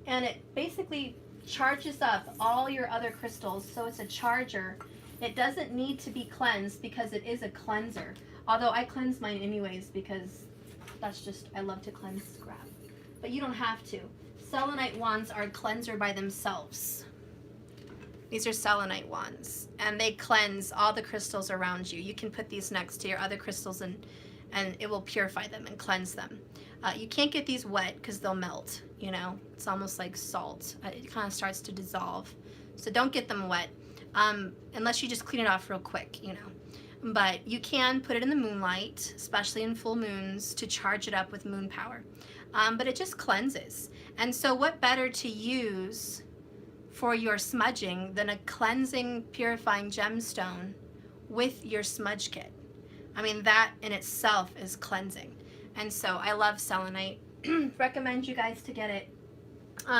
and it basically charges up all your other crystals, so it's a charger. It doesn't need to be cleansed because it is a cleanser, although I cleanse mine anyways because that's just, I love to cleanse scrap, but you don't have to. Selenite wands are a cleanser by themselves. These are selenite wands, and they cleanse all the crystals around you. You can put these next to your other crystals, and it will purify them and cleanse them. You can't get these wet because they'll melt, you know. It's almost like salt. It kind of starts to dissolve. So don't get them wet unless you just clean it off real quick, you know. But you can put it in the moonlight, especially in full moons, to charge it up with moon power. But it just cleanses. And so what better to use for your smudging than a cleansing, purifying gemstone with your smudge kit? I mean, that in itself is cleansing. And so I love selenite. Recommend you guys to get it.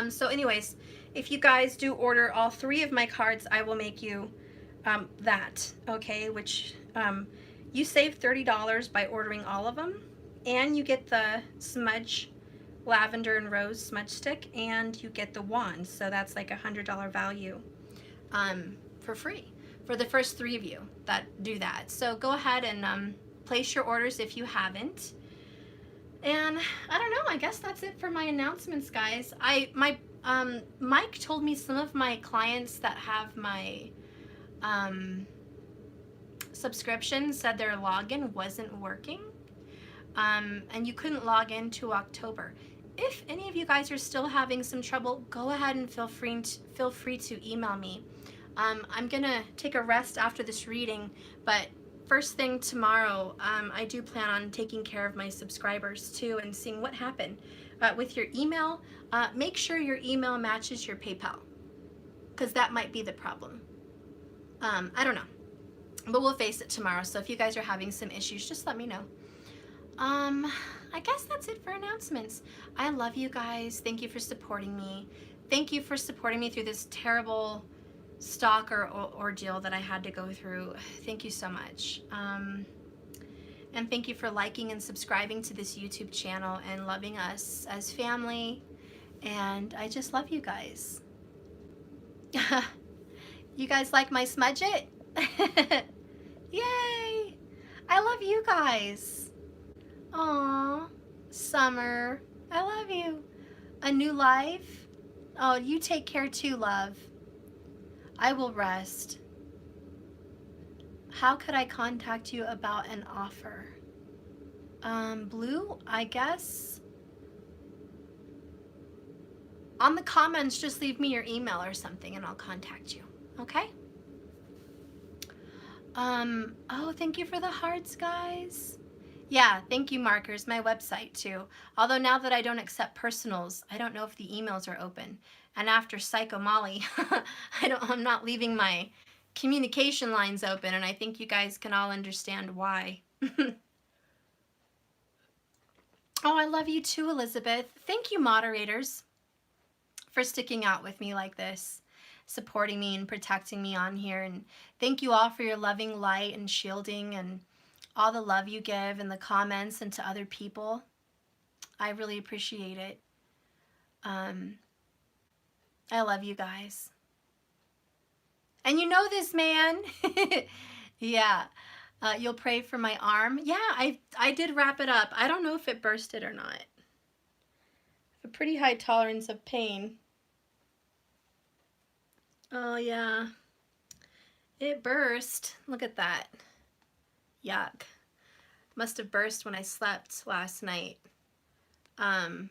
So anyways, if you guys do order all 3 of my cards, I will make you that, okay? Which you save $30 by ordering all of them, and you get the smudge lavender and rose smudge stick, and you get the wand. So that's like $100 value for free for the first 3 of you that do that. So go ahead and place your orders if you haven't. And I don't know, I guess that's it for my announcements, guys. Mike told me some of my clients that have my subscription said their login wasn't working, and you couldn't log into October. If any of you guys are still having some trouble, go ahead and feel free to email me. I'm gonna take a rest after this reading, but first thing tomorrow, I do plan on taking care of my subscribers too and seeing what happened with your email. Make sure your email matches your PayPal, because that might be the problem. I don't know, but we'll face it tomorrow. So if you guys are having some issues, just let me know. I guess that's it for announcements. I love you guys. Thank you for supporting me. Thank you for supporting me through this terrible stalker ordeal that I had to go through. Thank you so much. And thank you for liking and subscribing to this YouTube channel and loving us as family. And I just love you guys. You guys like my smudge it? Yay! I love you guys. Aw, Summer, I love you. A new life? Oh, you take care too, love. I will rest. How could I contact you about an offer? Blue, I guess. On the comments, just leave me your email or something and I'll contact you, okay? Oh, thank you for the hearts, guys. Yeah, thank you, Markers, my website too. Although now that I don't accept personals, I don't know if the emails are open. And after Psycho Molly, I'm not leaving my communication lines open, and I think you guys can all understand why. Oh, I love you too, Elizabeth. Thank you, moderators, for sticking out with me like this, supporting me and protecting me on here. And thank you all for your loving light and shielding and all the love you give in the comments and to other people. I really appreciate it. I love you guys. And you know this, man. Yeah. You'll pray for my arm. Yeah, I did wrap it up. I don't know if it bursted or not. I have a pretty high tolerance of pain. Oh, yeah. It burst. Look at that. Yuck. Must have burst when I slept last night. But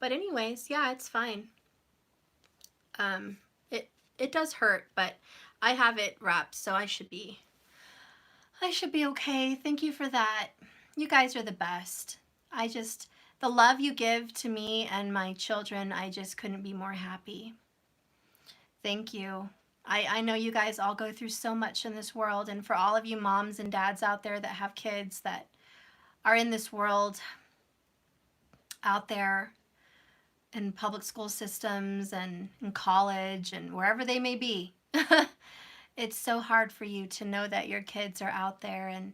anyways, yeah, it's fine. It does hurt, but I have it wrapped, so I should be okay. Thank you for that. You guys are the best. The love you give to me and my children, I just couldn't be more happy. Thank you. I know you guys all go through so much in this world, and for all of you moms and dads out there that have kids that are in this world, out there in public school systems and in college and wherever they may be, it's so hard for you to know that your kids are out there, and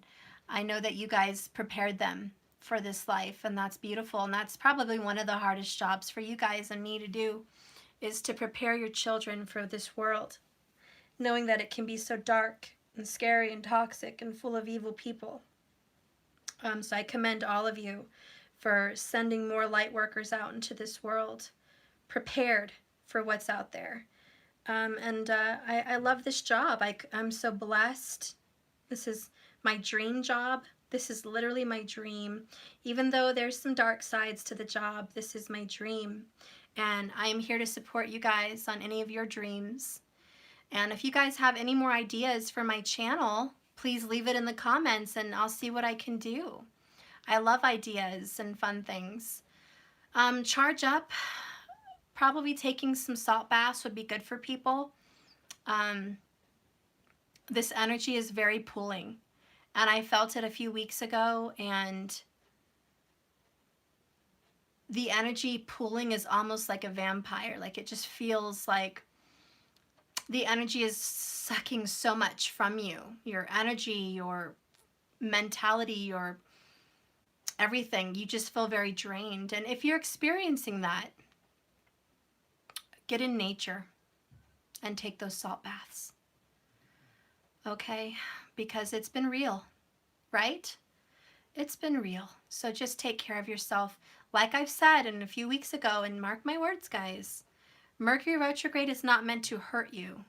I know that you guys prepared them for this life, and that's beautiful, and that's probably one of the hardest jobs for you guys and me to do, is to prepare your children for this world, knowing that it can be so dark and scary and toxic and full of evil people. So I commend all of you for sending more light workers out into this world, prepared for what's out there. I love this job. I'm so blessed. This is my dream job. This is literally my dream. Even though there's some dark sides to the job, this is my dream. And I am here to support you guys on any of your dreams. And if you guys have any more ideas for my channel, please leave it in the comments and I'll see what I can do. I love ideas and fun things. Charge up. Probably taking some salt baths would be good for people. This energy is very pulling. And I felt it a few weeks ago, and the energy pulling is almost like a vampire. Like, it just feels like the energy is sucking so much from you. Your energy, your mentality, your everything. You just feel very drained. And if you're experiencing that, get in nature and take those salt baths. okay? Because it's been real, right? It's been real. So just take care of yourself. Like I've said a few weeks ago, and mark my words, guys, Mercury retrograde is not meant to hurt you,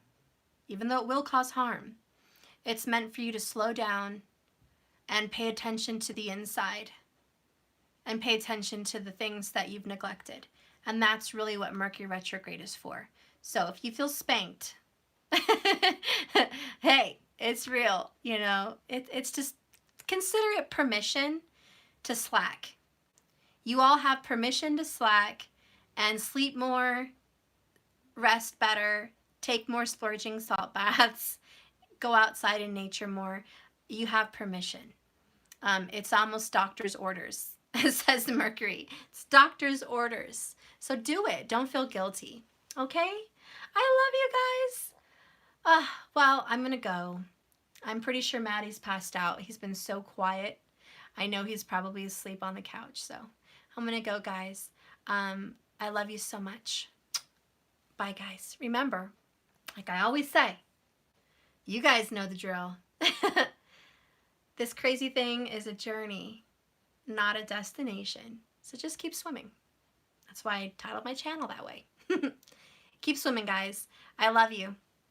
even though it will cause harm. It's meant for you to slow down and pay attention to the inside and pay attention to the things that you've neglected. And that's really what Mercury retrograde is for. So if you feel spanked, hey, it's real, you know. It's just consider it permission to slack. You all have permission to slack and sleep more, rest better, take more splurging salt baths, go outside in nature more. You have permission. It's almost doctor's orders, says Mercury. It's doctor's orders. So do it. Don't feel guilty. Okay? I love you guys. Well, I'm going to go. I'm pretty sure Maddie's passed out. He's been so quiet. I know he's probably asleep on the couch. So I'm going to go, guys. I love you so much. Bye, guys. Remember, like I always say, you guys know the drill. This crazy thing is a journey, not a destination. So just keep swimming. That's why I titled my channel that way. Keep swimming, guys. I love you.